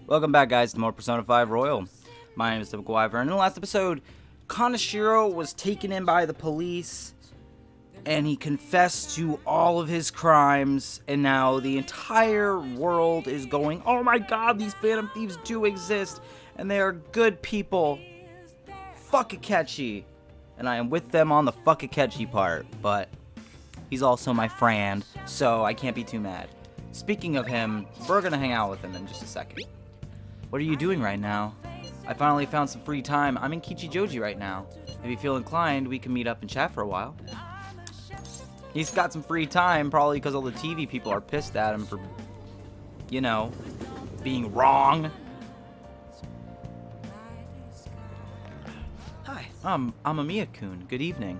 Welcome back, guys, to more Persona 5 Royal. My name is Typical Wyvern. In the last episode, Kaneshiro was taken in by the police, and he confessed to all of his crimes, and now the entire world is going, oh my god, these Phantom Thieves do exist, and they are good people. Fuck Akechi. And I am with them on the fuck Akechi part, but he's also my friend, so I can't be too mad. Speaking of him, we're gonna hang out with him in just a second. What are you doing right now? I finally found some free time. I'm in Kichijoji right now. If you feel inclined, we can meet up and chat for a while. He's got some free time, probably because all the TV people are pissed at him for, you know, being wrong. Hi, I'm Amamiya-kun. Good evening.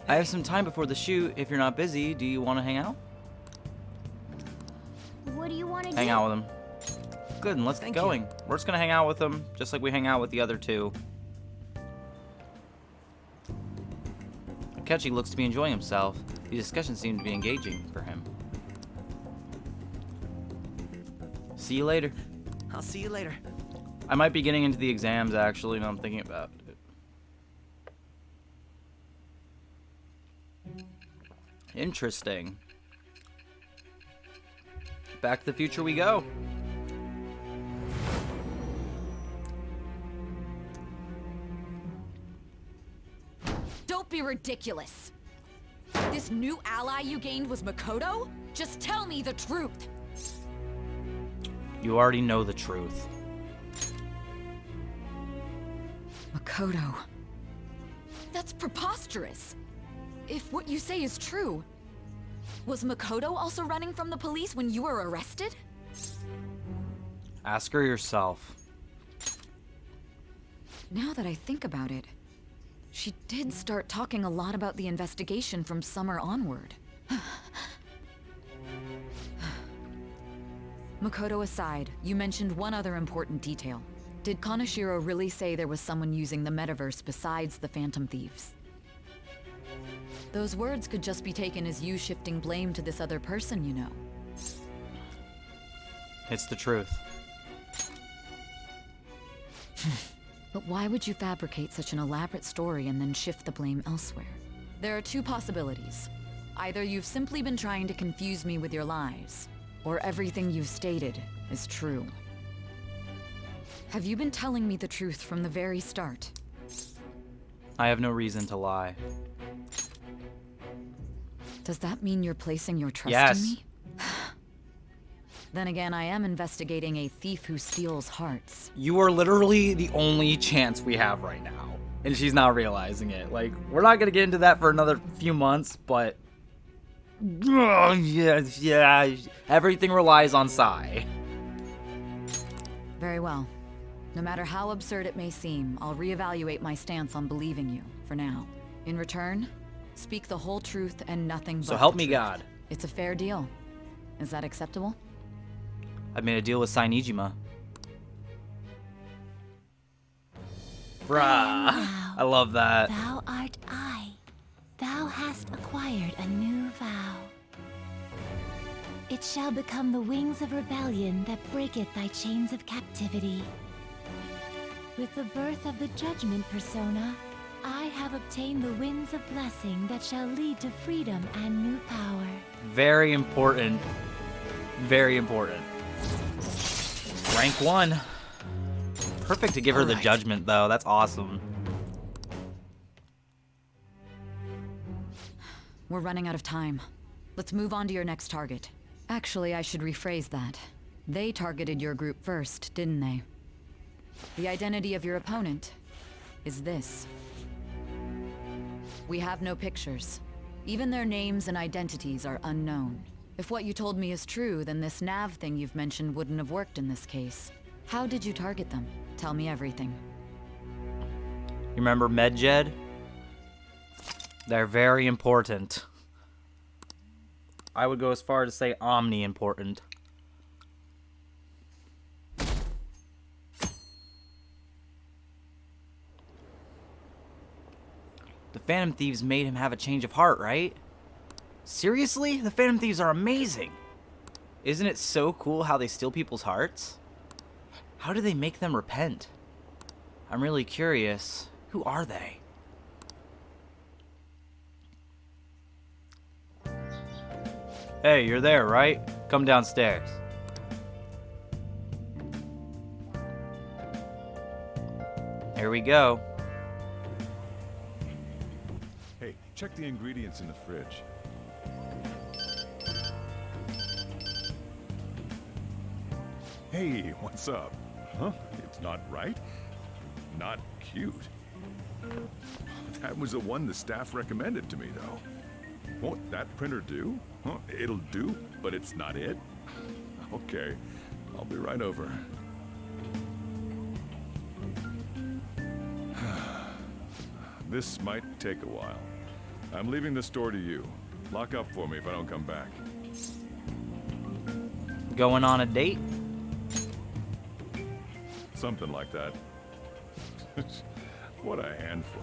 I have some time before the shoot. If you're not busy, do you want to hang out? What do you want to do? Hang out with him. Good, and let's get going. We're just gonna hang out with him, just like we hang out with the other two. Akechi looks to be enjoying himself. The discussion seems to be engaging for him. See you later. I'll see you later. I might be getting into the exams, actually, now I'm thinking about it. Interesting. Back to the future we go. Don't be ridiculous. This new ally you gained was Makoto? Just tell me the truth. You already know the truth. Makoto. That's preposterous. If what you say is true, was Makoto also running from the police when you were arrested? Ask her yourself. Now that I think about it, she did start talking a lot about the investigation from summer onward. Makoto aside, you mentioned one other important detail. Did Kaneshiro really say there was someone using the metaverse besides the Phantom Thieves? Those words could just be taken as you shifting blame to this other person, you know. It's the truth. But why would you fabricate such an elaborate story and then shift the blame elsewhere? There are two possibilities. Either you've simply been trying to confuse me with your lies, or everything you've stated is true. Have you been telling me the truth from the very start? I have no reason to lie. Does that mean you're placing your trust Yes. in me? Then again, I am investigating a thief who steals hearts. You are literally the only chance we have right now. And she's not realizing it. Like, we're not gonna get into that for another few months, but... yeah. Everything relies on Sai. Very well. No matter how absurd it may seem, I'll reevaluate my stance on believing you, for now. In return, speak the whole truth and nothing but So help the me truth. God. It's a fair deal. Is that acceptable? I've made a deal with Sainijima. Bruh. I love that. Thou art I. Thou hast acquired a new vow. It shall become the wings of rebellion that breaketh thy chains of captivity. With the birth of the judgment persona, I have obtained the winds of blessing that shall lead to freedom and new power. Very important. Very important. Rank 1. Perfect to give her the Alright. judgment, though. That's awesome. We're running out of time. Let's move on to your next target. Actually, I should rephrase that. They targeted your group first, didn't they? The identity of your opponent is this. We have no pictures. Even their names and identities are unknown. If what you told me is true, then this nav thing you've mentioned wouldn't have worked in this case. How did you target them? Tell me everything. You remember Medjed? They're very important. I would go as far as to say omni-important. The Phantom Thieves made him have a change of heart, right? Seriously? The Phantom Thieves are amazing. Isn't it so cool how they steal people's hearts? How do they make them repent? I'm really curious. Who are they? Hey, you're there, right? Come downstairs. Here we go. Hey, check the ingredients in the fridge. Hey, what's up? Huh? It's not right? Not cute. That was the one the staff recommended to me, though. Won't that printer do? Huh? It'll do, but it's not it? Okay, I'll be right over. This might take a while. I'm leaving the store to you. Lock up for me if I don't come back. Going on a date? Something like that. What a handful.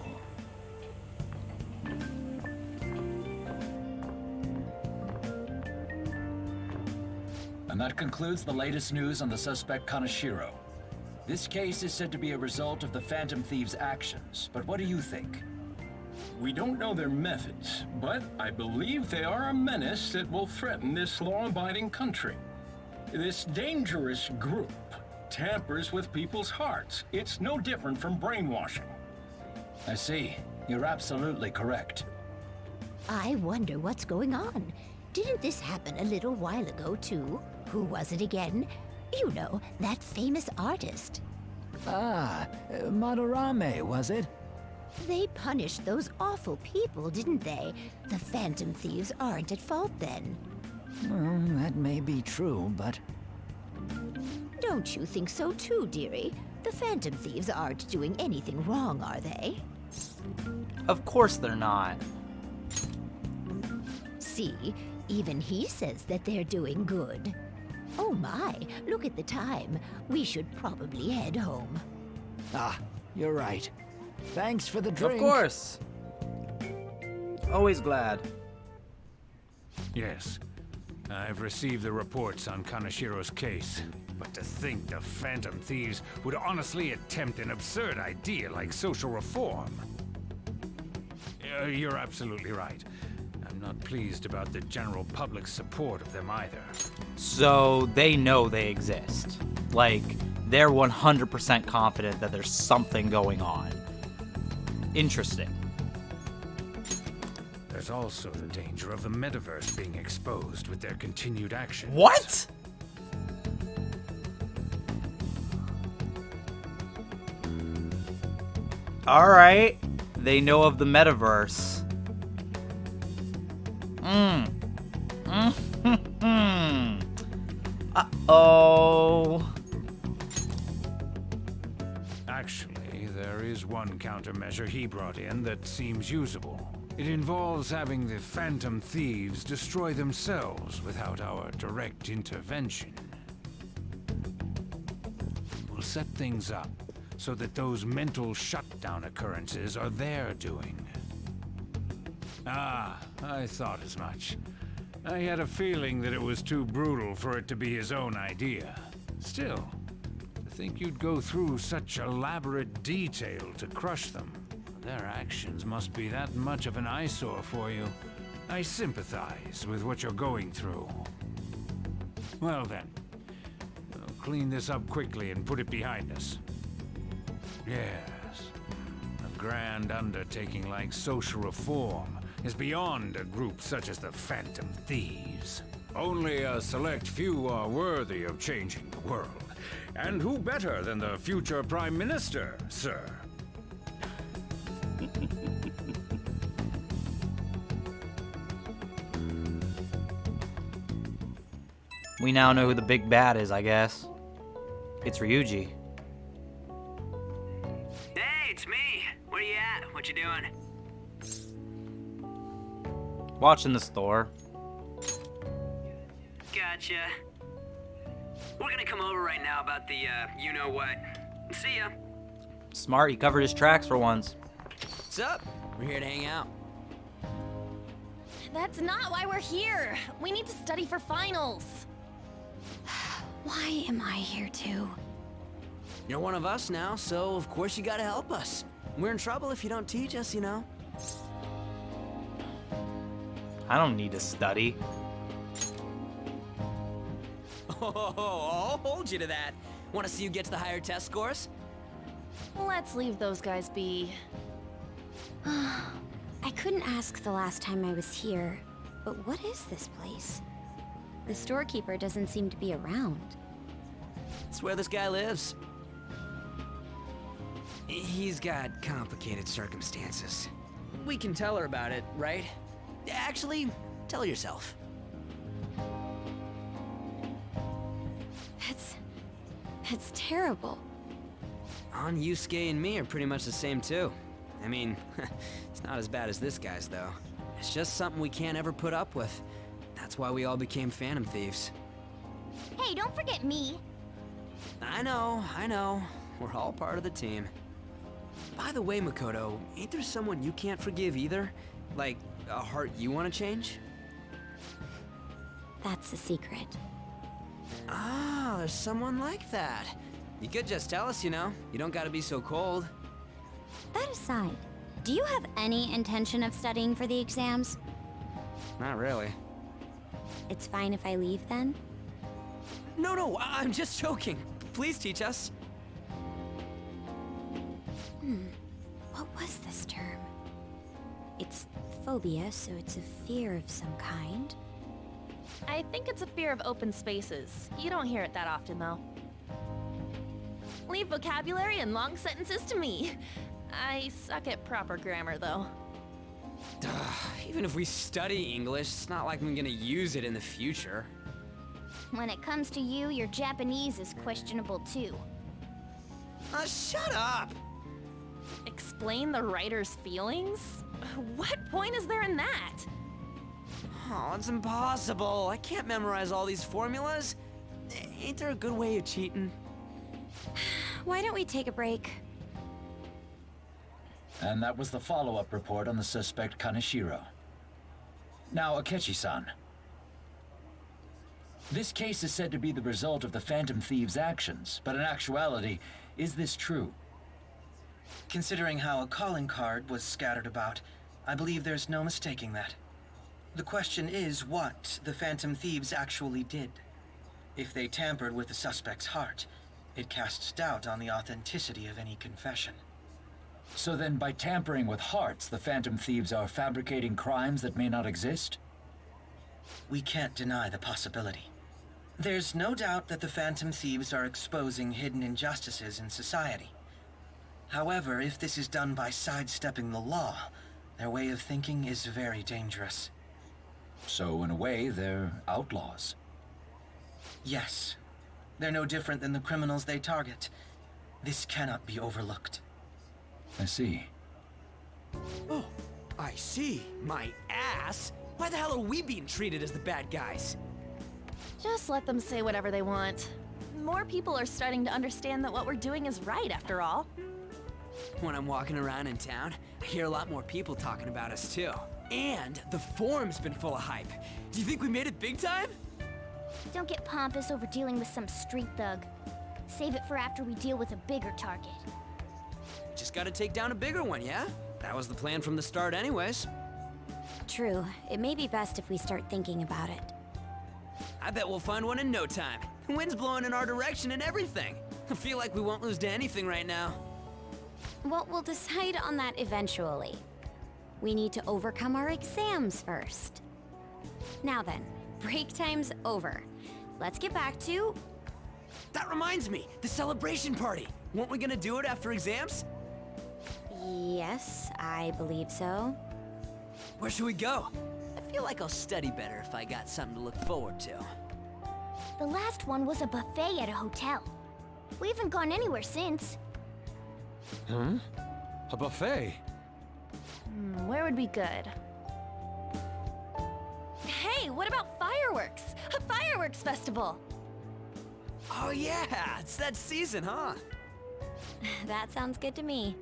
And that concludes the latest news on the suspect Kaneshiro. This case is said to be a result of the Phantom Thieves' actions, but what do you think? We don't know their methods, but I believe they are a menace that will threaten this law-abiding country. This dangerous group tampers with people's hearts. It's no different from brainwashing. I see. You're absolutely correct. I wonder what's going on. Didn't this happen a little while ago, too? Who was it again? You know, that famous artist. Madarame, was it? They punished those awful people, didn't they? The Phantom Thieves aren't at fault then. Well, that may be true, but... Don't you think so too, dearie? The Phantom Thieves aren't doing anything wrong, are they? Of course they're not. See, even he says that they're doing good. Oh my, look at the time. We should probably head home. Ah, you're right. Thanks for the drink. Of course. Always glad. Yes. I've received the reports on Kaneshiro's case. But to think the Phantom Thieves would honestly attempt an absurd idea like social reform. You're absolutely right. I'm not pleased about the general public's support of them either. So they know they exist. Like, they're 100% confident that there's something going on. Interesting. There's also the danger of the metaverse being exposed with their continued actions. What? Alright. They know of the metaverse. Uh-oh. Actually, there is one countermeasure he brought in that seems usable. It involves having the Phantom Thieves destroy themselves without our direct intervention. We'll set things up so that those mental shutdown occurrences are their doing. Ah, I thought as much. I had a feeling that it was too brutal for it to be his own idea. Still, to think you'd go through such elaborate detail to crush them. Their actions must be that much of an eyesore for you. I sympathize with what you're going through. Well then, we'll clean this up quickly and put it behind us. Yes, a grand undertaking like social reform is beyond a group such as the Phantom Thieves. Only a select few are worthy of changing the world. And who better than the future Prime Minister, sir? We now know who the big bad is, I guess. It's Ryuji. Hey, it's me. Where you at? What you doing? Watching the store. Gotcha. We're gonna come over right now about the, you-know-what. See ya. Smart, he covered his tracks for once. What's up? We're here to hang out. That's not why we're here. We need to study for finals. Why am I here too? You're one of us now, so of course you gotta help us. We're in trouble if you don't teach us, you know. I don't need to study. Oh, I'll hold you to that. Want to see you get to the higher test scores? Let's leave those guys be. I couldn't ask the last time I was here, but what is this place? The storekeeper doesn't seem to be around. It's where this guy lives. He's got complicated circumstances. We can tell her about it, right? Actually, tell her yourself. That's terrible. On Yusuke and me are pretty much the same too. I mean, it's not as bad as this guy's though. It's just something we can't ever put up with. That's why we all became Phantom Thieves. Hey, don't forget me. I know. We're all part of the team. By the way, Makoto, ain't there someone you can't forgive either? Like, a heart you want to change? That's a secret. Ah, there's someone like that. You could just tell us, you know. You don't gotta be so cold. That aside, do you have any intention of studying for the exams? Not really. It's fine if I leave then? No, I'm just joking. Please teach us. What was this term? It's phobia, so it's a fear of some kind. I think it's a fear of open spaces. You don't hear it that often, though. Leave vocabulary and long sentences to me. I suck at proper grammar, though. Even if we study English, it's not like I'm gonna use it in the future. When it comes to you, your Japanese is questionable too. Shut up! Explain the writer's feelings? What point is there in that? Oh, it's impossible. I can't memorize all these formulas. Ain't there a good way of cheating? Why don't we take a break? And that was the follow-up report on the suspect Kaneshiro. Now, Akechi-san. This case is said to be the result of the Phantom Thieves' actions, but in actuality, is this true? Considering how a calling card was scattered about, I believe there's no mistaking that. The question is what the Phantom Thieves actually did. If they tampered with the suspect's heart, it casts doubt on the authenticity of any confession. So then, by tampering with hearts, the Phantom Thieves are fabricating crimes that may not exist? We can't deny the possibility. There's no doubt that the Phantom Thieves are exposing hidden injustices in society. However, if this is done by sidestepping the law, their way of thinking is very dangerous. So, in a way, they're outlaws. Yes. They're no different than the criminals they target. This cannot be overlooked. I see. Oh, I see. My ass. Why the hell are we being treated as the bad guys? Just let them say whatever they want. More people are starting to understand that what we're doing is right, after all. When I'm walking around in town, I hear a lot more people talking about us too. And the forum's been full of hype. Do you think we made it big time? Don't get pompous over dealing with some street thug. Save it for after we deal with a bigger target. Just gotta take down a bigger one, yeah? That was the plan from the start anyways. True. It may be best if we start thinking about it. I bet we'll find one in no time. The wind's blowing in our direction and everything. I feel like we won't lose to anything right now. Well, we'll decide on that eventually. We need to overcome our exams first. Now then, break time's over. Let's get back to... That reminds me, the celebration party. Weren't we gonna do it after exams? Yes, I believe so. Where should we go? I feel like I'll study better if I got something to look forward to. The last one was a buffet at a hotel. We haven't gone anywhere since. A buffet? Where would be good? Hey, what about fireworks? A fireworks festival! Oh yeah, it's that season, huh? That sounds good to me.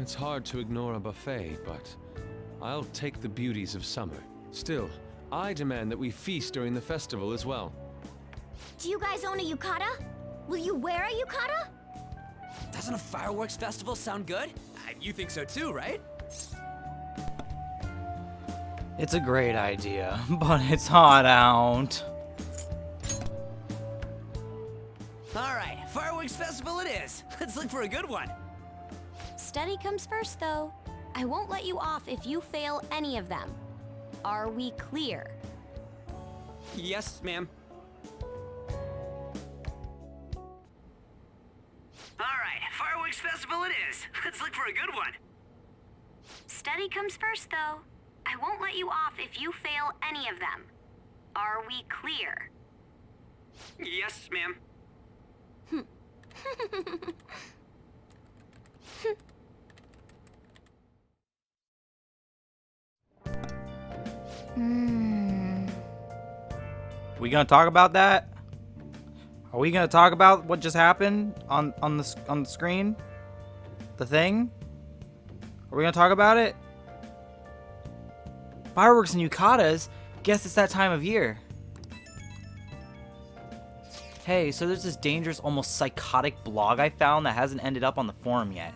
It's hard to ignore a buffet, but I'll take the beauties of summer. Still, I demand that we feast during the festival as well. Do you guys own a yukata? Will you wear a yukata? Doesn't a fireworks festival sound good? You think so too, right? It's a great idea, but it's hot out. Alright, fireworks festival it is. Let's look for a good one. Study comes first, though. I won't let you off if you fail any of them. Are we clear? Yes, ma'am. Alright, fireworks festival it is. Let's look for a good one. Study comes first, though. I won't let you off if you fail any of them. Are we clear? Yes, ma'am. We gonna talk about that? Are we gonna talk about what just happened on the screen? The thing? Are we gonna talk about it? Fireworks and yukatas? Guess it's that time of year. Hey, so there's this dangerous, almost psychotic blog I found that hasn't ended up on the forum yet.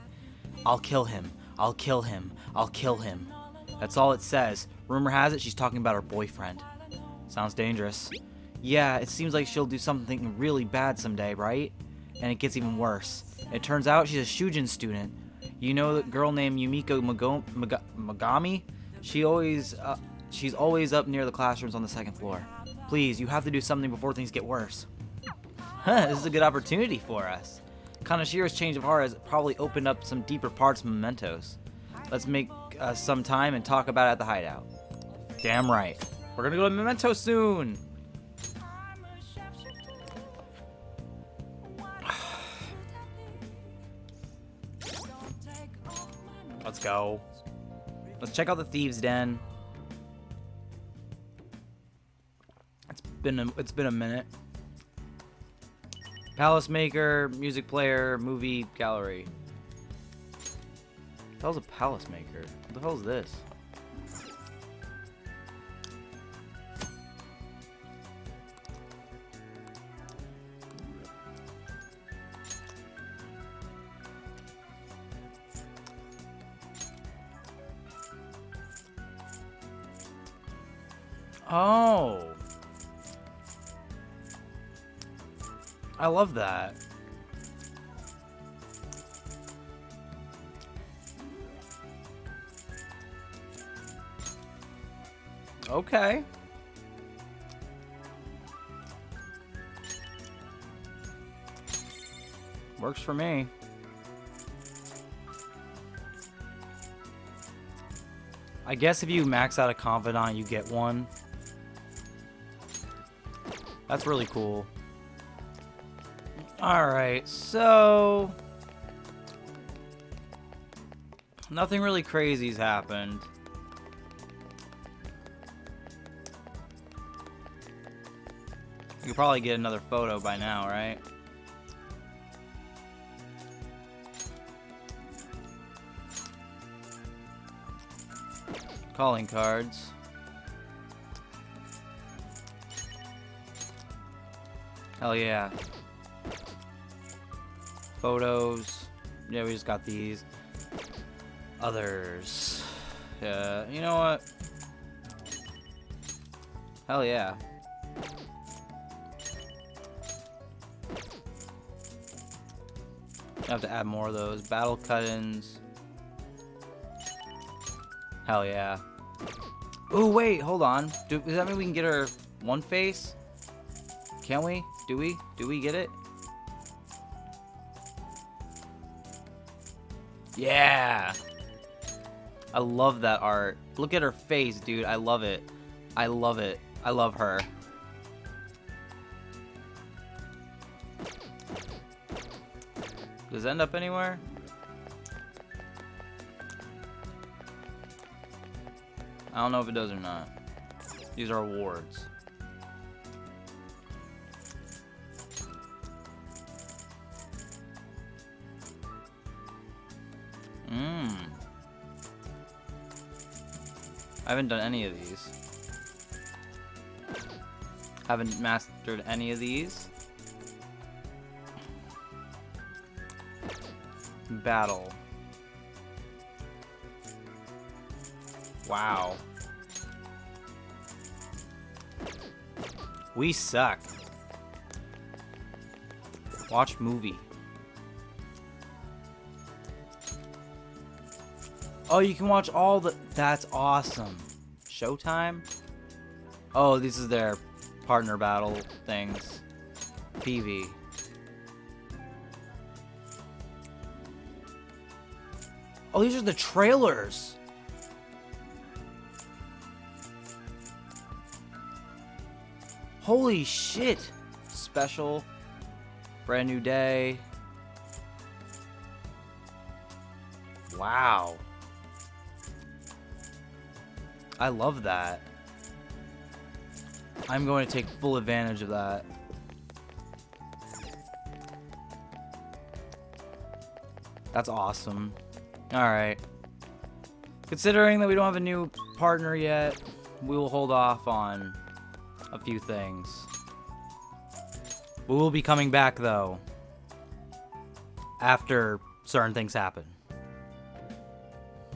I'll kill him. I'll kill him. I'll kill him. That's all it says. Rumor has it she's talking about her boyfriend. Sounds dangerous. Yeah, it seems like she'll do something really bad someday, right? And it gets even worse. It turns out she's a Shujin student. You know the girl named Yumiko Magami? She's always up near the classrooms on the second floor. Please, you have to do something before things get worse. Huh, this is a good opportunity for us. Kanashiro's change of heart has probably opened up some deeper parts of mementos. Let's make some time and talk about it at the hideout. Damn right. We're gonna go to Memento soon. Let's go. Let's check out the Thieves' Den. It's been a minute. Palace Maker, music player, movie gallery. What the hell's a Palace Maker? What the hell is this? Oh. I love that. Okay. Works for me. I guess if you max out a confidant, you get one. That's really cool. Alright, so... nothing really crazy's happened. You could probably get another photo by now, right? Calling cards. Hell yeah. Photos. Yeah, we just got these. Others. Yeah, you know what? Hell yeah. I have to add more of those. Battle cut-ins. Hell yeah. Ooh, wait, hold on. Does that mean we can get her one face? Can we? Do we? Do we get it? Yeah! I love that art. Look at her face, dude. I love it. I love it. I love her. Does it end up anywhere? I don't know if it does or not. These are awards. haven't done any of these. Haven't mastered any of these. Battle. Wow. We suck. Watch movie. Oh, you can watch all the... That's awesome. Showtime? Oh, this is their partner battle things. PV. Oh, these are the trailers. Holy shit. Special. Brand new day. Wow. I love that. I'm going to take full advantage of that. That's awesome. Alright. Considering that we don't have a new partner yet, we will hold off on a few things. We will be coming back, though, after certain things happen.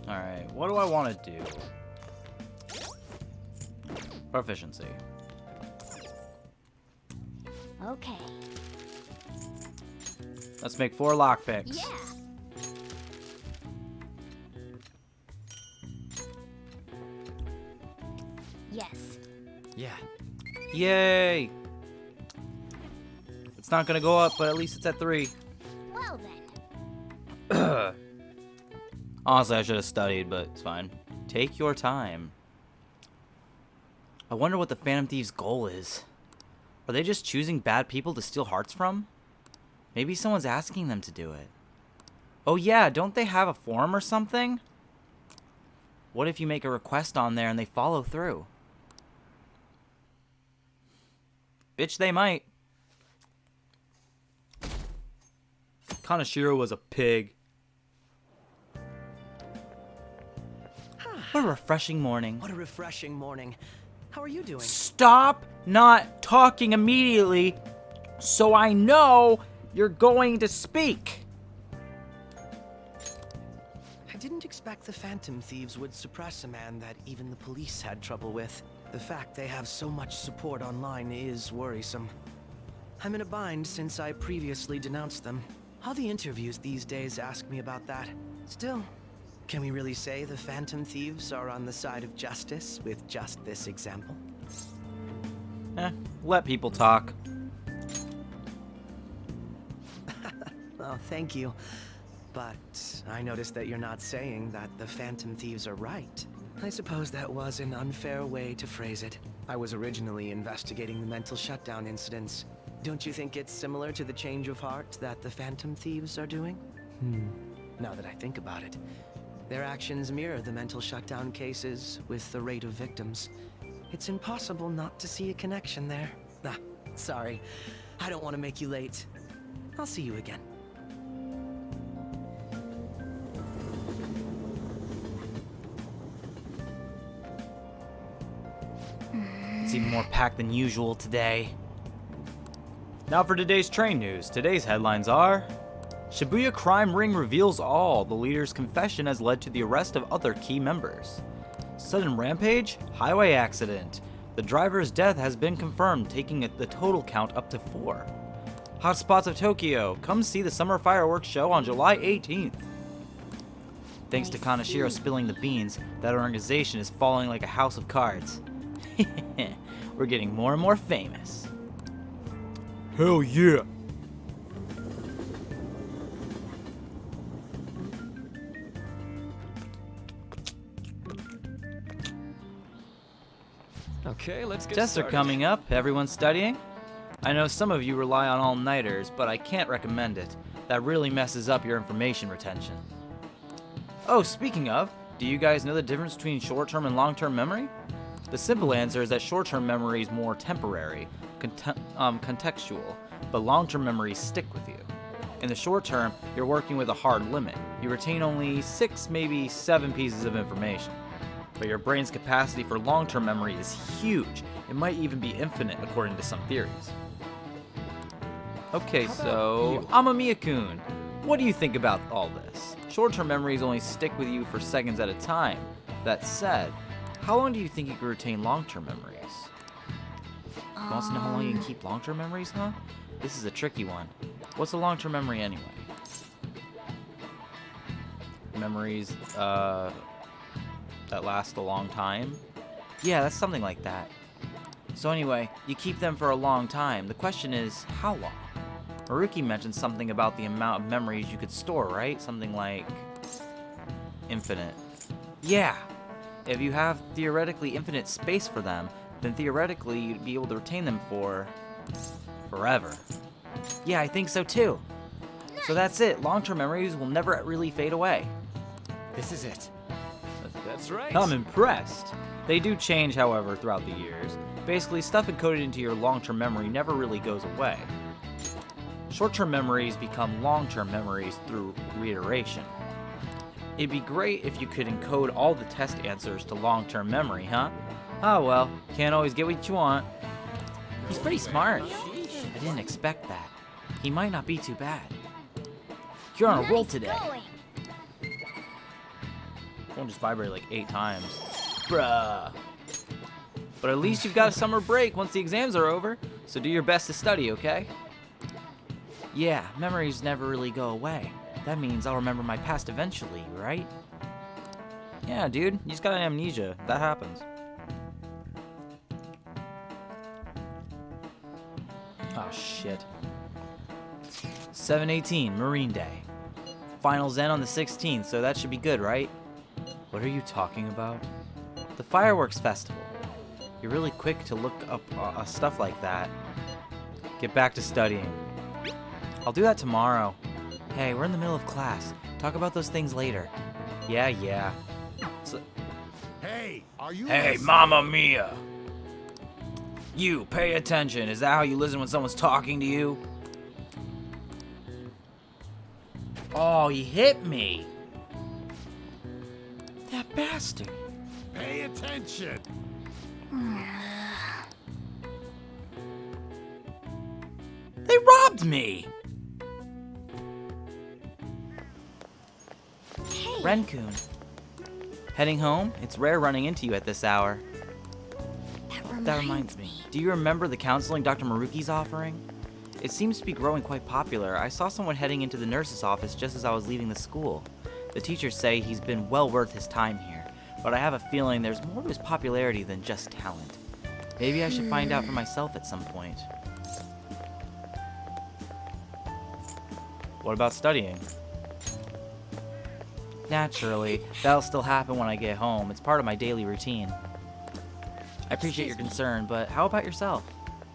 Alright, what do I want to do? Proficiency. Okay. Let's make 4 lockpicks. Yeah. Yes. Yeah. Yay! It's not gonna go up, but at least it's at 3. Well then. Honestly, I should have studied, but it's fine. Take your time. I wonder what the Phantom Thieves' goal is. Are they just choosing bad people to steal hearts from? Maybe someone's asking them to do it. Oh yeah, don't they have a forum or something? What if you make a request on there and they follow through? Bitch, they might. Kaneshiro was a pig. What a refreshing morning. What a refreshing morning. How are you doing? Stop not talking immediately so I know you're going to speak. I didn't expect the Phantom Thieves would suppress a man that even the police had trouble with. The fact they have so much support online is worrisome. I'm in a bind since I previously denounced them. All the interviews these days ask me about that. Still, can we really say the Phantom Thieves are on the side of justice with just this example? Let people talk. Oh, thank you. But I noticed that you're not saying that the Phantom Thieves are right. I suppose that was an unfair way to phrase it. I was originally investigating the mental shutdown incidents. Don't you think it's similar to the change of heart that the Phantom Thieves are doing? Now that I think about it, their actions mirror the mental shutdown cases with the rate of victims. It's impossible not to see a connection there. Ah, sorry. I don't want to make you late. I'll see you again. It's even more packed than usual today. Now for today's train news. Today's headlines are: Shibuya crime ring reveals all. The leader's confession has led to the arrest of other key members. Sudden rampage? Highway accident. The driver's death has been confirmed, taking the total count up to 4. Hotspots of Tokyo. Come see the summer fireworks show on July 18th. Thanks to Kaneshiro spilling the beans, that organization is falling like a house of cards. We're getting more and more famous. Hell yeah! Okay, let's get Tests started. are coming up. Everyone's studying? I know some of you rely on all-nighters, but I can't recommend it. That really messes up your information retention. Oh, speaking of, do you guys know the difference between short-term and long-term memory? The simple answer is that short-term memory is more temporary, contextual, but long-term memories stick with you. In the short term, you're working with a hard limit. You retain only 6, maybe 7 pieces of information. But your brain's capacity for long-term memory is huge. It might even be infinite, according to some theories. Okay, so Amamiya-kun, what do you think about all this? Short-term memories only stick with you for seconds at a time. That said, how long do you think you can retain long-term memories? You want to know how long you can keep long-term memories, huh? This is a tricky one. What's a long-term memory anyway? Memories, that last a long time? Yeah, that's something like that. So anyway, you keep them for a long time. The question is, how long? Maruki mentioned something about the amount of memories you could store, right? Something like infinite. Yeah! If you have theoretically infinite space for them, then theoretically you'd be able to retain them for forever. Yeah, I think so too. So that's it. Long-term memories will never really fade away. This is it. That's right. I'm impressed. They do change, however, throughout the years. Basically, stuff encoded into your long-term memory never really goes away. Short-term memories become long-term memories through reiteration. It'd be great if you could encode all the test answers to long-term memory, huh? Oh well, can't always get what you want. He's pretty smart. I didn't expect that. He might not be too bad. You're on a roll today. Phone just vibrated like 8 times. Bruh. But at least you've got a summer break once the exams are over, so do your best to study, okay? Yeah, memories never really go away. That means I'll remember my past eventually, right? Yeah, dude, you just got amnesia. That happens. Oh, shit. 7/18, Marine Day. Finals end on the 16th, so that should be good, right? What are you talking about? The fireworks festival. You're really quick to look up stuff like that. Get back to studying. I'll do that tomorrow. Hey, we're in the middle of class. Talk about those things later. Yeah. Hey, are you Hey, listening? Mamma Mia! You, pay attention. Is that how you listen when someone's talking to you? Oh, he hit me! That bastard. Pay attention. They robbed me! Hey. Ren-kun. Heading home? It's rare running into you at this hour. That reminds me. Do you remember the counseling Dr. Maruki's offering? It seems to be growing quite popular. I saw someone heading into the nurse's office just as I was leaving the school. The teachers say he's been well worth his time here, but I have a feeling there's more to his popularity than just talent. Maybe I should find out for myself at some point. What about studying? Naturally, that'll still happen when I get home. It's part of my daily routine. I appreciate your concern, but how about yourself?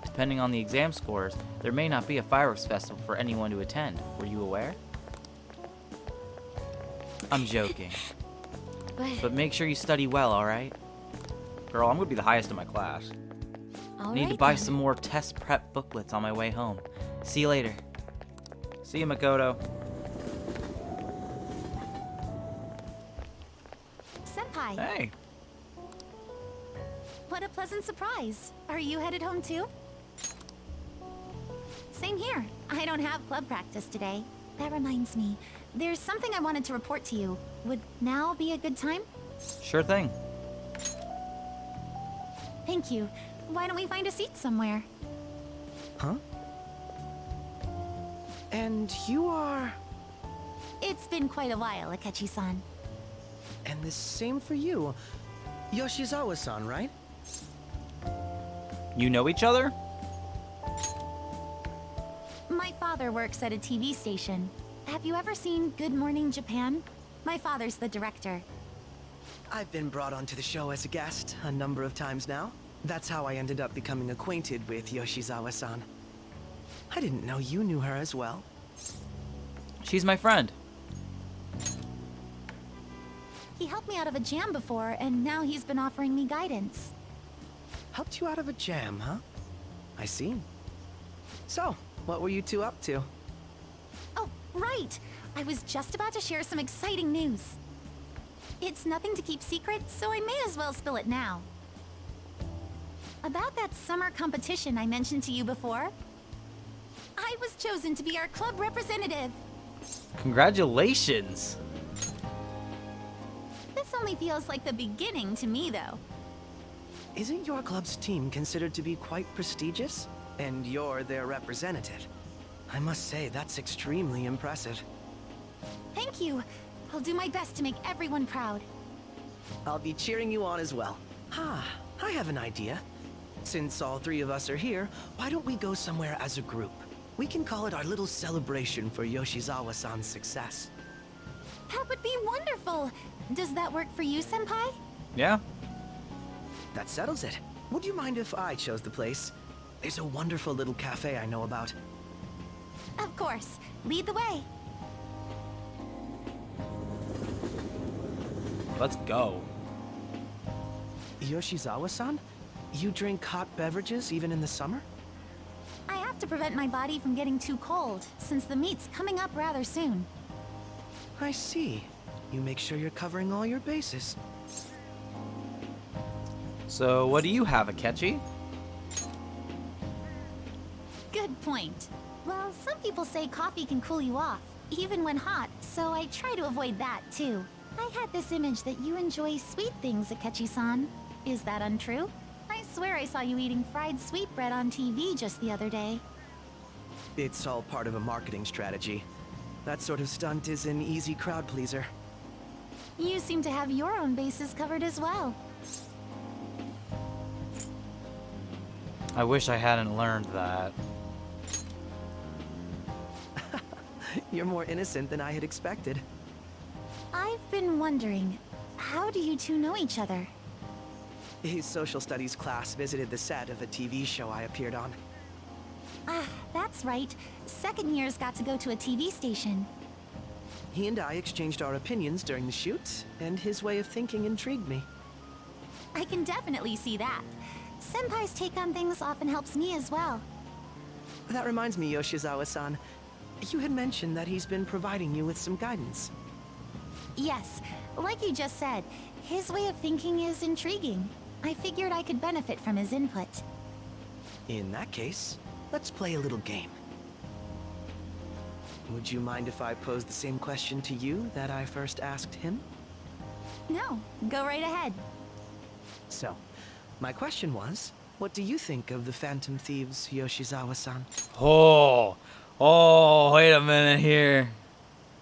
Depending on the exam scores, there may not be a fireworks festival for anyone to attend. Were you aware? I'm joking. But make sure you study well, alright? Girl, I'm gonna be the highest in my class. Need to buy some more test prep booklets on my way home. See you later. See you, Makoto. Senpai. Hey. What a pleasant surprise. Are you headed home too? Same here. I don't have club practice today. That reminds me. There's something I wanted to report to you. Would now be a good time? Sure thing. Thank you. Why don't we find a seat somewhere? Huh? And you are... It's been quite a while, Akechi-san. And the same for you. Yoshizawa-san, right? You know each other? My father works at a TV station. Have you ever seen Good Morning Japan? My father's the director. I've been brought onto the show as a guest a number of times now. That's how I ended up becoming acquainted with Yoshizawa-san. I didn't know you knew her as well. She's my friend. He helped me out of a jam before, and now he's been offering me guidance. Helped you out of a jam, huh? I see. So, what were you two up to? Oh, right! I was just about to share some exciting news. It's nothing to keep secret, so I may as well spill it now. About that summer competition I mentioned to you before, I was chosen to be our club representative. Congratulations. This only feels like the beginning to me, though. Isn't your club's team considered to be quite prestigious? And you're their representative. I must say, that's extremely impressive. Thank you. I'll do my best to make everyone proud. I'll be cheering you on as well. I have an idea. Since all three of us are here, why don't we go somewhere as a group? We can call it our little celebration for Yoshizawa-san's success. That would be wonderful. Does that work for you, Senpai? Yeah. That settles it. Would you mind if I chose the place? There's a wonderful little cafe I know about. Of course. Lead the way. Let's go. Yoshizawa-san? You drink hot beverages even in the summer? I have to prevent my body from getting too cold, since the meet's coming up rather soon. I see. You make sure you're covering all your bases. So, what do you have, Akechi? Good point. Well, some people say coffee can cool you off, even when hot, so I try to avoid that, too. I had this image that you enjoy sweet things, Akechi-san. Is that untrue? I swear I saw you eating fried sweetbread on TV just the other day. It's all part of a marketing strategy. That sort of stunt is an easy crowd pleaser. You seem to have your own bases covered as well. I wish I hadn't learned that. You're more innocent than I had expected. I've been wondering, how do you two know each other? His social studies class visited the set of a TV show I appeared on. Ah, that's right. Second years got to go to a TV station. He and I exchanged our opinions during the shoot, and his way of thinking intrigued me. I can definitely see that. Senpai's take on things often helps me as well. That reminds me, Yoshizawa-san. You had mentioned that he's been providing you with some guidance. Yes, like you just said, his way of thinking is intriguing. I figured I could benefit from his input. In that case, let's play a little game. Would you mind if I pose the same question to you that I first asked him? No, go right ahead. So, my question was, what do you think of the Phantom Thieves, Yoshizawa-san? Oh, wait a minute here.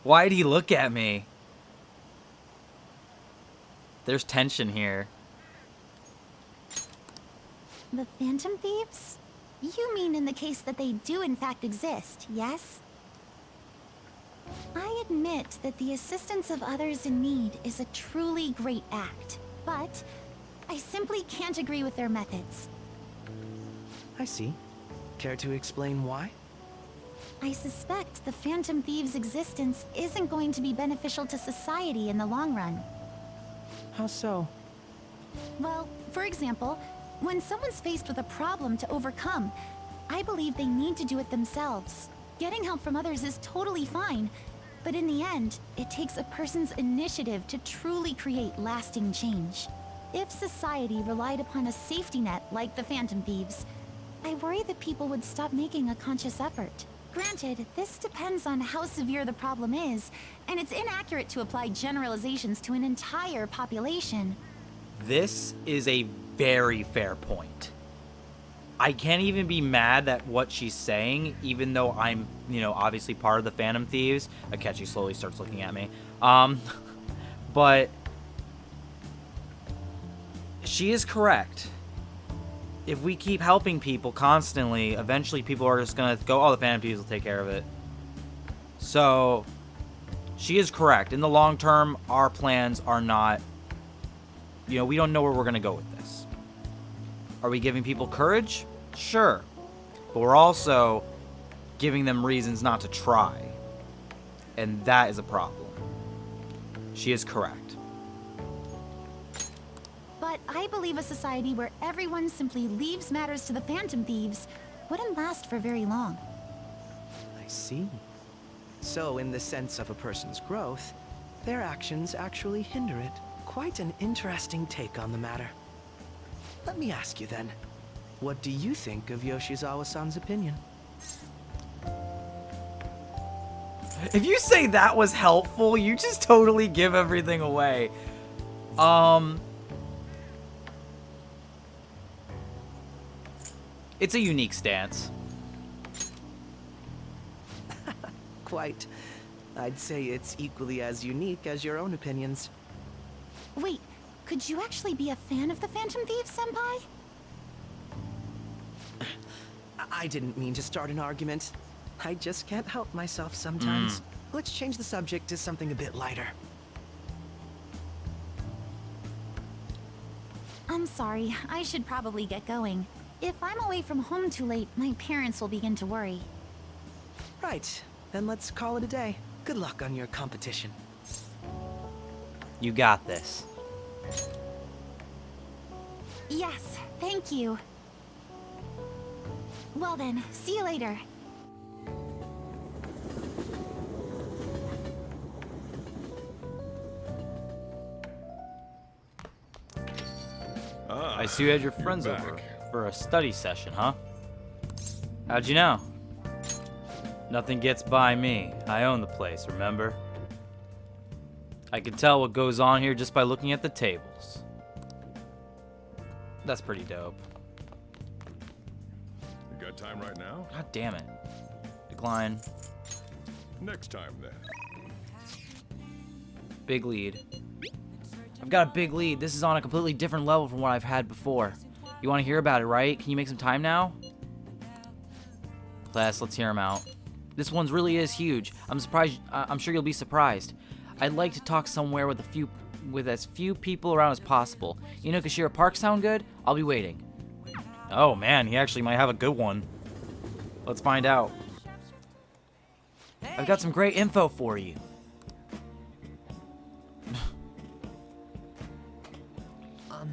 Why'd he look at me? There's tension here. The Phantom Thieves? You mean in the case that they do in fact exist, yes? I admit that the assistance of others in need is a truly great act, but I simply can't agree with their methods. I see. Care to explain why? I suspect the Phantom Thieves' existence isn't going to be beneficial to society in the long run. How so? Well, for example, when someone's faced with a problem to overcome, I believe they need to do it themselves. Getting help from others is totally fine, but in the end, it takes a person's initiative to truly create lasting change. If society relied upon a safety net like the Phantom Thieves, I worry that people would stop making a conscious effort. Granted, this depends on how severe the problem is, and it's inaccurate to apply generalizations to an entire population. This is a very fair point. I can't even be mad at what she's saying, even though I'm, obviously part of the Phantom Thieves. Akechi slowly starts looking at me. But she is correct. If we keep helping people constantly, eventually people are just gonna go, oh, the Phantom Thieves will take care of it. So, she is correct. In the long term, our plans are not, we don't know where we're gonna go with this. Are we giving people courage? Sure. But we're also giving them reasons not to try. And that is a problem. She is correct. But I believe a society where everyone simply leaves matters to the Phantom Thieves wouldn't last for very long. I see. So, in the sense of a person's growth, their actions actually hinder it. quite an interesting take on the matter. Let me ask you then, what do you think of Yoshizawa-san's opinion? If you say that was helpful, you just totally give everything away. It's a unique stance. Quite. I'd say it's equally as unique as your own opinions. Wait, could you actually be a fan of the Phantom Thieves, Senpai? I didn't mean to start an argument. I just can't help myself sometimes. Let's change the subject to something a bit lighter. I'm sorry, I should probably get going. If I'm away from home too late, my parents will begin to worry. Right, then let's call it a day. Good luck on your competition. You got this. Yes, thank you. Well then, see you later. I see you had your friends over for a study session, huh? How'd you know? Nothing gets by me. I own the place, remember? I can tell what goes on here just by looking at the tables. That's pretty dope. You got time right now? God damn it. Decline. Next time, then. Big lead. I've got a big lead. This is on a completely different level from what I've had before. You want to hear about it, right? Can you make some time now? Let's hear him out. This one really is huge. I'm surprised. I'm sure you'll be surprised. I'd like to talk somewhere with as few people around as possible. You know Kashira Park sound good? I'll be waiting. Oh man, he actually might have a good one. Let's find out. I've got some great info for you.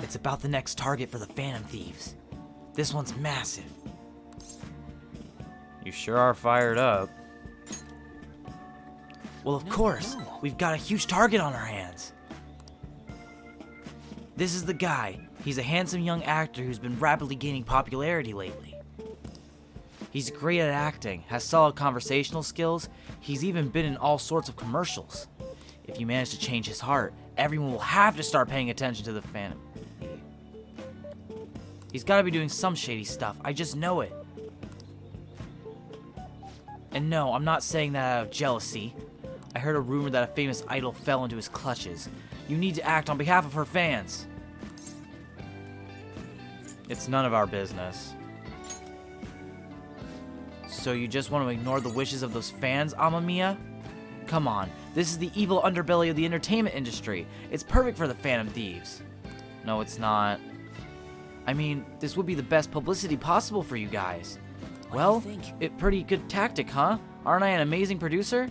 It's about the next target for the Phantom Thieves. This one's massive. You sure are fired up. Well, of course. We've got a huge target on our hands. This is the guy. He's a handsome young actor who's been rapidly gaining popularity lately. He's great at acting, has solid conversational skills. He's even been in all sorts of commercials. If you manage to change his heart, everyone will have to start paying attention to the Phantom. He's got to be doing some shady stuff. I just know it. And no, I'm not saying that out of jealousy. I heard a rumor that a famous idol fell into his clutches. You need to act on behalf of her fans. It's none of our business. So you just want to ignore the wishes of those fans, Amamiya? Come on, this is the evil underbelly of the entertainment industry. It's perfect for the Phantom Thieves. No, it's not. I mean, this would be the best publicity possible for you guys. Well, pretty good tactic, huh? Aren't I an amazing producer?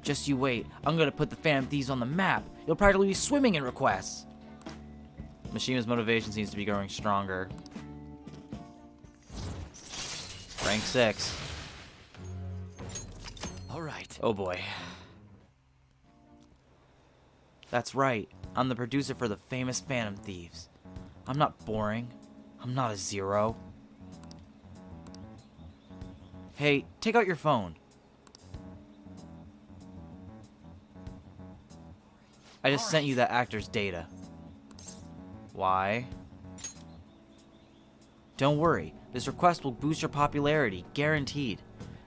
Just you wait. I'm gonna put the Phantom Thieves on the map. You'll practically be swimming in requests. Mishima's motivation seems to be growing stronger. Rank 6. All right. Oh boy. That's right. I'm the producer for the famous Phantom Thieves. I'm not boring. I'm not a zero. Hey, take out your phone. I just sent you that actor's data. Why? Don't worry, this request will boost your popularity, guaranteed.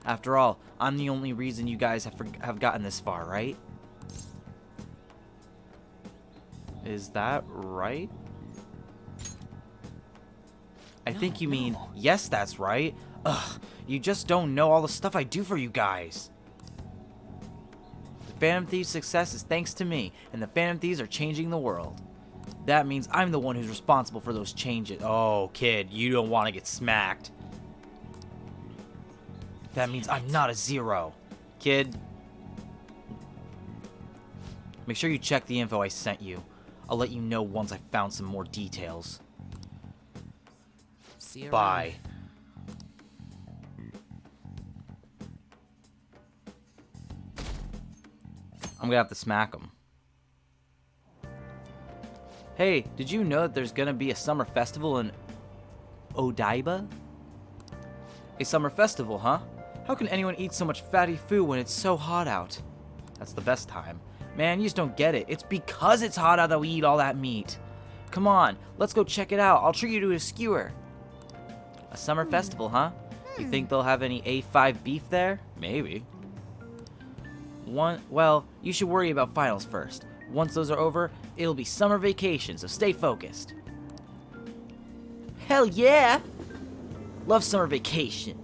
After all, I'm the only reason you guys have gotten this far, right? Is that right? I think you mean, yes, that's right. Ugh, you just don't know all the stuff I do for you guys. The Phantom Thieves' success is thanks to me, and the Phantom Thieves are changing the world. That means I'm the one who's responsible for those changes. Oh, kid, you don't want to get smacked. That means I'm not a zero. Kid. Make sure you check the info I sent you. I'll let you know once I've found some more details. Bye. I'm gonna have to smack him. Hey, did you know that there's gonna be a summer festival in Odaiba? A summer festival, huh? How can anyone eat so much fatty food when it's so hot out? That's the best time. Man, you just don't get it. It's because it's hot out that we eat all that meat. Come on, let's go check it out. I'll treat you to a skewer. A summer festival, huh? You think they'll have any A5 beef there? Maybe. Well, you should worry about finals first. Once those are over, it'll be summer vacation, so stay focused. Hell yeah! Love summer vacation.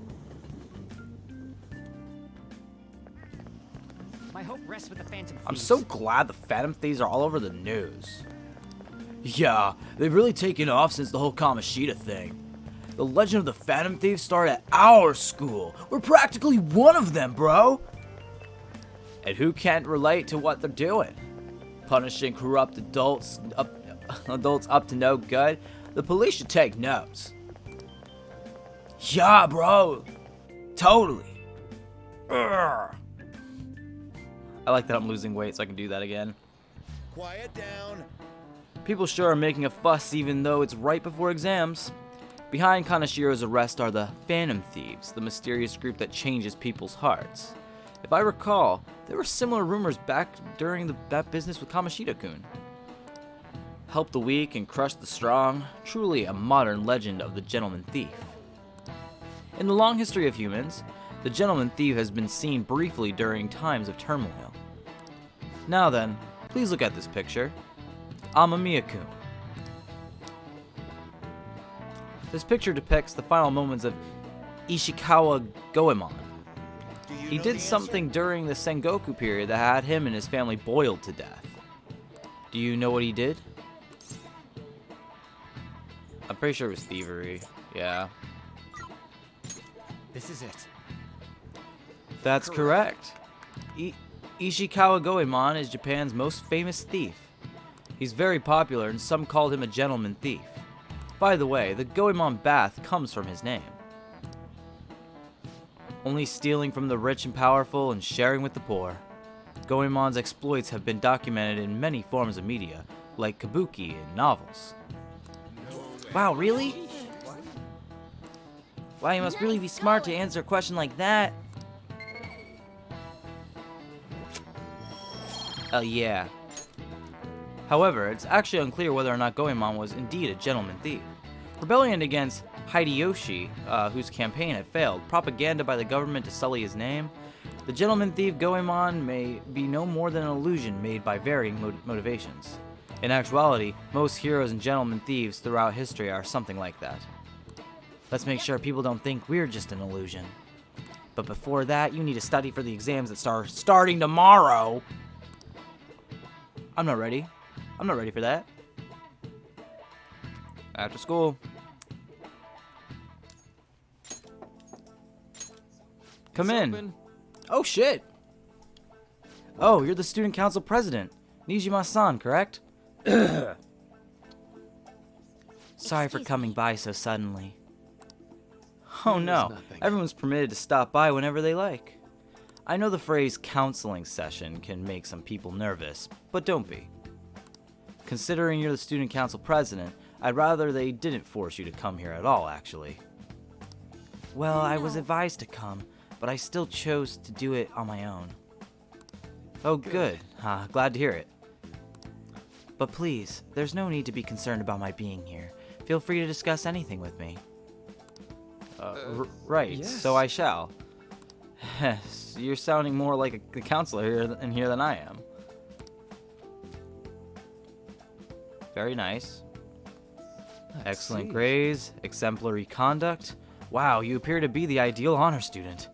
My hope rests with the Phantom I'm Thieves. so glad the Phantom Thieves are all over the news. Yeah, they've really taken off since the whole Kamoshida thing. The legend of the Phantom Thieves started at our school. We're practically one of them, bro. And who can't relate to what they're doing? Punishing corrupt adults up to no good? The police should take notes. Yeah, bro. Totally. Urgh. I like that I'm losing weight so I can do that again. Quiet down. People sure are making a fuss even though it's right before exams. Behind Kanashiro's arrest are the Phantom Thieves, the mysterious group that changes people's hearts. If I recall, there were similar rumors back during that business with Kamoshida-kun. Help the weak and crush the strong, truly a modern legend of the gentleman thief. In the long history of humans, the gentleman thief has been seen briefly during times of turmoil. Now then, please look at this picture. Amamiya-kun. This picture depicts the final moments of Ishikawa Goemon. He did something during the Sengoku period that had him and his family boiled to death. Do you know what he did? I'm pretty sure it was thievery. Yeah. This is it. That's correct. Ishikawa Goemon is Japan's most famous thief. He's very popular and some called him a gentleman thief. By the way, the Goemon bath comes from his name. Only stealing from the rich and powerful and sharing with the poor. Goemon's exploits have been documented in many forms of media, like kabuki and novels. Wow, really? Wow, you must really be smart to answer a question like that. Oh yeah. However, it's actually unclear whether or not Goemon was indeed a gentleman thief. Rebellion against Hideyoshi, whose campaign had failed, propaganda by the government to sully his name. The gentleman thief Goemon may be no more than an illusion made by varying motivations. In actuality, most heroes and gentleman thieves throughout history are something like that. Let's make sure people don't think we're just an illusion. But before that, you need to study for the exams that start starting tomorrow. I'm not ready. I'm not ready for that. After school. Come in. Open. Oh shit. Oh, you're the student council president, Nijima-san, correct? Sorry for coming by so suddenly. Oh no, everyone's permitted to stop by whenever they like. I know the phrase counseling session can make some people nervous, but don't be. Considering you're the student council president, I'd rather they didn't force you to come here at all, actually. Well, I was advised to come, but I still chose to do it on my own. Oh, good. Glad to hear it. But please, there's no need to be concerned about my being here. Feel free to discuss anything with me. Right, yes. so I shall. You're sounding more like a counselor in here than I am. Very nice. Excellent grades, exemplary conduct. Wow, you appear to be the ideal honor student.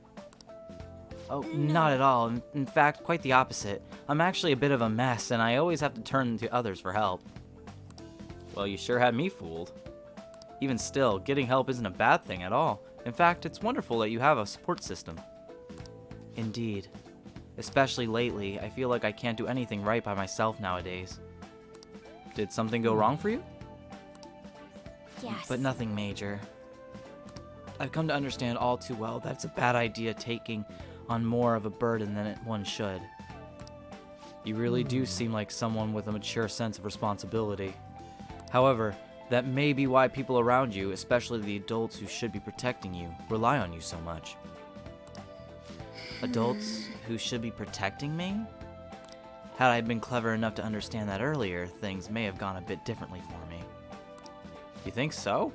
Oh, not at all. In fact, quite the opposite. I'm actually a bit of a mess, and I always have to turn to others for help. Well, you sure had me fooled. Even still, getting help isn't a bad thing at all. In fact, it's wonderful that you have a support system. Indeed. Especially lately, I feel like I can't do anything right by myself nowadays. Did something go wrong for you? Yes. But nothing major. I've come to understand all too well that it's a bad idea taking on more of a burden than one should. You really do seem like someone with a mature sense of responsibility. However, that may be why people around you, especially the adults who should be protecting you, rely on you so much. Adults who should be protecting me? Had I been clever enough to understand that earlier, things may have gone a bit differently for me. You think so?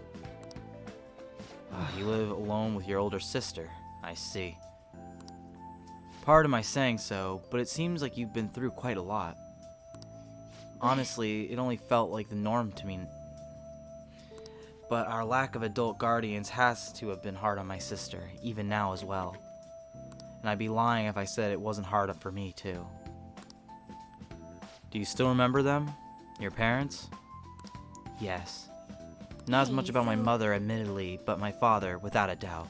You live alone with your older sister. I see. Pardon my saying so, but it seems like you've been through quite a lot. Honestly, it only felt like the norm to me. But our lack of adult guardians has to have been hard on my sister, even now as well. And I'd be lying if I said it wasn't hard for me too. Do you still remember them? Your parents? Yes. Not as much about my mother, admittedly, but my father, without a doubt.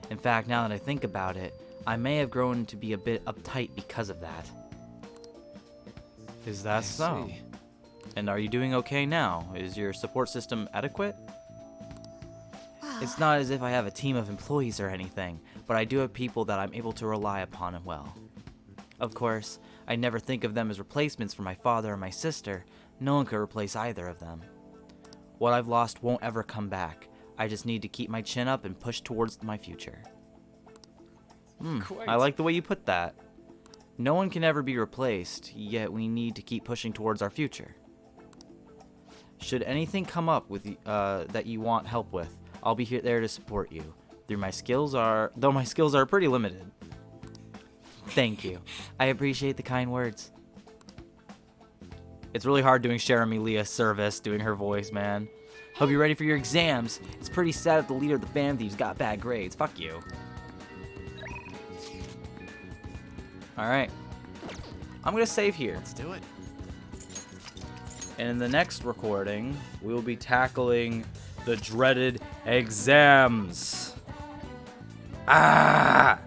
In fact, now that I think about it, I may have grown to be a bit uptight because of that. Is that so? see. And are you doing okay now? Is your support system adequate? It's not as if I have a team of employees or anything, but I do have people that I'm able to rely upon and well. Of course, I never think of them as replacements for my father or my sister. No one could replace either of them. What I've lost won't ever come back. I just need to keep my chin up and push towards my future. I like the way you put that. No one can ever be replaced, yet we need to keep pushing towards our future. Should anything come up with that you want help with, I'll be there to support you. Though my skills are pretty limited. Thank you. I appreciate the kind words. It's really hard doing Jeremy Leah service, doing her voice, man. Hope you're ready for your exams. It's pretty sad if the leader of the Phantom Thieves got bad grades. Fuck you. Alright. I'm gonna save here. Let's do it. And in the next recording, we'll be tackling the dreaded exams. Ah!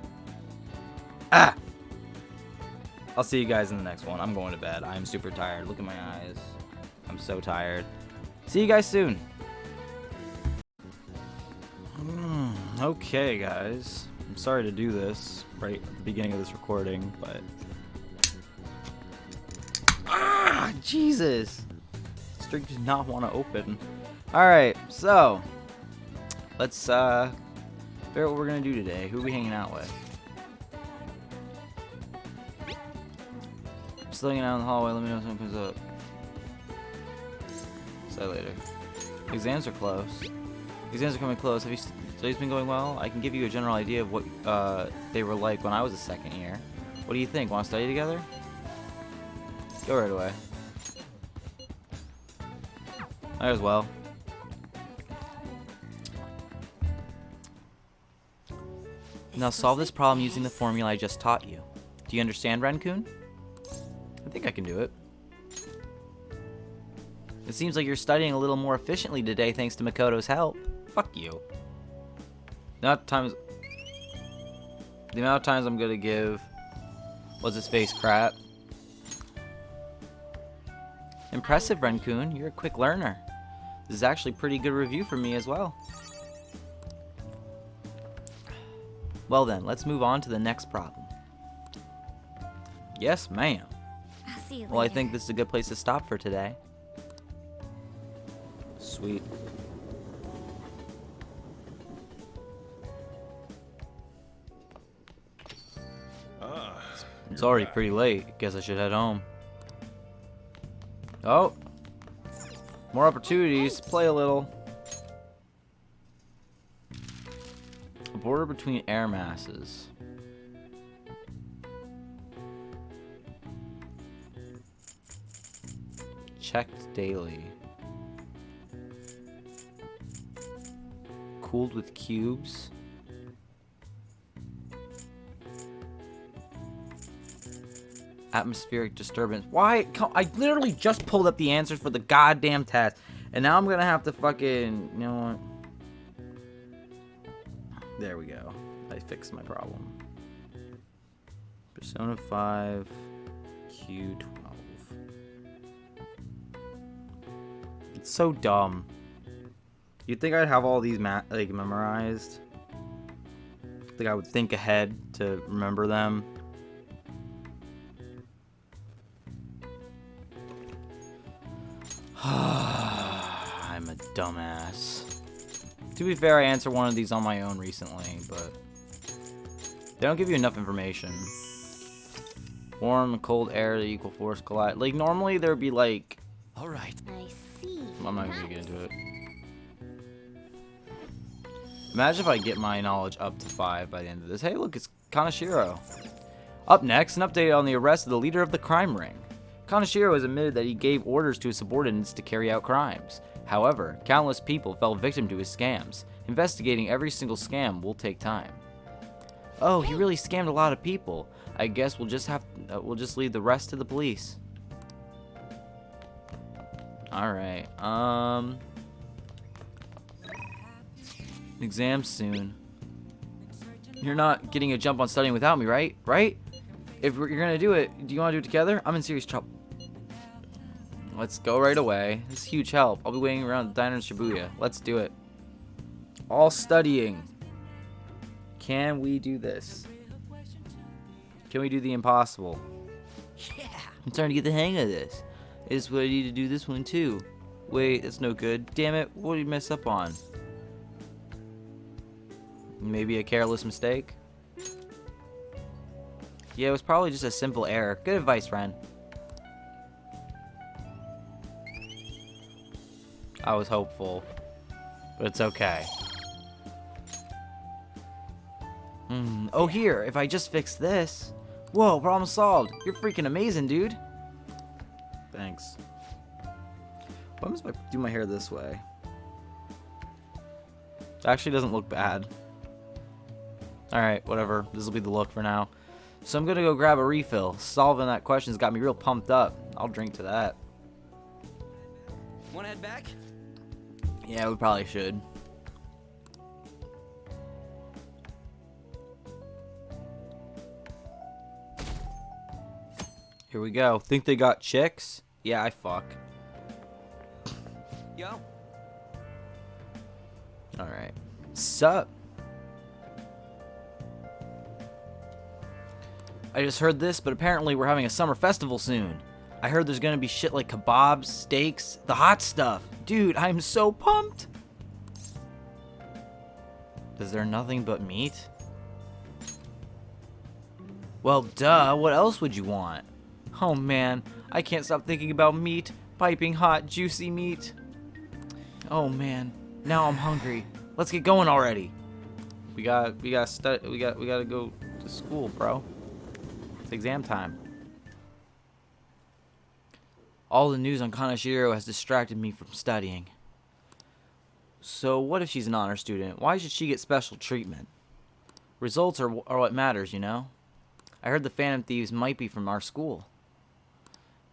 I'll see you guys in the next one. I'm going to bed. I'm super tired. Look at my eyes. I'm so tired. See you guys soon. Okay, guys. I'm sorry to do this right at the beginning of this recording, but... Jesus! This drink did not want to open. Alright, so... let's, figure out what we're gonna do today. Who are we hanging out with? Still hanging out in the hallway. Let me know if something comes up. See you later. Exams are close. Exams are coming close. Have you studies been going well? I can give you a general idea of what they were like when I was a second year. What do you think? Want to study together? Go right away. Might as well. Now solve this problem using the formula I just taught you. Do you understand, Renkun? I think I can do it. It seems like you're studying a little more efficiently today thanks to Makoto's help. Fuck you. The amount of times I'm gonna give what's his face crap. Impressive, Renkun. You're a quick learner. This is actually a pretty good review for me as well. Well then, let's move on to the next problem. Yes, ma'am. I'll see you Well, I later. think this is a good place to stop for today. Sweet. It's already pretty late. Guess I should head home. Oh. More opportunities. Play a little. A border between air masses. Checked daily. Cooled with cubes. Atmospheric disturbance. Why? I literally just pulled up the answers for the goddamn test. And now I'm gonna have to fucking... You know what? There we go. I fixed my problem. Persona 5 Q12. It's so dumb. You'd think I'd have all these memorized. I think I would think ahead to remember them. dumbass. To be fair, I answered one of these on my own recently, but they don't give you enough information. Warm and cold air that equal force collide. Like, normally there'd be like... Alright. I see. I'm not gonna get into it. Imagine if I get my knowledge up to 5 by the end of this. Hey, look, it's Kaneshiro. Up next, an update on the arrest of the leader of the crime ring. Kaneshiro has admitted that he gave orders to his subordinates to carry out crimes. However, countless people fell victim to his scams. Investigating every single scam will take time. Oh, he really scammed a lot of people. I guess we'll just leave the rest to the police. All right. Exam soon. You're not getting a jump on studying without me, right? Right? If you're gonna do it, do you want to do it together? I'm in serious trouble. Let's go right away. This is huge help. I'll be waiting around the diner in Shibuya. Let's do it. All studying. Can we do this? Can we do the impossible? Yeah. I'm starting to get the hang of this. Is what I need to do this one too. Wait, that's no good. Damn it, what did you mess up on? Maybe a careless mistake? Yeah, it was probably just a simple error. Good advice, friend. I was hopeful, but it's okay. Oh, here, if I just fix this. Whoa, problem solved. You're freaking amazing, dude. Thanks. What happens if I do my hair this way? It actually doesn't look bad. Alright, whatever. This will be the look for now. So I'm gonna go grab a refill. Solving that question's got me real pumped up. I'll drink to that. Wanna head back? Yeah, we probably should. Here we go. Think they got chicks? Yeah, I fuck. Yo. Alright. Sup? I just heard this, but apparently we're having a summer festival soon. I heard there's gonna be shit like kebabs, steaks, the hot stuff. Dude, I'm so pumped. Is there nothing but meat? Well, duh, what else would you want? Oh man, I can't stop thinking about meat. Piping hot, juicy meat. Oh man, now I'm hungry. Let's get going already. We gotta go to school, bro. It's exam time. All the news on Kaneshiro has distracted me from studying. So what if she's an honor student? Why should she get special treatment? Results are what matters, you know? I heard the Phantom Thieves might be from our school.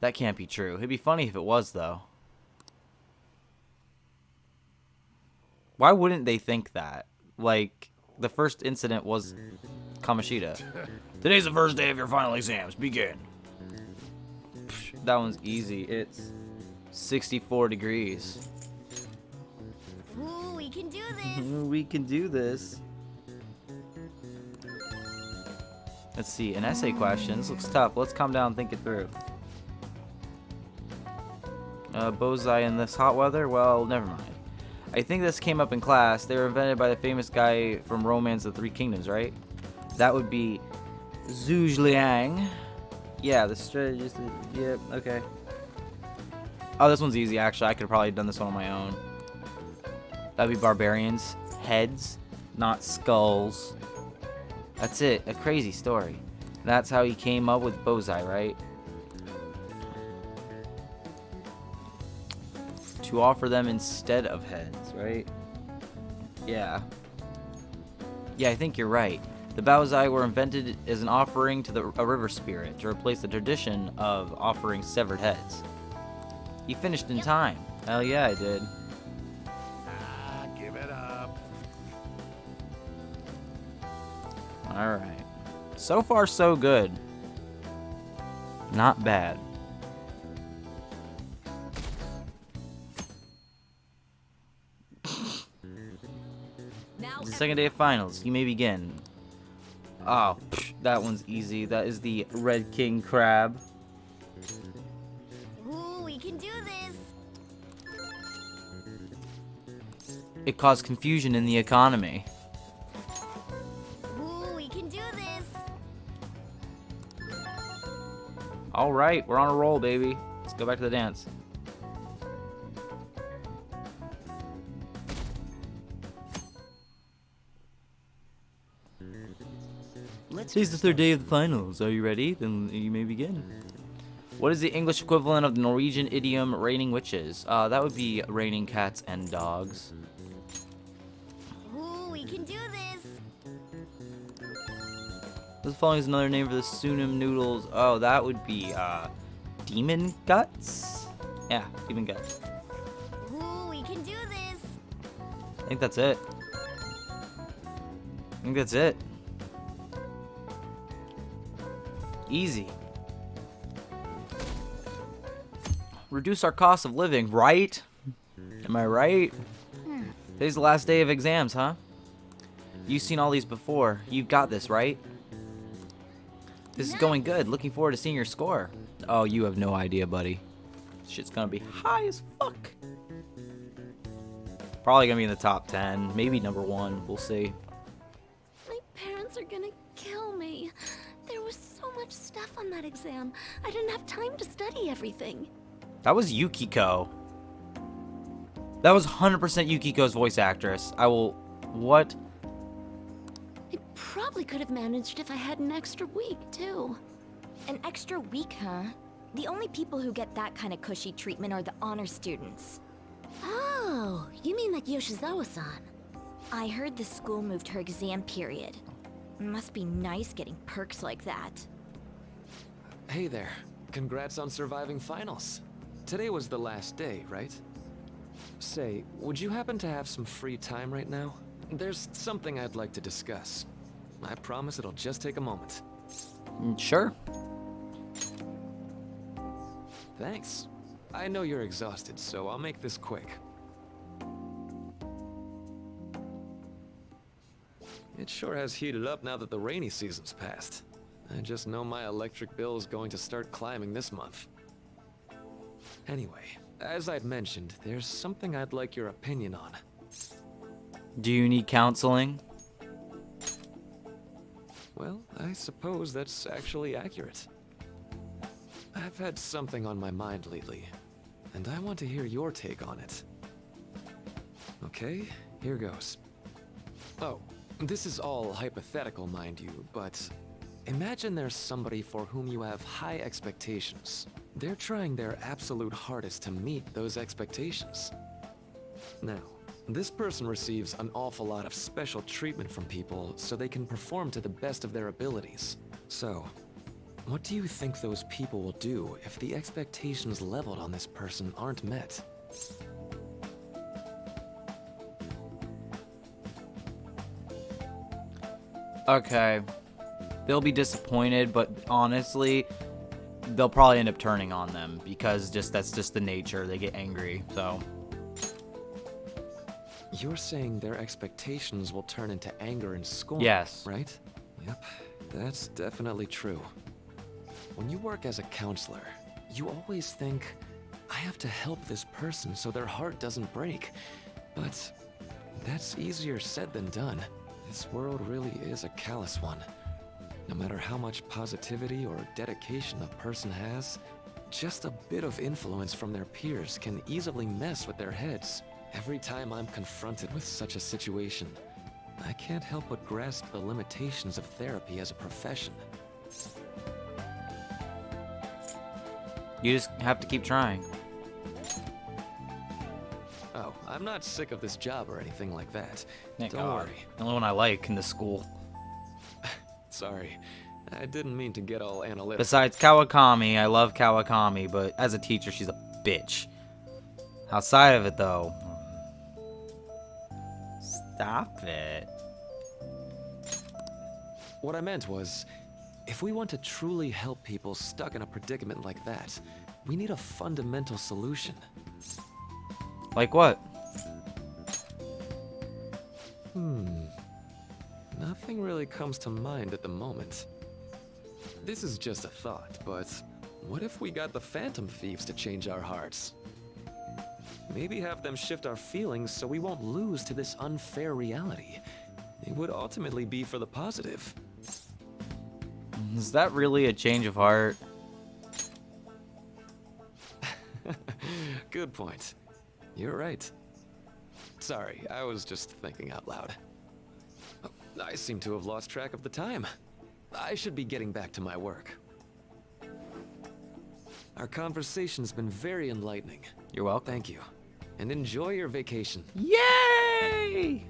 That can't be true. It'd be funny if it was, though. Why wouldn't they think that? Like, the first incident was Kamoshida. Today's the first day of your final exams. Begin. That one's easy. It's 64 degrees. Ooh, we can do this. We can do this. Let's see, an essay question. This looks tough. Let's calm down and think it through. Bozai in this hot weather? Well, never mind. I think this came up in class. They were invented by the famous guy from Romance of the Three Kingdoms, right? That would be Zhuge Liang. Yeah, the strategist. Yep, yeah, okay. Oh, this one's easy, actually. I could have probably done this one on my own. That'd be barbarians. Heads, not skulls. That's it. A crazy story. That's how he came up with Bozai, right? To offer them instead of heads, right? Yeah. Yeah, I think you're right. The Baozai were invented as an offering to a river spirit to replace the tradition of offering severed heads. You finished in time. Hell yeah, I did. Give it up. Alright. So far, so good. Not bad. It's the second day of finals. You may begin. Oh, that one's easy. That is the Red King Crab. Ooh, we can do this. it caused confusion in the economy. Ooh, we can do this. All right, we're on a roll, baby. Let's go back to the dance. Today's the third day of the finals. Are you ready? Then you may begin. What is the English equivalent of the Norwegian idiom raining witches? That would be raining cats and dogs. Ooh, we can do this. This following is another name for the Sunim noodles. Oh, that would be demon guts? Yeah, demon guts. Ooh, we can do this. I think that's it. Easy. Reduce our cost of living, right? Am I right? Today's the last day of exams, huh? You've seen all these before. You've got this, right? This is going good. Looking forward to seeing your score. Oh, you have no idea, buddy. Shit's gonna be high as fuck. Probably gonna be in the top 10, maybe number 1. We'll see. My parents are gonna kill me. There was so much stuff on that exam. I didn't have time to study everything. That was Yukiko. That was 100% Yukiko's voice actress. What? I probably could have managed if I had an extra week, too. An extra week, huh? The only people who get that kind of cushy treatment are the honor students. Oh, you mean like Yoshizawa-san? I heard the school moved her exam period. Must be nice getting perks like that. Hey there. Congrats on surviving finals. Today was the last day, right? Say, would you happen to have some free time right now? There's something I'd like to discuss. I promise it'll just take a moment. Sure. Thanks. I know you're exhausted, so I'll make this quick. It sure has heated up now that the rainy season's passed. I just know my electric bill is going to start climbing this month. Anyway, as I'd mentioned, there's something I'd like your opinion on. Do you need counseling? Well, I suppose that's actually accurate. I've had something on my mind lately, and I want to hear your take on it. Okay, here goes. Oh, this is all hypothetical, mind you, but imagine there's somebody for whom you have high expectations. They're trying their absolute hardest to meet those expectations. Now, this person receives an awful lot of special treatment from people so they can perform to the best of their abilities. So, what do you think those people will do if the expectations leveled on this person aren't met? Okay. They'll be disappointed, but honestly, they'll probably end up turning on them because that's just the nature. They get angry, so. You're saying their expectations will turn into anger and scorn, yes, right? Yep, that's definitely true. When you work as a counselor, you always think, I have to help this person so their heart doesn't break. But that's easier said than done. This world really is a callous one. No matter how much positivity or dedication a person has, just a bit of influence from their peers can easily mess with their heads. Every time I'm confronted with such a situation, I can't help but grasp the limitations of therapy as a profession. You just have to keep trying. Oh, I'm not sick of this job or anything like that. Thank Don't God. worry. The only one I like in this school. Sorry, I didn't mean to get all analytical. Besides Kawakami, I love Kawakami, but as a teacher, she's a bitch. Outside of it, though, stop it. What I meant was, if we want to truly help people stuck in a predicament like that, we need a fundamental solution. Like what? Nothing really comes to mind at the moment. This is just a thought, but what if we got the Phantom Thieves to change our hearts? Maybe have them shift our feelings so we won't lose to this unfair reality. It would ultimately be for the positive. Is that really a change of heart? Good point. You're right. Sorry, I was just thinking out loud. I seem to have lost track of the time. I should be getting back to my work. Our conversation's been very enlightening. You're welcome. Thank you. And enjoy your vacation. Yay!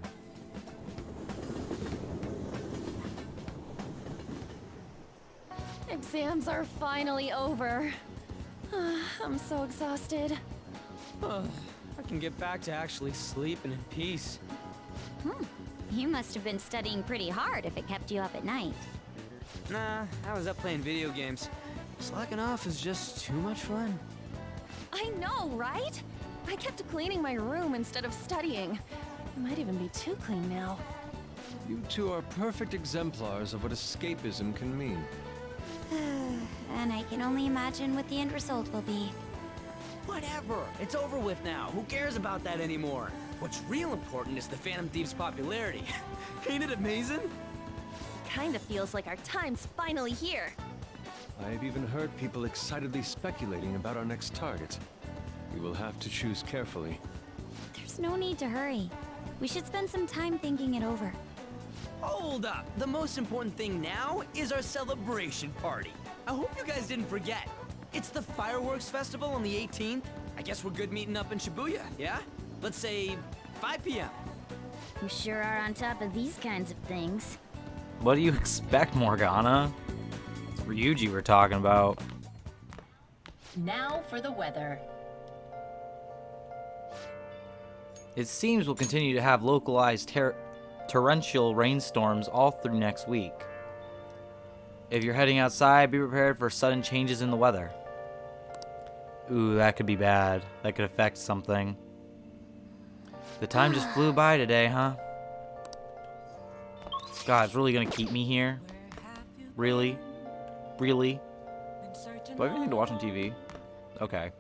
Exams are finally over. I'm so exhausted. I can get back to actually sleeping in peace. You must have been studying pretty hard if it kept you up at night. Nah, I was up playing video games. Slacking off is just too much fun. I know, right? I kept cleaning my room instead of studying. It might even be too clean now. You two are perfect exemplars of what escapism can mean. And I can only imagine what the end result will be. Whatever. It's over with now. Who cares about that anymore? What's real important is the Phantom Thieves' popularity. Ain't it amazing? Kinda feels like our time's finally here. I've even heard people excitedly speculating about our next target. We will have to choose carefully. There's no need to hurry. We should spend some time thinking it over. Hold up. The most important thing now is our celebration party. I hope you guys didn't forget. It's the fireworks festival on the 18th. I guess we're good meeting up in Shibuya, yeah? Let's say 5 p.m. You sure are on top of these kinds of things. What do you expect, Morgana? It's Ryuji we're talking about. Now for the weather. It seems we'll continue to have localized torrential rainstorms all through next week. If you're heading outside, be prepared for sudden changes in the weather. Ooh, that could be bad. That could affect something. The time just flew by today, huh? God, it's really gonna keep me here? Really? Really? Do I have anything to watch on TV? Okay.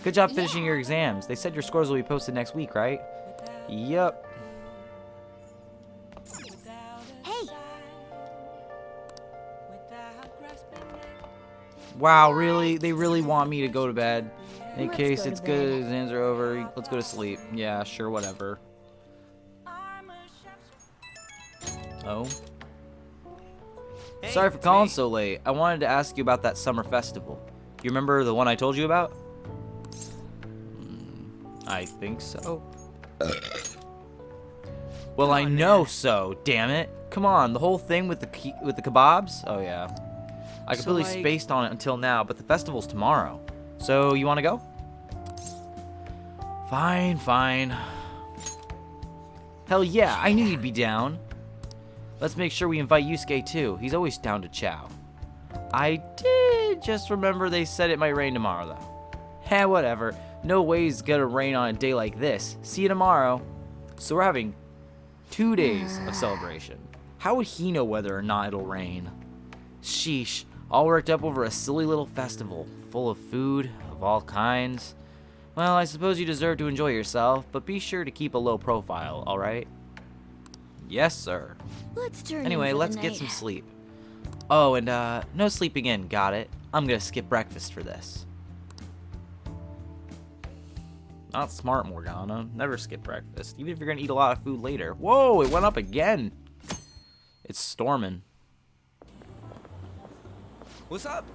Good job finishing your exams. They said your scores will be posted next week, right? Yep. Hey! Wow, really? They really want me to go to bed. In Let's case go it's to good, bed. exams are over, let's go to sleep. Yeah, sure, whatever. Oh. Sorry for calling so late. I wanted to ask you about that summer festival. You remember the one I told you about? I think so. Well, I know so, damn it. Come on, the whole thing with the kebabs? Oh yeah. I completely spaced on it until now, but the festival's tomorrow. So, you want to go? Fine, fine. Hell yeah, I knew you'd be down. Let's make sure we invite Yusuke too. He's always down to chow. I did just remember they said it might rain tomorrow though. Heh, whatever. No way it's gonna rain on a day like this. See you tomorrow. So we're having 2 days of celebration. How would he know whether or not it'll rain? Sheesh, all worked up over a silly little festival, full of food of all kinds. Well, I suppose you deserve to enjoy yourself, but be sure to keep a low profile, alright? Yes, sir. Let's turn Anyway, in for let's the get night. some sleep. Oh, and no sleeping in, got it. I'm gonna skip breakfast for this. Not smart, Morgana. Never skip breakfast, even if you're gonna eat a lot of food later. Whoa, it went up again. It's storming. What's up?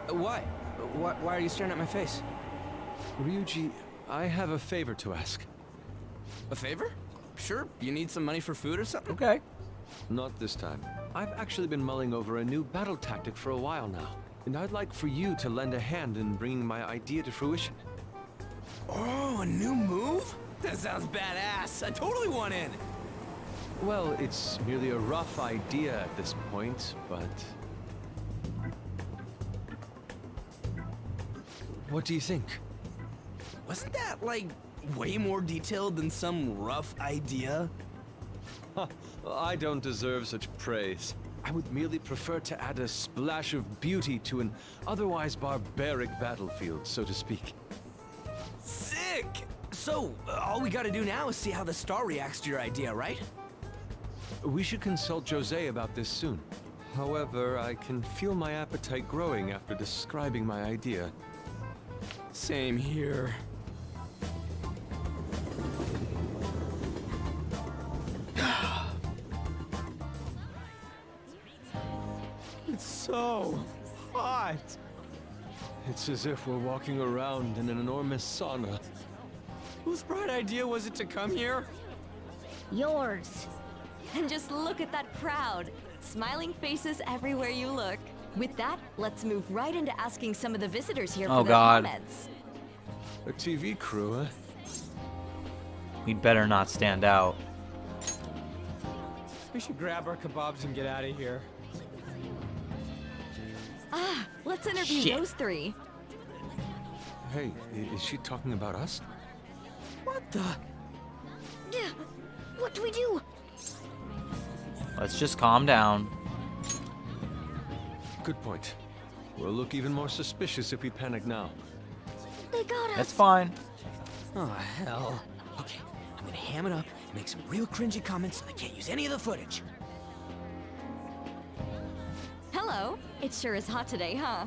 Why? Why are you staring at my face? Ryuji, I have a favor to ask. A favor? Sure. You need some money for food or something? Okay. Not this time. I've actually been mulling over a new battle tactic for a while now, and I'd like for you to lend a hand in bringing my idea to fruition. Oh, a new move? That sounds badass. I totally want in. Well, it's merely a rough idea at this point, but... What do you think? Wasn't that, like, way more detailed than some rough idea? I don't deserve such praise. I would merely prefer to add a splash of beauty to an otherwise barbaric battlefield, so to speak. Sick! So, all we gotta do now is see how the star reacts to your idea, right? We should consult Jose about this soon. However, I can feel my appetite growing after describing my idea. Same here. It's so hot. It's as if we're walking around in an enormous sauna. Whose bright idea was it to come here? Yours. And just look at that crowd. Smiling faces everywhere you look. With that, let's move right into asking some of the visitors here for their comments. A TV crew, huh? We'd better not stand out. We should grab our kebabs and get out of here. Ah, let's interview those three. Hey, is she talking about us? What the? Yeah, what do we do? Let's just calm down. Good point. We'll look even more suspicious if we panic now. They got us. That's fine. Oh, hell. Okay, I'm gonna ham it up, make some real cringy comments so I can't use any of the footage. Hello. It sure is hot today, huh?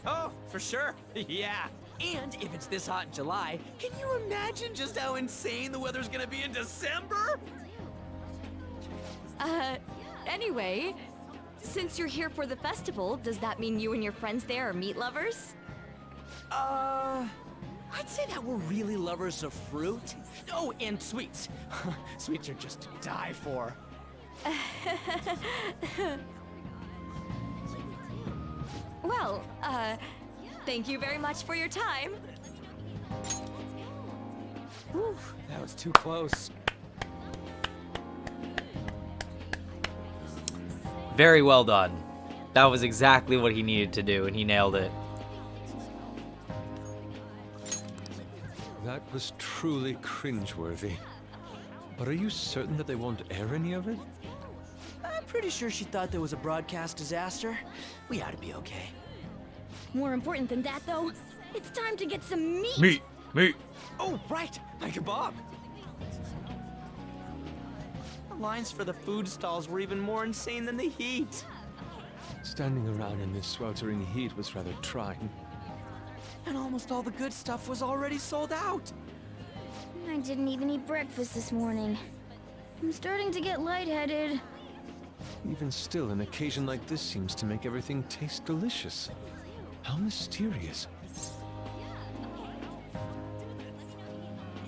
Oh, for sure. Yeah. And if it's this hot in July, can you imagine just how insane the weather's gonna be in December? Anyway, since you're here for the festival, does that mean you and your friends there are meat lovers? I'd say that we're really lovers of fruit. Oh, and sweets. Sweets are just to die for. Well, thank you very much for your time. Whew, that was too close. Very well done. That was exactly what he needed to do, and he nailed it. That was truly cringeworthy. But are you certain that they won't air any of it? I'm pretty sure she thought there was a broadcast disaster. We ought to be okay. More important than that, though, it's time to get some meat. Meat. Oh, right, my kebab. The lines for the food stalls were even more insane than the heat. Standing around in this sweltering heat was rather trying. And almost all the good stuff was already sold out. I didn't even eat breakfast this morning. I'm starting to get lightheaded. Even still, an occasion like this seems to make everything taste delicious. How mysterious.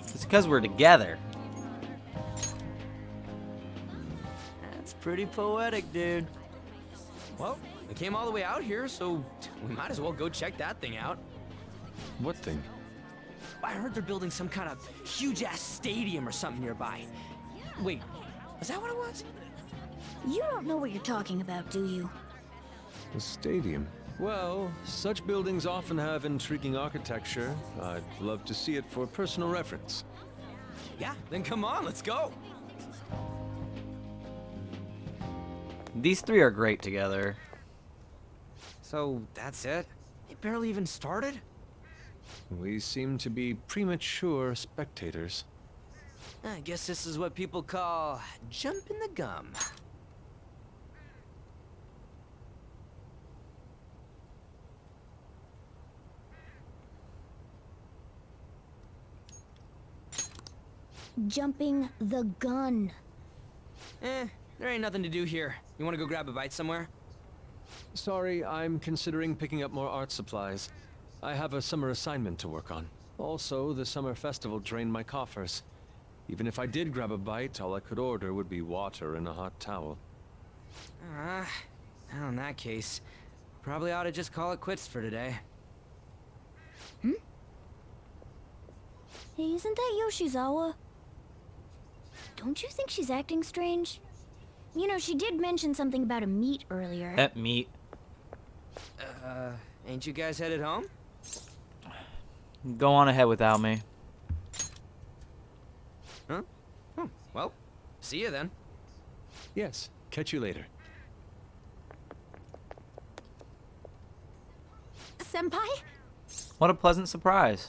It's because we're together. That's pretty poetic, dude. Well, we came all the way out here, so we might as well go check that thing out. What thing? I heard they're building some kind of huge-ass stadium or something nearby. Wait, is that what it was? You don't know what you're talking about, do you? A stadium. Well, such buildings often have intriguing architecture. I'd love to see it for personal reference. Yeah, then come on, let's go. These three are great together. So, that's it? It barely even started? We seem to be premature spectators. I guess this is what people call jumping the gum. Jumping the gun. There ain't nothing to do here. You wanna go grab a bite somewhere? Sorry, I'm considering picking up more art supplies. I have a summer assignment to work on. Also, the summer festival drained my coffers. Even if I did grab a bite, all I could order would be water and a hot towel. Well, in that case, probably ought to just call it quits for today. Hey, isn't that Yoshizawa? Don't you think she's acting strange? You know, she did mention something about a meat earlier. That meat. Ain't you guys headed home? Go on ahead without me. Huh? Well, see you then. Yes, catch you later. Senpai? What a pleasant surprise.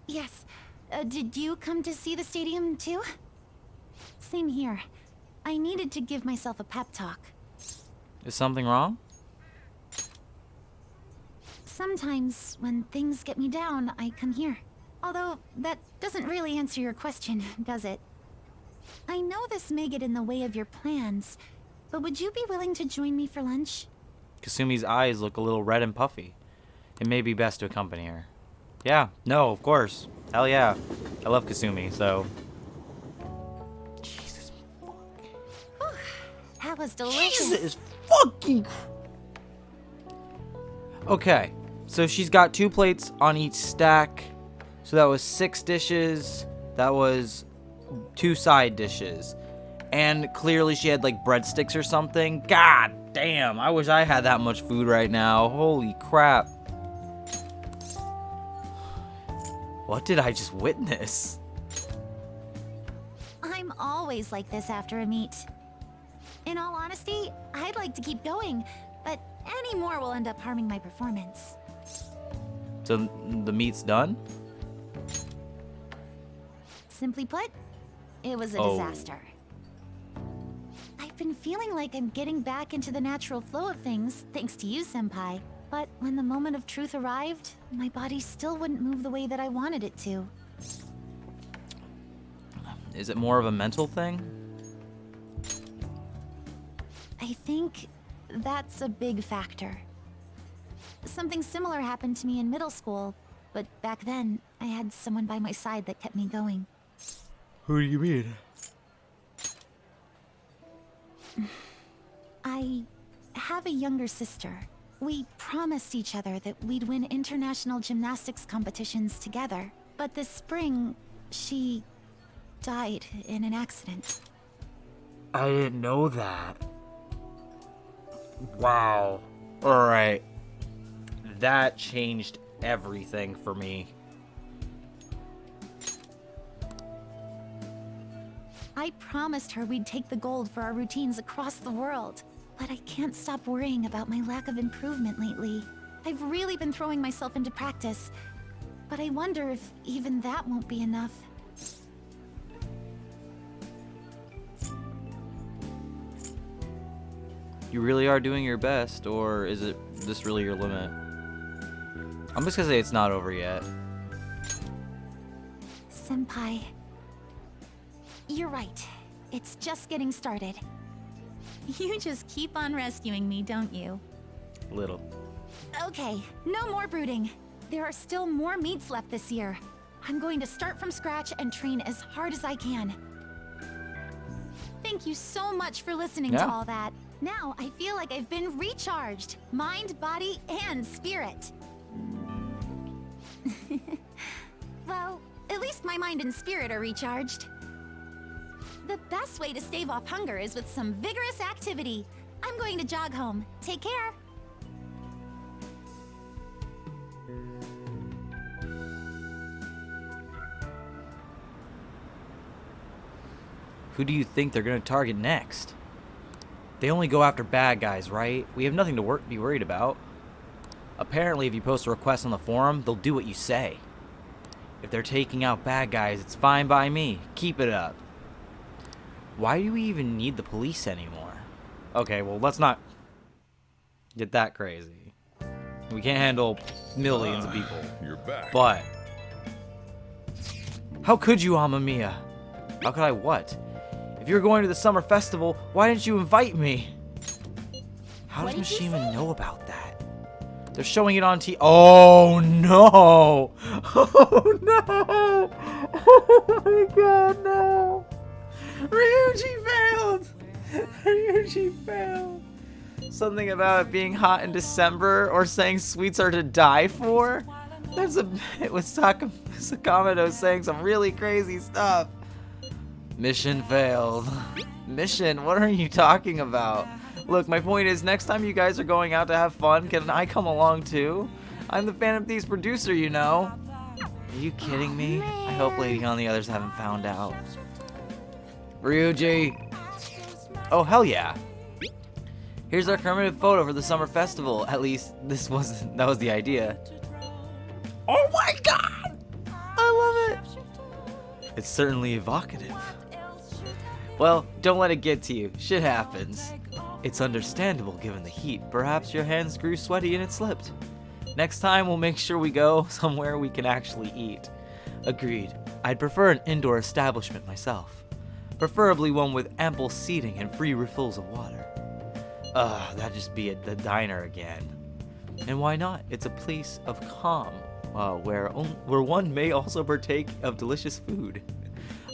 Yes. Did you come to see the stadium too? Same here. I needed to give myself a pep talk. Is something wrong? Sometimes, when things get me down, I come here. Although, that doesn't really answer your question, does it? I know this may get in the way of your plans, but would you be willing to join me for lunch? Kasumi's eyes look a little red and puffy. It may be best to accompany her. Yeah, no, of course. Hell yeah. I love Kasumi, so... Jesus That was delicious. Jesus fucking... Okay, so she's got 2 plates on each stack. So that was 6 dishes. That was 2 side dishes. And clearly she had like breadsticks or something. God damn, I wish I had that much food right now. Holy crap. What did I just witness? I'm always like this after a meet. In all honesty, I'd like to keep going, but any more will end up harming my performance. So the meat's done? Simply put, it was a disaster. I've been feeling like I'm getting back into the natural flow of things, thanks to you, Senpai. But when the moment of truth arrived, my body still wouldn't move the way that I wanted it to. Is it more of a mental thing? I think that's a big factor. Something similar happened to me in middle school, but back then, I had someone by my side that kept me going. Who do you mean? I have a younger sister. We promised each other that we'd win international gymnastics competitions together. But this spring, she died in an accident. I didn't know that. Wow. Alright. That changed everything for me. I promised her we'd take the gold for our routines across the world. But I can't stop worrying about my lack of improvement lately. I've really been throwing myself into practice, but I wonder if even that won't be enough. You really are doing your best, or is it this really your limit? I'm just gonna say it's not over yet. Senpai, you're right. It's just getting started. You just keep on rescuing me, don't you? Little. Okay, no more brooding. There are still more meets left this year. I'm going to start from scratch and train as hard as I can. Thank you so much for listening to all that. Now I feel like I've been recharged. Mind, body, and spirit. Well, at least my mind and spirit are recharged. The best way to stave off hunger is with some vigorous activity. I'm going to jog home. Take care. Who do you think they're gonna target next? They only go after bad guys, right? We have nothing to be worried about. Apparently, if you post a request on the forum, they'll do what you say. If they're taking out bad guys, it's fine by me. Keep it up. Why do we even need the police anymore? Okay, well, let's not get that crazy. We can't handle millions of people. You're back. But how could you, Amamiya? How could I what? If you're going to the summer festival, why didn't you invite me? How does Mishima know about that? They're showing it on TV. Oh no! Oh no! Oh my god, no! Ryuji failed! Ryuji failed. Something about it being hot in December or saying sweets are to die for? That's a bit with Sakamoto saying some really crazy stuff. Mission failed. Mission? What are you talking about? Look, my point is, next time you guys are going out to have fun, can I come along too? I'm the Phantom Thieves producer, you know. Are you kidding me? I hope Lady and the others haven't found out. Ryuji! Oh, hell yeah. Here's our commemorative photo for the summer festival. At least that was the idea. Oh my god! I love it! It's certainly evocative. Well, don't let it get to you. Shit happens. It's understandable given the heat. Perhaps your hands grew sweaty and it slipped. Next time we'll make sure we go somewhere we can actually eat. Agreed. I'd prefer an indoor establishment myself. Preferably one with ample seating and free refills of water. That'd just be the diner again. And why not? It's a place of calm, where one may also partake of delicious food.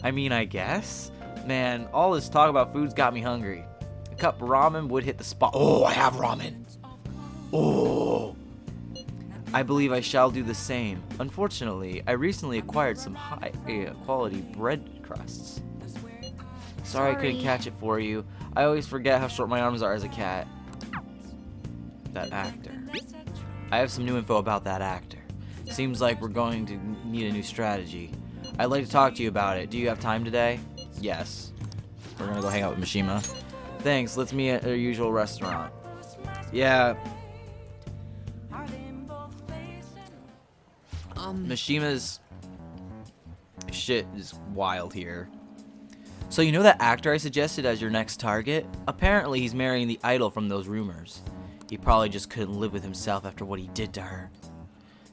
I mean, I guess? Man, all this talk about food's got me hungry. A cup of ramen would hit the spot. Oh, I have ramen! Oh! I believe I shall do the same. Unfortunately, I recently acquired some high-quality bread crusts. Sorry I couldn't catch it for you. I always forget how short my arms are as a cat. That actor. I have some new info about that actor. Seems like we're going to need a new strategy. I'd like to talk to you about it. Do you have time today? Yes. We're gonna go hang out with Mishima. Thanks, let's meet at our usual restaurant. Yeah. Mishima's shit is wild here. So you know that actor I suggested as your next target? Apparently he's marrying the idol from those rumors. He probably just couldn't live with himself after what he did to her.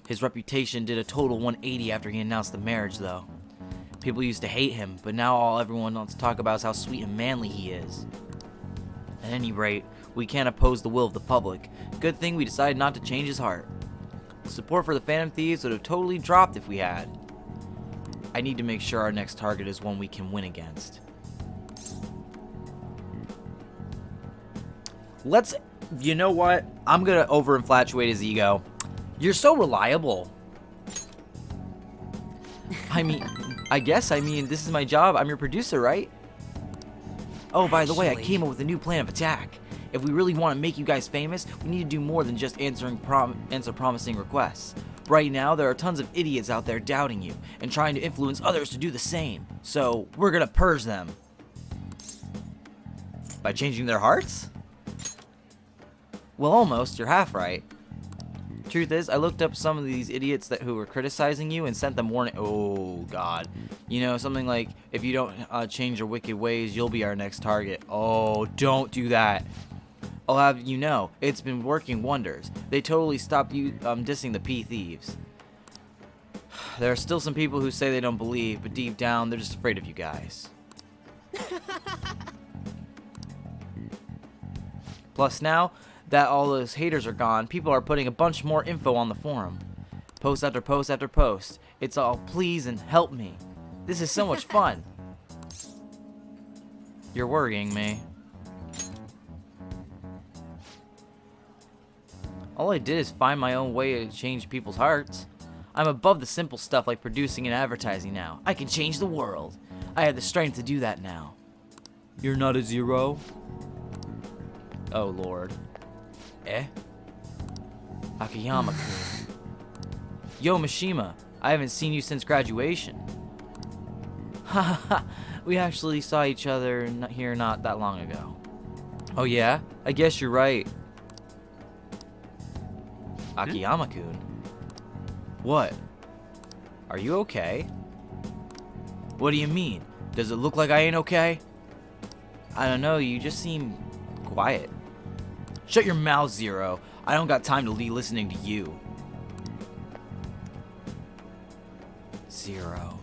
His reputation did a total 180 after he announced the marriage though. People used to hate him, but now all everyone wants to talk about is how sweet and manly he is. At any rate, we can't oppose the will of the public. Good thing we decided not to change his heart. Support for the Phantom Thieves would have totally dropped if we had. I need to make sure our next target is one we can win against. You know what? I'm gonna over-inflatuate his ego. You're so reliable. I mean, this is my job. I'm your producer, right? Oh, by the way, I came up with a new plan of attack. If we really want to make you guys famous, we need to do more than just answer promising requests. Right now, there are tons of idiots out there doubting you and trying to influence others to do the same. So, we're gonna purge them. By changing their hearts? Well, almost. You're half right. Truth is, I looked up some of these idiots who were criticizing you and sent them warning. Oh, God. You know, something like, if you don't change your wicked ways, you'll be our next target. Oh, don't do that. I'll have you know, it's been working wonders. They totally stopped you dissing the P-Thieves. There are still some people who say they don't believe, but deep down, they're just afraid of you guys. Plus now that all those haters are gone, people are putting a bunch more info on the forum. Post after post after post. It's all please and help me. This is so much fun. You're worrying me. All I did is find my own way to change people's hearts. I'm above the simple stuff like producing and advertising now. I can change the world. I have the strength to do that now. You're not a zero? Oh, Lord. Akiyama-kun. Yo, Mishima. I haven't seen you since graduation. Haha, we actually saw each other here not that long ago. Oh yeah? I guess you're right. Akiyama-kun? What? Are you okay? What do you mean? Does it look like I ain't okay? I don't know, you just seem quiet. Shut your mouth, Zero. I don't got time to be listening to you. Zero.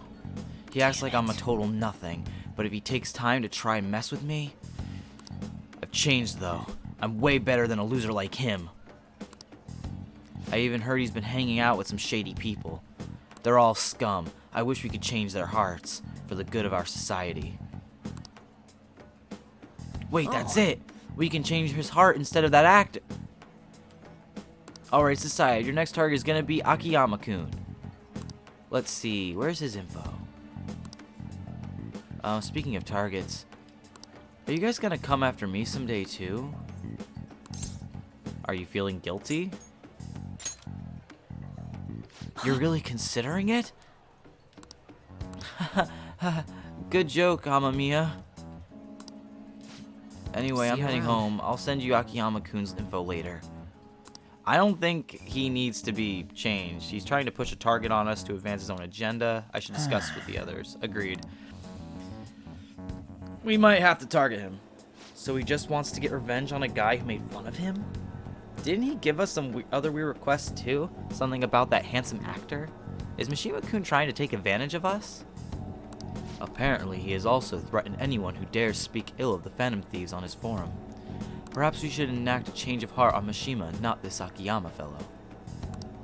He acts like I'm a total nothing, but if he takes time to try and mess with me... I've changed, though. I'm way better than a loser like him. I even heard he's been hanging out with some shady people. They're all scum. I wish we could change their hearts for the good of our society. Wait, that's it! We can change his heart instead of that actor. Alright, society, your next target is gonna be Akiyama-kun. Let's see, where's his info? Speaking of targets, are you guys gonna come after me someday too? Are you feeling guilty? You're really considering it? Good joke, Amamiya. Anyway, I'm See you heading around. home. I'll send you Akiyama-kun's info later. I don't think he needs to be changed. He's trying to push a target on us to advance his own agenda. I should discuss with the others. Agreed. We might have to target him. So he just wants to get revenge on a guy who made fun of him? Didn't he give us some other weird requests too? Something about that handsome actor? Is Mishima-kun trying to take advantage of us? Apparently, he has also threatened anyone who dares speak ill of the Phantom Thieves on his forum. Perhaps we should enact a change of heart on Mishima, not this Akiyama fellow.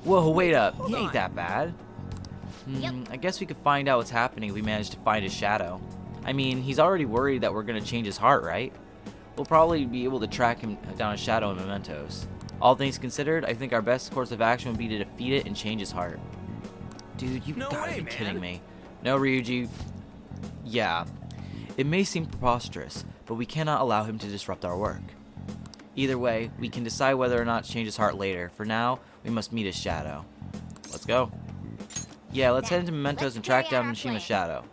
Whoa, wait up. He ain't that bad. I guess we could find out what's happening if we manage to find his shadow. I mean, he's already worried that we're going to change his heart, right? We'll probably be able to track him down his shadow in mementos. All things considered, I think our best course of action would be to defeat it and change his heart. Dude, you've gotta be kidding me. No, Ryuji. Yeah, it may seem preposterous, but we cannot allow him to disrupt our work. Either way, we can decide whether or not to change his heart later. For now, we must meet his shadow. Let's go. Yeah, let's head into mementos and track down Mishima's shadow.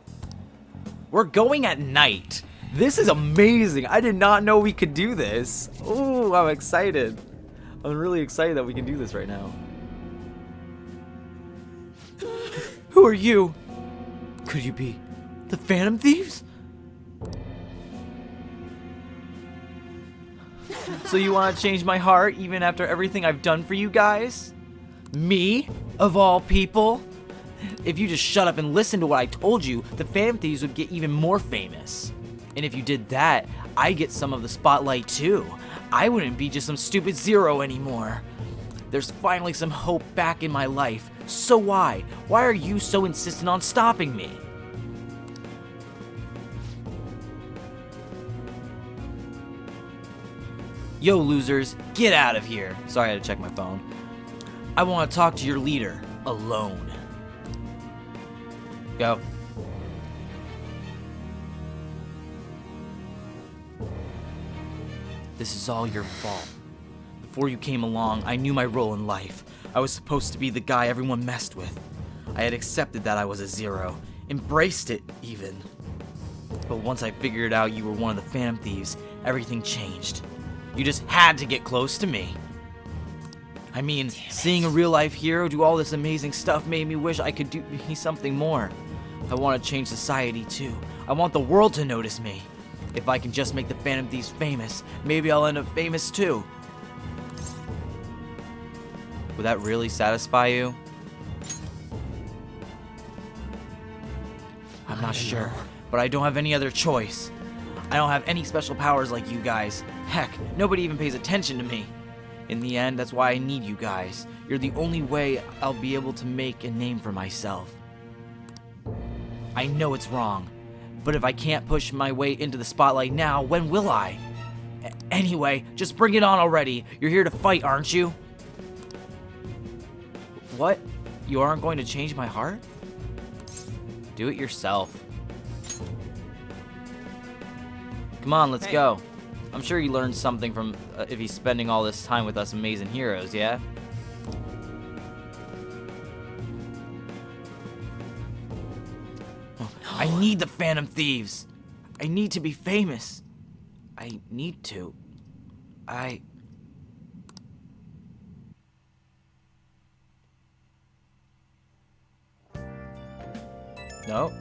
We're going at night. This is amazing. I did not know we could do this. Ooh, I'm excited. I'm really excited that we can do this right now. Who are you? Could you be the Phantom Thieves? So you want to change my heart even after everything I've done for you guys? Me? Of all people? If you just shut up and listen to what I told you, the Phantom Thieves would get even more famous. And if you did that, I get some of the spotlight too. I wouldn't be just some stupid zero anymore. There's finally some hope back in my life. So why? Why are you so insistent on stopping me? Yo, losers, get out of here. Sorry, I had to check my phone. I want to talk to your leader, alone. Go. This is all your fault. Before you came along, I knew my role in life. I was supposed to be the guy everyone messed with. I had accepted that I was a zero, embraced it even. But once I figured out you were one of the Phantom Thieves, everything changed. You just had to get close to me. I mean, seeing a real-life hero do all this amazing stuff made me wish I could be something more. I want to change society too. I want the world to notice me. If I can just make the Phantom Thieves famous, maybe I'll end up famous too. Would that really satisfy you? I'm not sure, but I don't have any other choice. I don't have any special powers like you guys. Heck, nobody even pays attention to me. In the end, that's why I need you guys. You're the only way I'll be able to make a name for myself. I know it's wrong, but if I can't push my way into the spotlight now, when will I? Anyway, just bring it on already. You're here to fight, aren't you? What? You aren't going to change my heart? Do it yourself. Come on, let's go. I'm sure you learned something from if he's spending all this time with us amazing heroes, yeah? Oh, I need the Phantom Thieves. I need to be famous. I need to. No.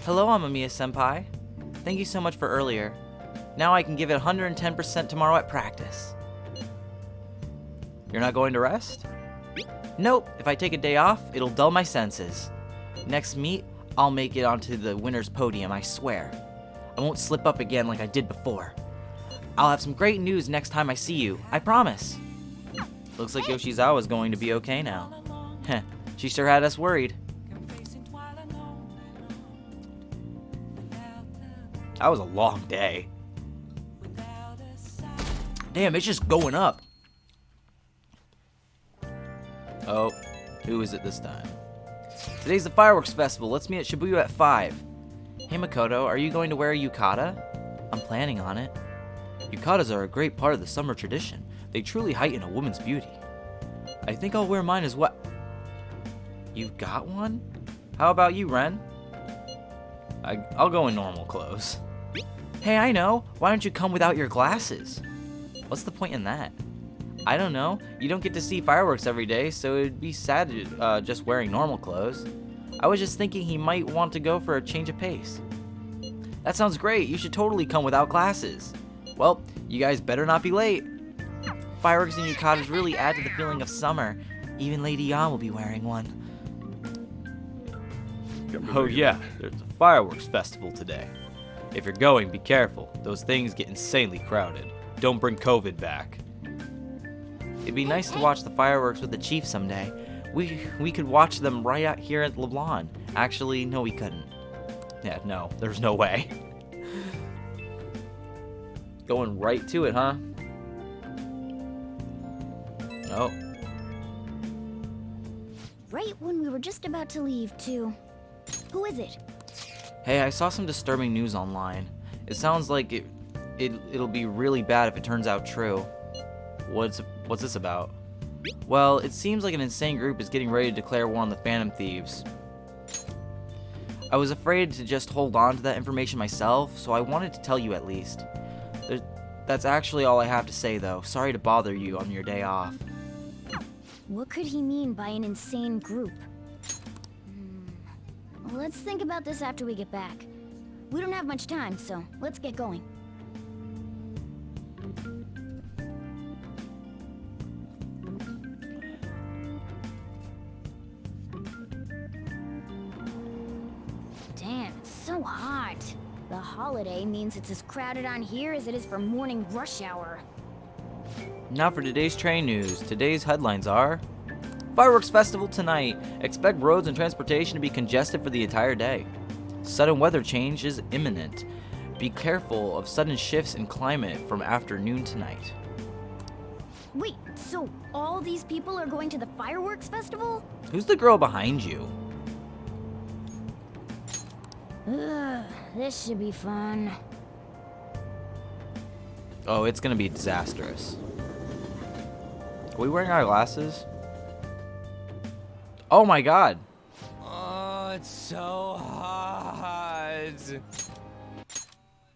Hello, Amamiya-senpai. Thank you so much for earlier. Now I can give it 110% tomorrow at practice. You're not going to rest? Nope. If I take a day off, it'll dull my senses. Next meet, I'll make it onto the winner's podium, I swear. I won't slip up again like I did before. I'll have some great news next time I see you, I promise. Looks like Yoshizawa's going to be okay now. Heh, she sure had us worried. That was a long day. Damn, it's just going up. Oh, who is it this time? Today's the fireworks festival. Let's meet at Shibuya at 5. Hey Makoto, are you going to wear a yukata? I'm planning on it. Yukatas are a great part of the summer tradition. They truly heighten a woman's beauty. I think I'll wear mine as well. You've got one? How about you, Ren? I'll go in normal clothes. Hey, I know. Why don't you come without your glasses? What's the point in that? I don't know. You don't get to see fireworks every day, so it'd be sad just wearing normal clothes. I was just thinking he might want to go for a change of pace. That sounds great. You should totally come without glasses. Well, you guys better not be late. Fireworks in yukatas really add to the feeling of summer. Even Lady Yan will be wearing one. Oh yeah, there's a fireworks festival today. If you're going, be careful. Those things get insanely crowded. Don't bring COVID back. It'd be nice to watch the fireworks with the chief someday. We could watch them right out here at Leblon. Actually, no, we couldn't. Yeah, no, there's no way. Going right to it, huh? Oh. Right when we were just about to leave, too. Who is it? Hey, I saw some disturbing news online. It sounds like it'll be really bad if it turns out true. What's this about? Well, it seems like an insane group is getting ready to declare war on the Phantom Thieves. I was afraid to just hold on to that information myself, so I wanted to tell you at least. That's actually all I have to say, though. Sorry to bother you on your day off. What could he mean by an insane group? Let's think about this after we get back. We don't have much time, so let's get going. Damn, it's so hot. The holiday means it's as crowded on here as it is for morning rush hour. Now for today's train news. Today's headlines are: Fireworks Festival tonight. Expect roads and transportation to be congested for the entire day. Sudden weather change is imminent. Be careful of sudden shifts in climate from afternoon tonight. Wait, so all these people are going to the fireworks festival? Who's the girl behind you? Ugh, this should be fun. Oh, it's gonna be disastrous. Are we wearing our glasses? Oh my god. Oh, it's so hot.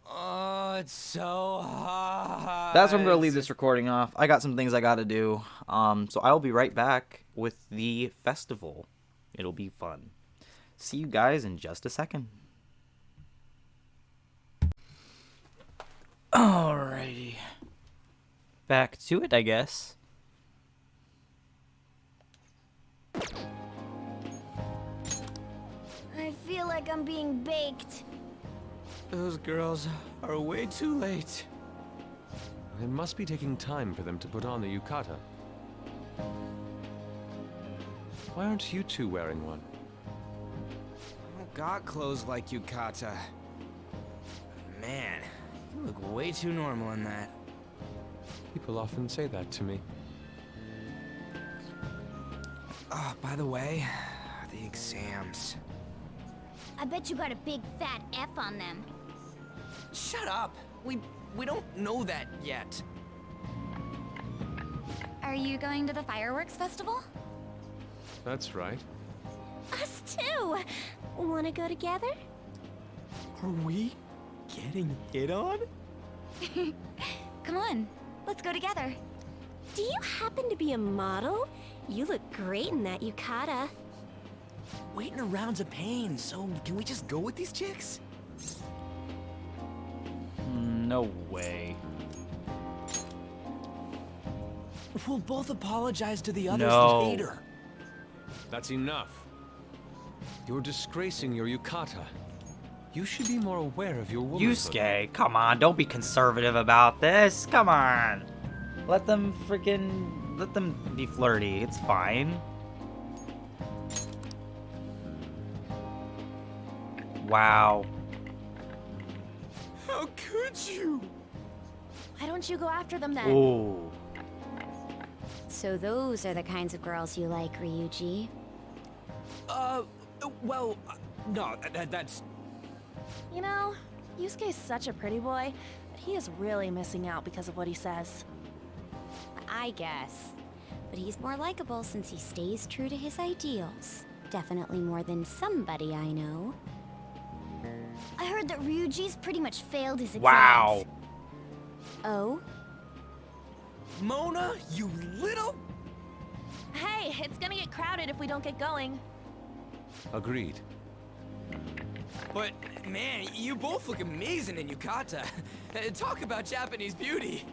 Oh, it's so hot. That's where I'm gonna leave this recording off. I got some things I gotta do. So I'll be right back with the festival. It'll be fun. See you guys in just a second. Alrighty. Back to it, I guess. I feel like I'm being baked. Those girls are way too late. It must be taking time for them to put on the yukata. Why aren't you two wearing one? I don't got clothes like yukata. Man, you look way too normal in that. People often say that to me. Oh, by the way, the exams. I bet you got a big fat F on them. Shut up! We don't know that yet. Are you going to the fireworks festival? That's right. Us too! Wanna go together? Are we getting hit on? Come on, let's go together. Do you happen to be a model? You look great in that yukata. Waiting around's a pain, so can we just go with these chicks? No way. We'll both apologize to the others No. later. That's enough. You're disgracing your yukata. You should be more aware of your womanhood. Yusuke, come on, don't be conservative about this. Come on. Let them be flirty. It's fine. Wow. How could you? Why don't you go after them then? Ooh. So those are the kinds of girls you like, Ryuji. Well, no, that's... You know, Yusuke's such a pretty boy, but he is really missing out because of what he says. I guess. But he's more likable since he stays true to his ideals. Definitely more than somebody I know. I heard that Ryuji's pretty much failed his exams. Wow. Oh? Mona, you little... Hey, it's gonna get crowded if we don't get going. Agreed. But, man, you both look amazing in yukata. Talk about Japanese beauty.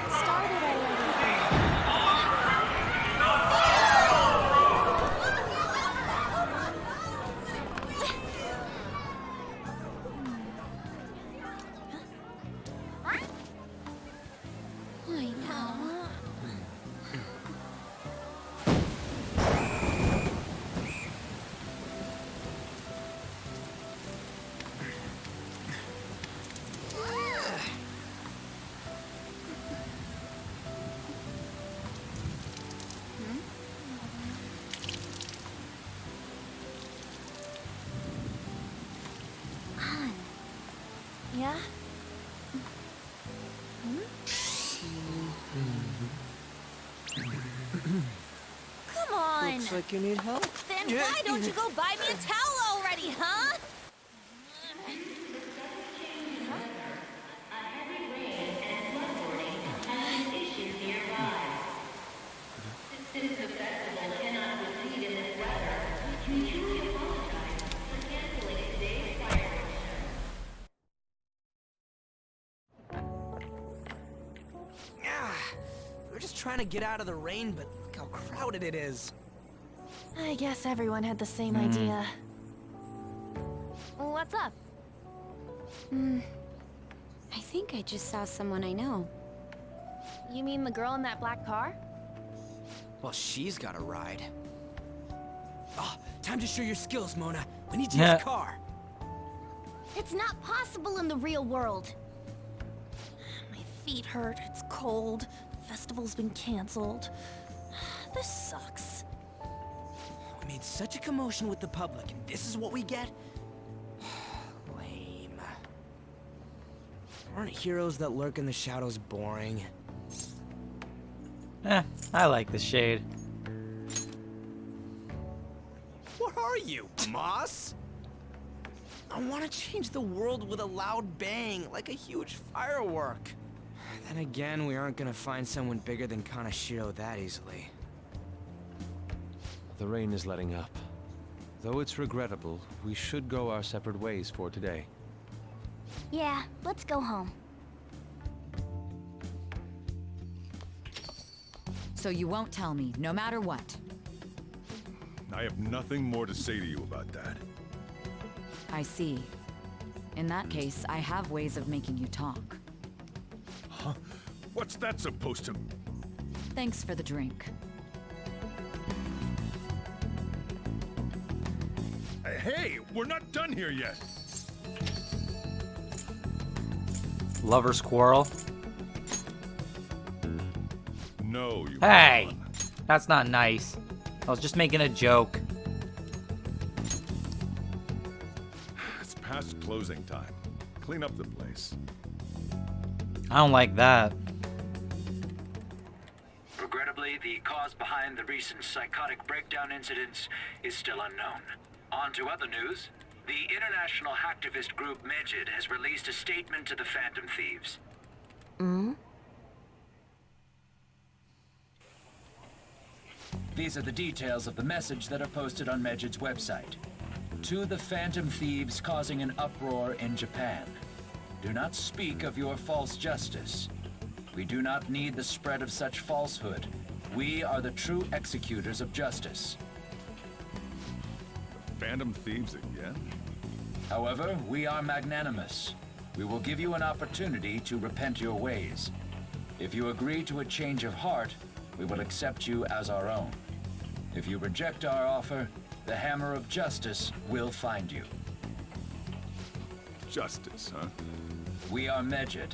Started already. I know. Yeah? Come on! Looks like you need help. Then why don't you go buy me a towel already, huh? We're just trying to get out of the rain, but look how crowded it is. I guess everyone had the same idea. What's up? I think I just saw someone I know. You mean the girl in that black car? Well, she's got a ride. Oh, time to show your skills, Mona. We need your car. It's not possible in the real world. My feet hurt, it's cold, the festival's been canceled. This sucks. We made such a commotion with the public, and this is what we get? Lame. Aren't heroes that lurk in the shadows boring? I like the shade. What are you, Moss? I want to change the world with a loud bang, like a huge firework. Then again, we aren't gonna find someone bigger than Kaneshiro that easily. The rain is letting up. Though it's regrettable, we should go our separate ways for today. Yeah, let's go home. So you won't tell me, no matter what. I have nothing more to say to you about that. I see. In that case, I have ways of making you talk. Huh? What's that supposed to... Thanks for the drink. Hey, we're not done here yet. Lover's quarrel. No, you... Hey! That's not nice. I was just making a joke. It's past closing time. Clean up the place. I don't like that. Regrettably, the cause behind the recent psychotic breakdown incidents is still unknown. On to other news. The international hacktivist group Megid has released a statement to the Phantom Thieves. These are the details of the message that are posted on Megid's website. To the Phantom Thieves causing an uproar in Japan. Do not speak of your false justice. We do not need the spread of such falsehood. We are the true executors of justice. Phantom Thieves again? However, we are magnanimous. We will give you an opportunity to repent your ways. If you agree to a change of heart, we will accept you as our own. If you reject our offer, the hammer of justice will find you. Justice, huh? We are Megid.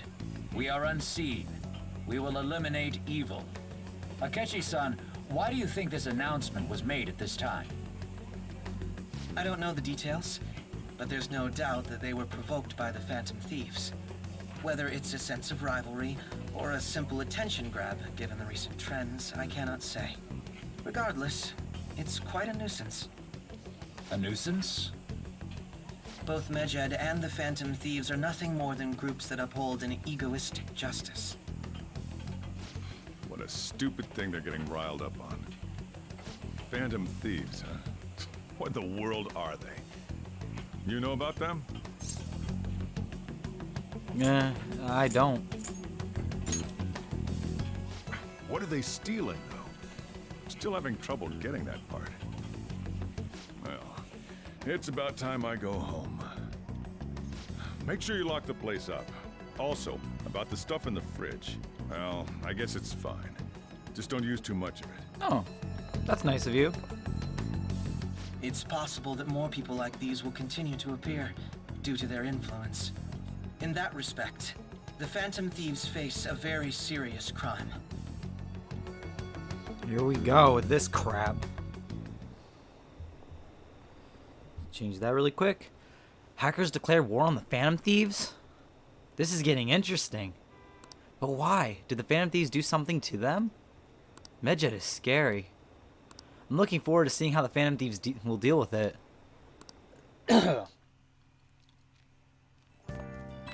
We are unseen. We will eliminate evil. Akechi-san, why do you think this announcement was made at this time? I don't know the details, but there's no doubt that they were provoked by the Phantom Thieves. Whether it's a sense of rivalry or a simple attention grab, given the recent trends, I cannot say. Regardless, it's quite a nuisance. A nuisance? Both Medjed and the Phantom Thieves are nothing more than groups that uphold an egoistic justice. What a stupid thing they're getting riled up on. Phantom Thieves, huh? What the world are they? You know about them? I don't. What are they stealing, though? Still having trouble getting that part. Well, it's about time I go home. Make sure you lock the place up. Also, about the stuff in the fridge. Well, I guess it's fine. Just don't use too much of it. Oh, that's nice of you. It's possible that more people like these will continue to appear due to their influence. In that respect, the Phantom Thieves face a very serious crime. Here we go with this crap. Change that really quick. Hackers declare war on the Phantom Thieves? This is getting interesting. But why? Did the Phantom Thieves do something to them? Medjed is scary. I'm looking forward to seeing how the Phantom Thieves will deal with it.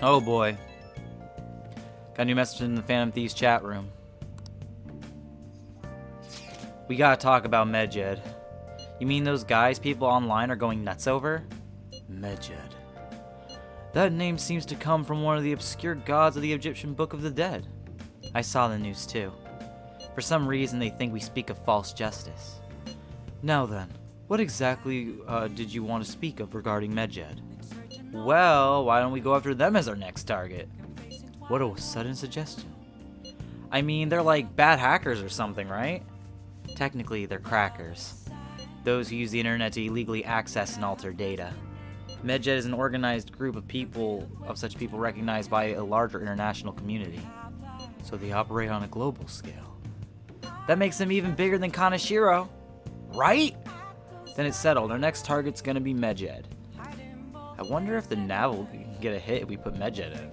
Oh boy. Got a new message in the Phantom Thieves chat room. We gotta talk about Medjed. You mean those guys people online are going nuts over? Medjed. That name seems to come from one of the obscure gods of the Egyptian Book of the Dead. I saw the news too. For some reason they think we speak of false justice. Now then, what exactly did you want to speak of regarding Medjed? Well, why don't we go after them as our next target? What a sudden suggestion. I mean, they're like bad hackers or something, right? Technically, they're crackers. Those who use the internet to illegally access and alter data. Medjed is an organized group of such people recognized by a larger international community. So they operate on a global scale. That makes them even bigger than Kaneshiro, right? Then it's settled. Our next target's gonna be Medjed. I wonder if the nav will get a hit if we put Medjed in.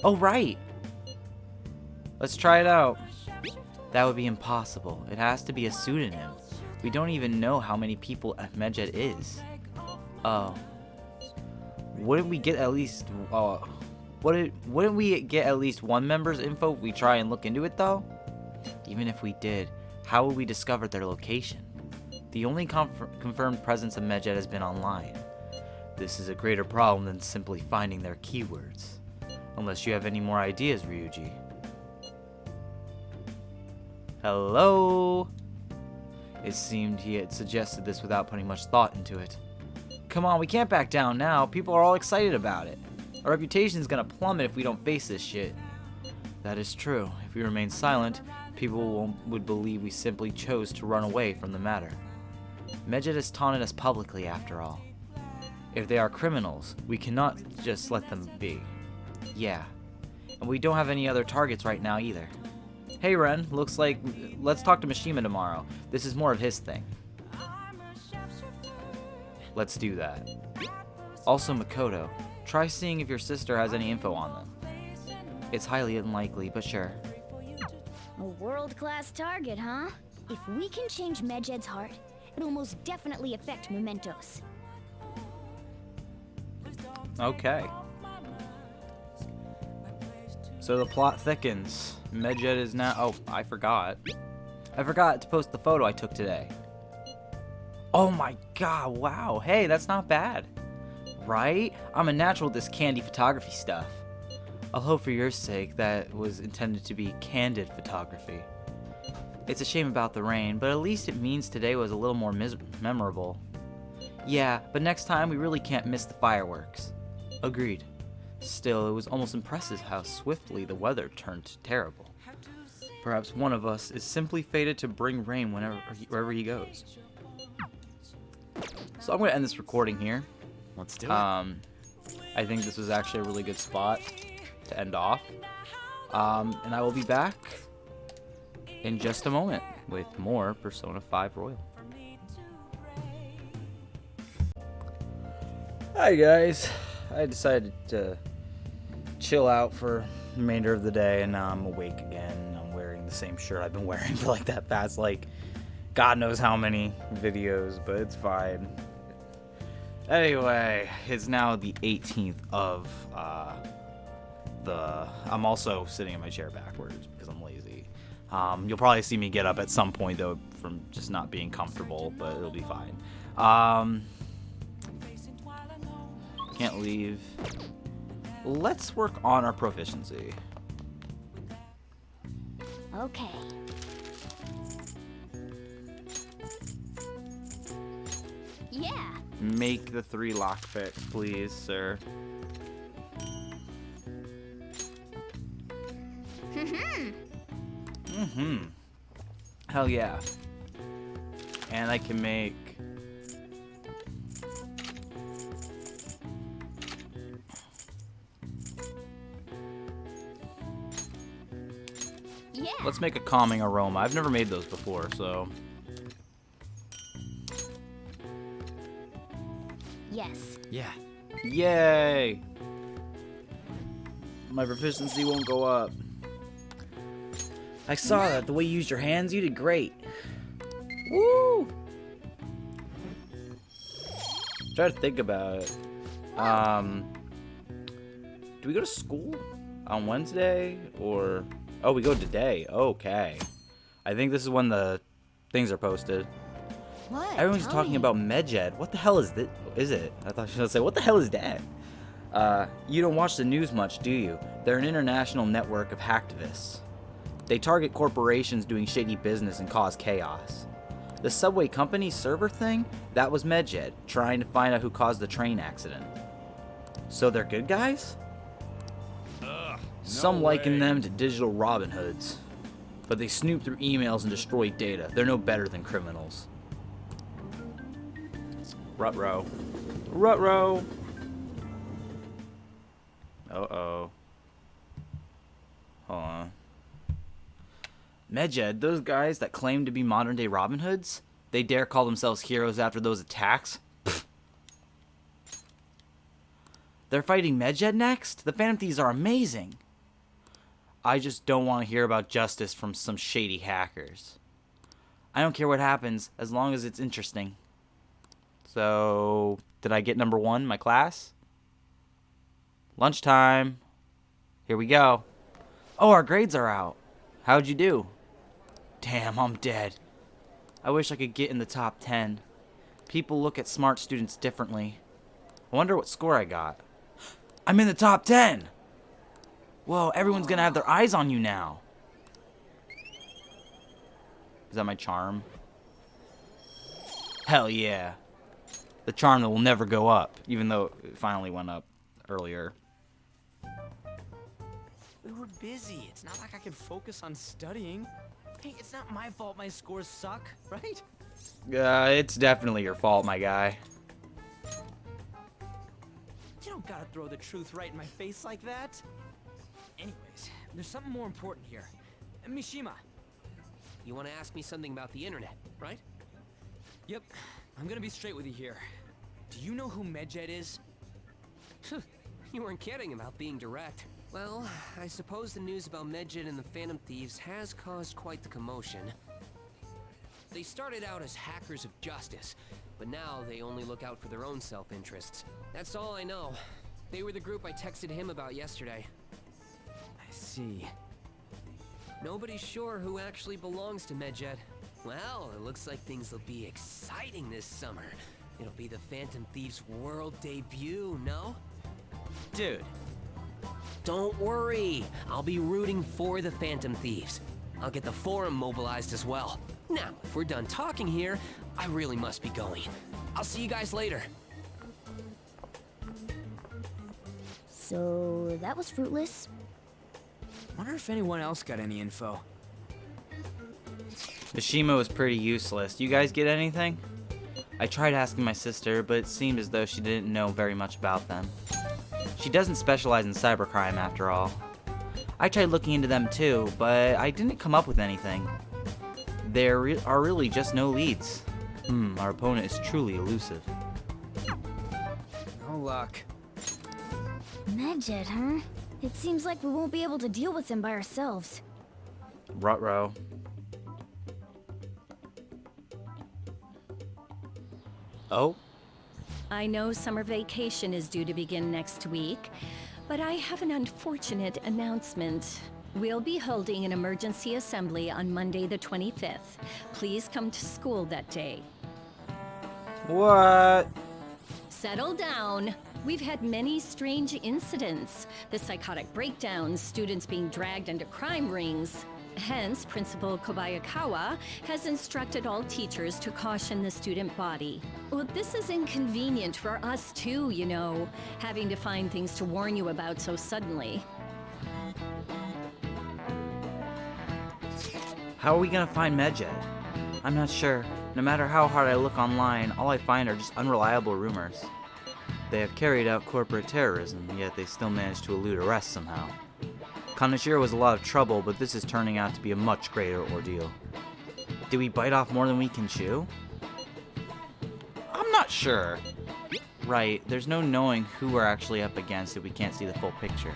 Oh, right! Let's try it out. That would be impossible. It has to be a pseudonym. We don't even know how many people Medjed is. Oh. Wouldn't we get at least... wouldn't we get at least one member's info if we try and look into it, though? Even if we did, how would we discover their location? The only confirmed presence of Medjed has been online. This is a greater problem than simply finding their keywords. Unless you have any more ideas, Ryuji. Hello? It seemed he had suggested this without putting much thought into it. Come on, we can't back down now. People are all excited about it. Our reputation's gonna plummet if we don't face this shit. That is true. If we remain silent, people would believe we simply chose to run away from the matter. Medjed has taunted us publicly, after all. If they are criminals, we cannot just let them be. Yeah. And we don't have any other targets right now either. Hey Ren, looks like let's talk to Mishima tomorrow. This is more of his thing. Let's do that. Also Makoto, try seeing if your sister has any info on them. It's highly unlikely, but sure. A world-class target, huh? If we can change Medjed's heart, it'll most definitely affect Mementos. Okay. So the plot thickens. Medjed is now... Oh, I forgot. I forgot to post the photo I took today. Oh my god, wow. Hey, that's not bad. Right? I'm a natural at this candy photography stuff. I'll hope for your sake that was intended to be candid photography. It's a shame about the rain, but at least it means today was a little more memorable. Yeah, but next time we really can't miss the fireworks. Agreed. Still, it was almost impressive how swiftly the weather turned terrible. Perhaps one of us is simply fated to bring rain wherever he goes. So I'm going to end this recording here. Let's do it. I think this was actually a really good spot to end off. And I will be back in just a moment with more Persona 5 Royal. Hi guys, I decided to chill out for the remainder of the day, and now I'm awake again. I'm wearing the same shirt I've been wearing for like that past, like, God knows how many videos, but it's fine. Anyway, it's now the 18th of I'm also sitting in my chair backwards because I'm lazy. You'll probably see me get up at some point though from just not being comfortable, but it'll be fine. Can't leave. Let's work on our proficiency. Okay. Yeah. Make the 3 lockpicks, please, sir. Hell yeah. And I can make... Yeah. Let's make a calming aroma. I've never made those before, so... Yes. Yeah. Yay! My proficiency won't go up. I saw that. The way you used your hands, you did great. Woo! Try to think about it. Do we go to school on Wednesday or... Oh, we go today. Okay. I think this is when the things are posted. What? Everyone's Tell talking me. about MedJed. What the hell is this? Is it? I thought she was gonna say, what the hell is that? You don't watch the news much, do you? They're an international network of hacktivists. They target corporations doing shady business and cause chaos. The subway company server thing? That was MedJed, trying to find out who caused the train accident. So they're good guys? Some liken them to digital Robin Hoods. But they snoop through emails and destroy data. They're no better than criminals. Ruh-roh. Ruh-roh. Uh-oh. Hold on. MedJed, those guys that claim to be modern-day Robin Hoods? They dare call themselves heroes after those attacks? Pfft. They're fighting MedJed next? The Phantom Thieves are amazing. I just don't want to hear about justice from some shady hackers. I don't care what happens, as long as it's interesting. So, did I get number 1 in my class? Lunchtime. Here we go. Oh, our grades are out. How'd you do? Damn, I'm dead. I wish I could get in the top 10. People look at smart students differently. I wonder what score I got. I'm in the top 10! Whoa, everyone's gonna have their eyes on you now. Is that my charm? Hell yeah. The charm that will never go up, even though it finally went up earlier. We were busy. It's not like I could focus on studying. Hey, it's not my fault my scores suck, right? It's definitely your fault, my guy. You don't gotta throw the truth right in my face like that. Anyways, there's something more important here. Mishima. You want to ask me something about the internet, right? Yep. I'm gonna be straight with you here. Do you know who MedJed is? You weren't kidding about being direct. Well, I suppose the news about MedJed and the Phantom Thieves has caused quite the commotion. They started out as hackers of justice, but now they only look out for their own self-interests. That's all I know. They were the group I texted him about yesterday. I see. Nobody's sure who actually belongs to MedJed. Well, it looks like things will be exciting this summer. It'll be the Phantom Thieves' world debut, no? Dude. Don't worry. I'll be rooting for the Phantom Thieves. I'll get the forum mobilized as well. Now, if we're done talking here, I really must be going. I'll see you guys later. So, that was fruitless. Wonder if anyone else got any info. Mishima was pretty useless. You guys get anything? I tried asking my sister, but it seemed as though she didn't know very much about them. She doesn't specialize in cybercrime after all. I tried looking into them too, but I didn't come up with anything. There are really just no leads. Our opponent is truly elusive. No luck. MedJed, huh? It seems like we won't be able to deal with him by ourselves. Ruh-roh. Oh? I know summer vacation is due to begin next week, but I have an unfortunate announcement. We'll be holding an emergency assembly on Monday the 25th. Please come to school that day. What? Settle down. We've had many strange incidents. The psychotic breakdowns, students being dragged into crime rings. Hence, Principal Kobayakawa has instructed all teachers to caution the student body. Well, this is inconvenient for us too, you know, having to find things to warn you about so suddenly. How are we gonna find Medjed? I'm not sure. No matter how hard I look online, all I find are just unreliable rumors. They have carried out corporate terrorism, yet they still managed to elude arrest somehow. Kaneshiro was a lot of trouble, but this is turning out to be a much greater ordeal. Did we bite off more than we can chew? I'm not sure. Right, there's no knowing who we're actually up against if we can't see the full picture.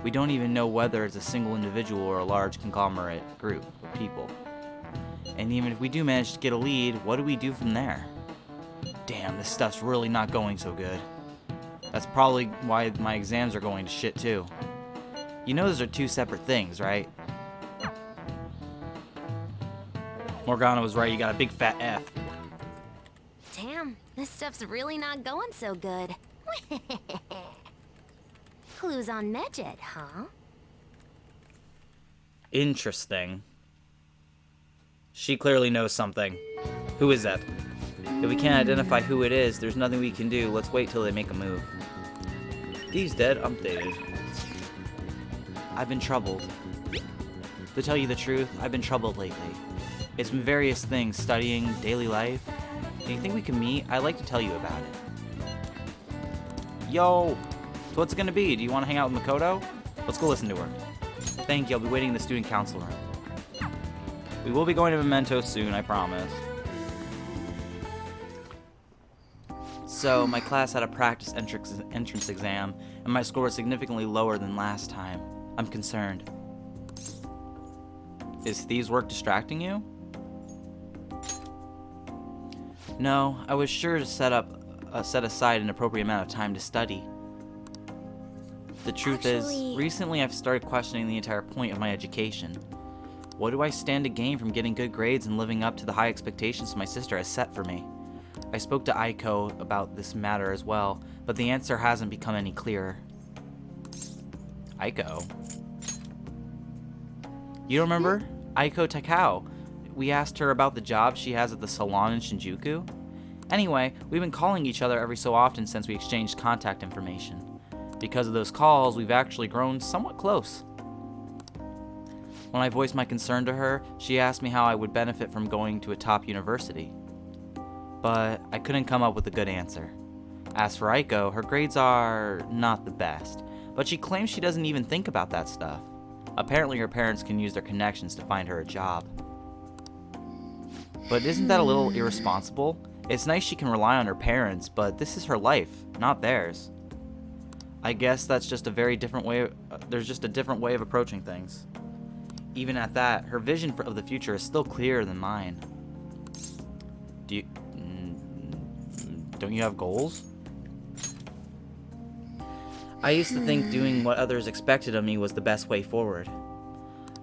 We don't even know whether it's a single individual or a large conglomerate group of people. And even if we do manage to get a lead, what do we do from there? Damn, this stuff's really not going so good. That's probably why my exams are going to shit too. You know those are two separate things, right? Morgana was right, you got a big fat F. Damn, this stuff's really not going so good. Clues on Medjed, huh? Interesting. She clearly knows something. Who is that? If we can't identify who it is, there's nothing we can do. Let's wait till they make a move. These dead updated. I've been troubled. To tell you the truth, I've been troubled lately. It's been various things, studying, daily life. Do you think we can meet? I'd like to tell you about it. Yo! So what's it gonna be? Do you want to hang out with Makoto? Let's go listen to her. Thank you, I'll be waiting in the student council room. We will be going to Memento soon, I promise. So, my class had a practice entrance exam, and my score was significantly lower than last time. I'm concerned. Is thieves' work distracting you? No, I was sure to set aside an appropriate amount of time to study. The truth is, recently I've started questioning the entire point of my education. What do I stand to gain from getting good grades and living up to the high expectations my sister has set for me? I spoke to Aiko about this matter as well, but the answer hasn't become any clearer. Aiko? You don't remember? Aiko Takao. We asked her about the job she has at the salon in Shinjuku. Anyway, we've been calling each other every so often since we exchanged contact information. Because of those calls, we've actually grown somewhat close. When I voiced my concern to her, she asked me how I would benefit from going to a top university. But I couldn't come up with a good answer. As for Aiko, her grades are not the best, but she claims she doesn't even think about that stuff. Apparently her parents can use their connections to find her a job. But isn't that a little irresponsible? It's nice she can rely on her parents, but this is her life, not theirs. I guess that's just a very different way, there's just a different way of approaching things. Even at that, her vision of the future is still clearer than mine. Don't you have goals? I used to think doing what others expected of me was the best way forward.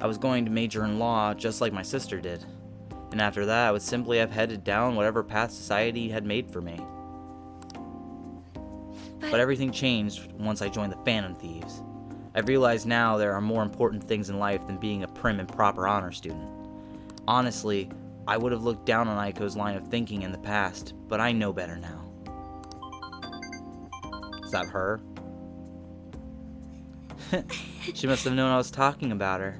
I was going to major in law just like my sister did. And after that, I would simply have headed down whatever path society had made for me. But everything changed once I joined the Phantom Thieves. I've realized now there are more important things in life than being a prim and proper honor student. Honestly, I would have looked down on Aiko's line of thinking in the past, but I know better now. Is that her? She must have known I was talking about her.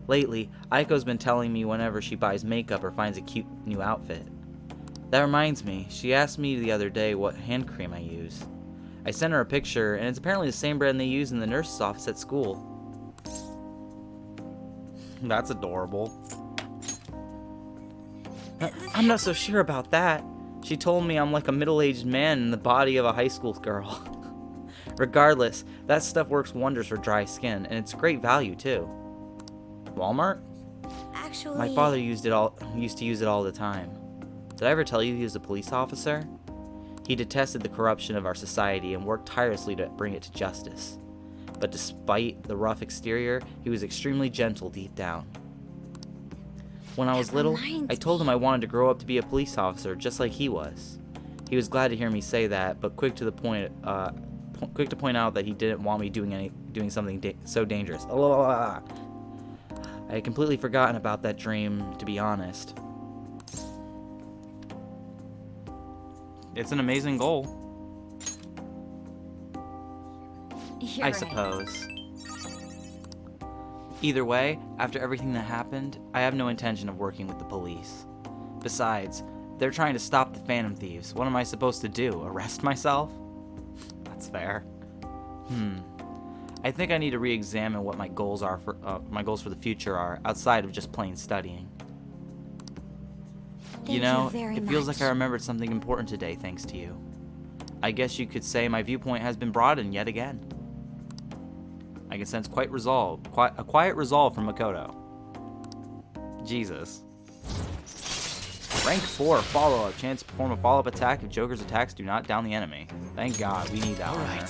Lately, Aiko's been telling me whenever she buys makeup or finds a cute new outfit. That reminds me, she asked me the other day what hand cream I use. I sent her a picture, and it's apparently the same brand they use in the nurse's office at school. That's adorable. I'm not so sure about that. She told me I'm like a middle-aged man in the body of a high school girl. Regardless, that stuff works wonders for dry skin, and it's great value too. Walmart? Actually... My father used to use it all the time. Did I ever tell you he was a police officer? He detested the corruption of our society and worked tirelessly to bring it to justice. But despite the rough exterior, he was extremely gentle deep down. When I was little, I told him I wanted to grow up to be a police officer just like he was. He was glad to hear me say that, but quick to point out that he didn't want me doing something so dangerous. I had completely forgotten about that dream, to be honest. It's an amazing goal. I suppose. Either way, after everything that happened, I have no intention of working with the police. Besides, they're trying to stop the Phantom Thieves. What am I supposed to do? Arrest myself? That's fair. I think I need to re-examine what my goals for the future are, outside of just plain studying. You know, it feels like I remembered something important today thanks to you. I guess you could say my viewpoint has been broadened yet again. I can sense a quiet resolve from Makoto. Jesus. Rank 4, follow-up. Chance to perform a follow-up attack if Joker's attacks do not down the enemy. Thank God, we need that one there.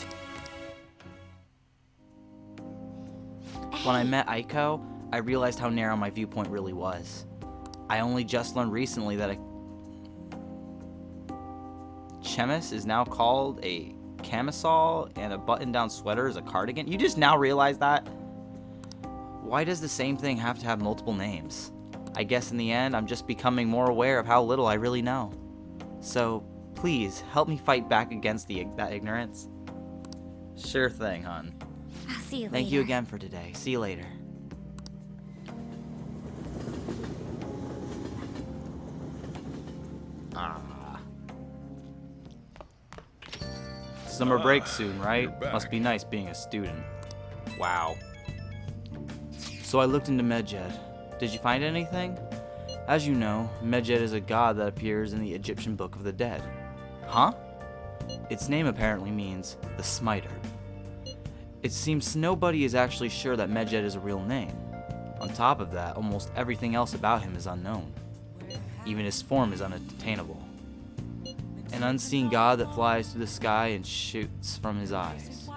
When I met Aiko, I realized how narrow my viewpoint really was. I only just learned recently that a chemise is now called a camisole and a button-down sweater is a cardigan. You just now realize that? Why does the same thing have to have multiple names? I guess in the end, I'm just becoming more aware of how little I really know. So, please, help me fight back against that ignorance. Sure thing, hon. I'll see you later. Thank you again for today. See you later. Summer break soon, right? Must be nice being a student. Wow. So I looked into Medjed. Did you find anything? As you know, Medjed is a god that appears in the Egyptian Book of the Dead. Huh? Its name apparently means the Smiter. It seems nobody is actually sure that Medjed is a real name. On top of that, almost everything else about him is unknown. Even his form is unattainable. An unseen god that flies through the sky and shoots from his eyes.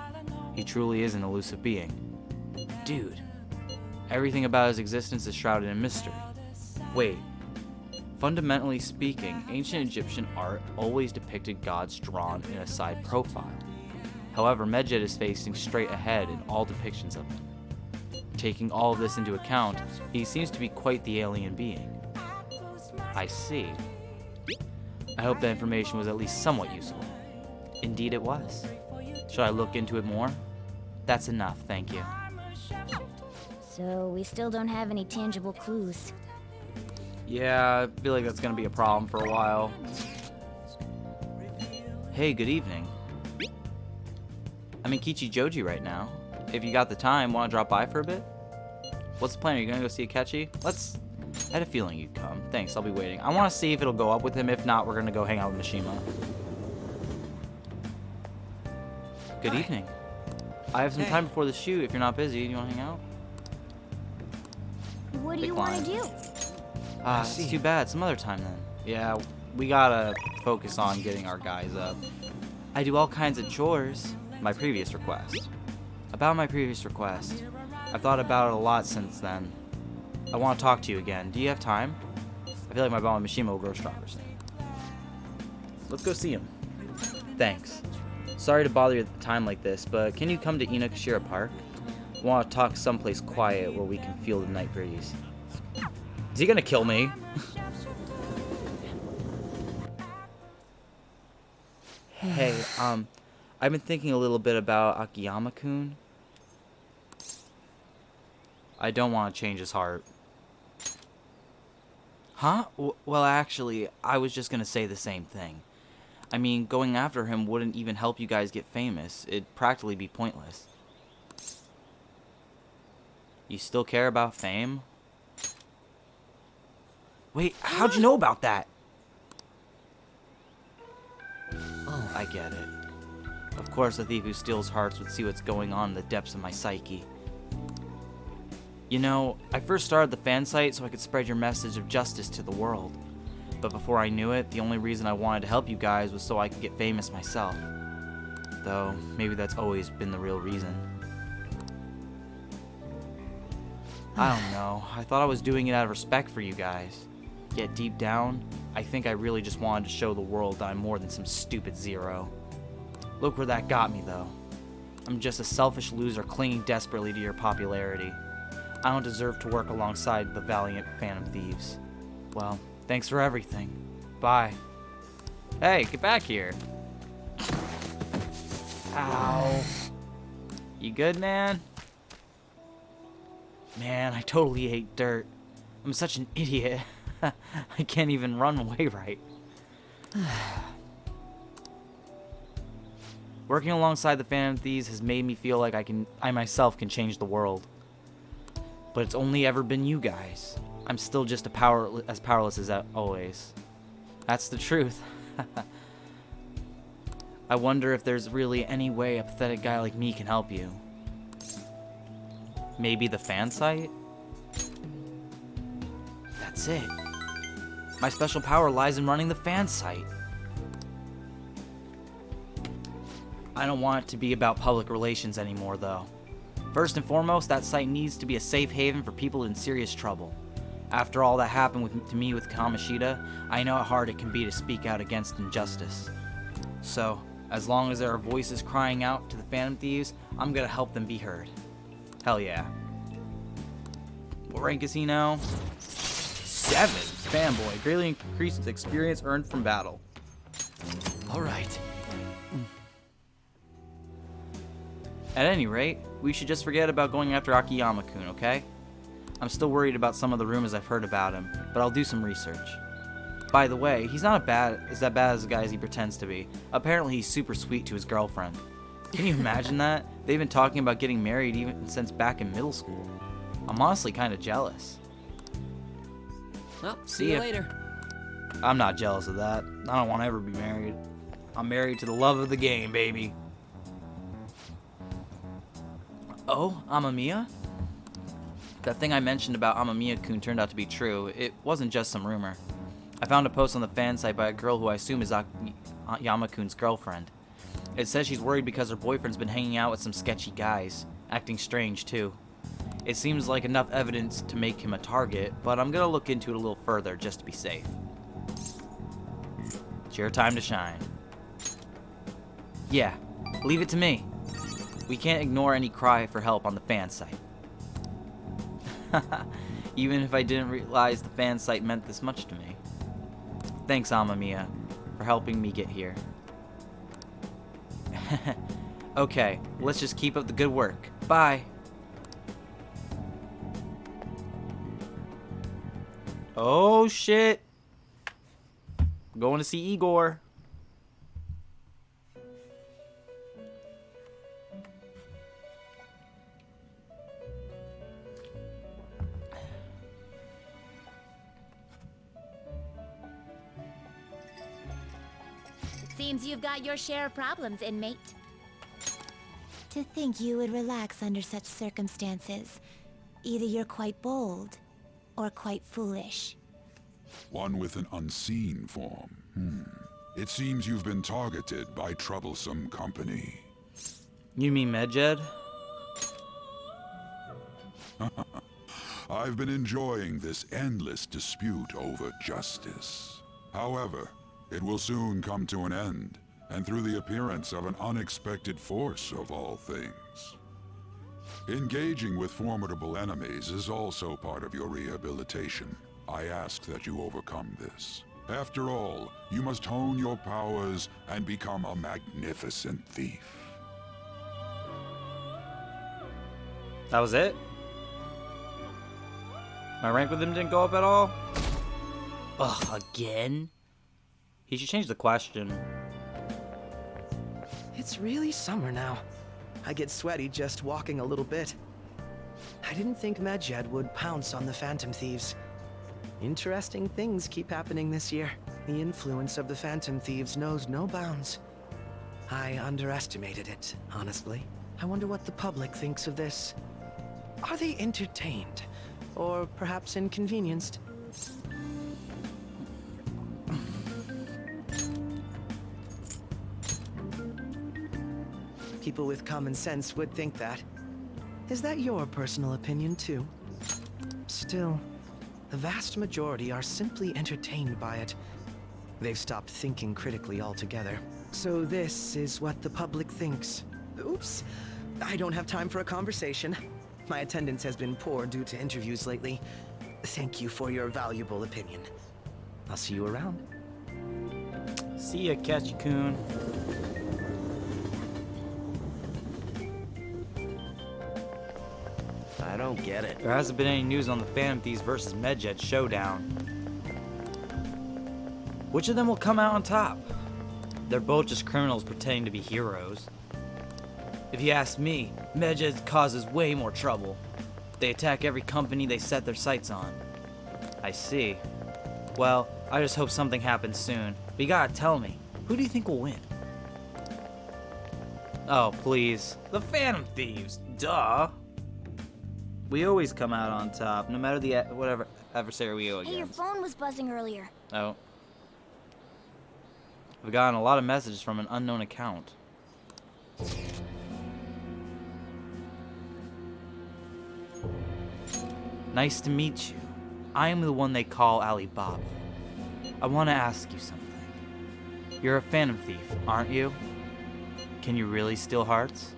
He truly is an elusive being. Dude, everything about his existence is shrouded in mystery. Wait, fundamentally speaking, ancient Egyptian art always depicted gods drawn in a side profile. However, Medjed is facing straight ahead in all depictions of him. Taking all of this into account, he seems to be quite the alien being. I see. I hope that information was at least somewhat useful. Indeed it was. Should I look into it more? That's enough, thank you. So we still don't have any tangible clues. Yeah, I feel like that's gonna be a problem for a while. Hey, good evening. I'm in Kichijoji right now. If you got the time, wanna drop by for a bit? What's the plan? Are you gonna go see Akechi? I had a feeling you'd come. Thanks, I'll be waiting. I wanna see if it'll go up with him. If not, we're gonna go hang out with Mishima. Good evening. I have some time before the shoot. If you're not busy, do you wanna hang out? What do you want to do? It's too bad. Some other time then. Yeah, we gotta focus on getting our guys up. I do all kinds of chores. My previous request. About my previous request. I've thought about it a lot since then. I want to talk to you again. Do you have time? I feel like my bond with Mishima will grow stronger soon. Let's go see him. Thanks. Sorry to bother you at a time like this, but can you come to Inokashira Park? I want to talk someplace quiet where we can feel the night breeze. Is he gonna kill me? Hey, I've been thinking a little bit about Akiyama-kun. I don't want to change his heart. Huh? Well, actually, I was just gonna say the same thing. I mean, going after him wouldn't even help you guys get famous. It'd practically be pointless. You still care about fame? Wait, how'd you know about that? Oh, I get it. Of course, the thief who steals hearts would see what's going on in the depths of my psyche. You know, I first started the fan site so I could spread your message of justice to the world. But before I knew it, the only reason I wanted to help you guys was so I could get famous myself. Though, maybe that's always been the real reason. I don't know. I thought I was doing it out of respect for you guys. Yet deep down, I think I really just wanted to show the world that I'm more than some stupid zero. Look where that got me, though. I'm just a selfish loser clinging desperately to your popularity. I don't deserve to work alongside the valiant Phantom Thieves. Well, thanks for everything. Bye. Hey, get back here. Ow. You good, man? Man, I totally ate dirt. I'm such an idiot. I can't even run away right. Working alongside the Phantom Thieves has made me feel like I myself can change the world. But it's only ever been you guys. I'm still just as powerless as always. That's the truth. I wonder if there's really any way a pathetic guy like me can help you. Maybe the fan site? That's it. My special power lies in running the fan site. I don't want it to be about public relations anymore, though. First and foremost, that site needs to be a safe haven for people in serious trouble. After all that happened to me with Kamoshida, I know how hard it can be to speak out against injustice. So, as long as there are voices crying out to the Phantom Thieves, I'm gonna help them be heard. Hell yeah. What rank is he now? 7. Fanboy. Greatly increases experience earned from battle. Alright. At any rate, we should just forget about going after Akiyama-kun, okay? I'm still worried about some of the rumors I've heard about him, but I'll do some research. By the way, he's not as bad as the guy as he pretends to be. Apparently he's super sweet to his girlfriend. Can you imagine that? They've been talking about getting married even since back in middle school. I'm honestly kind of jealous. Well, see you later. I'm not jealous of that. I don't want to ever be married. I'm married to the love of the game, baby. Oh, Amamiya? That thing I mentioned about Amamiya-kun turned out to be true. It wasn't just some rumor. I found a post on the fan site by a girl who I assume is Yama-kun's girlfriend. It says she's worried because her boyfriend's been hanging out with some sketchy guys, acting strange too. It seems like enough evidence to make him a target, but I'm gonna look into it a little further just to be safe. It's your time to shine. Yeah, leave it to me. We can't ignore any cry for help on the fan site. Even if I didn't realize the fan site meant this much to me. Thanks, Amamiya, for helping me get here. Okay, let's just keep up the good work. Bye. Oh shit. I'm going to see Igor. Seems you've got your share of problems, inmate. To think you would relax under such circumstances. Either you're quite bold, or quite foolish. One with an unseen form. It seems you've been targeted by troublesome company. You mean Medjed? I've been enjoying this endless dispute over justice. However, it will soon come to an end, and through the appearance of an unexpected force of all things. Engaging with formidable enemies is also part of your rehabilitation. I ask that you overcome this. After all, you must hone your powers and become a magnificent thief. That was it? My rank with him didn't go up at all? Ugh, again? He should change the question. It's really summer now. I get sweaty just walking a little bit. I didn't think Medjed would pounce on the Phantom Thieves. Interesting things keep happening this year. The influence of the Phantom Thieves knows no bounds. I underestimated it, honestly. I wonder what the public thinks of this. Are they entertained? Or perhaps inconvenienced? People with common sense would think that. Is that your personal opinion, too? Still, the vast majority are simply entertained by it. They've stopped thinking critically altogether. So this is what the public thinks. Oops. I don't have time for a conversation. My attendance has been poor due to interviews lately. Thank you for your valuable opinion. I'll see you around. See ya, Ketchcoon. I don't get it. There hasn't been any news on the Phantom Thieves versus Medjed showdown. Which of them will come out on top? They're both just criminals pretending to be heroes. If you ask me, Medjed causes way more trouble. They attack every company they set their sights on. I see. Well, I just hope something happens soon. But you gotta tell me, who do you think will win? Oh, please. The Phantom Thieves, duh. We always come out on top, no matter the whatever adversary we go against. Hey, your phone was buzzing earlier. Oh. I've gotten a lot of messages from an unknown account. Nice to meet you. I am the one they call Alibaba. I want to ask you something. You're a Phantom Thief, aren't you? Can you really steal hearts?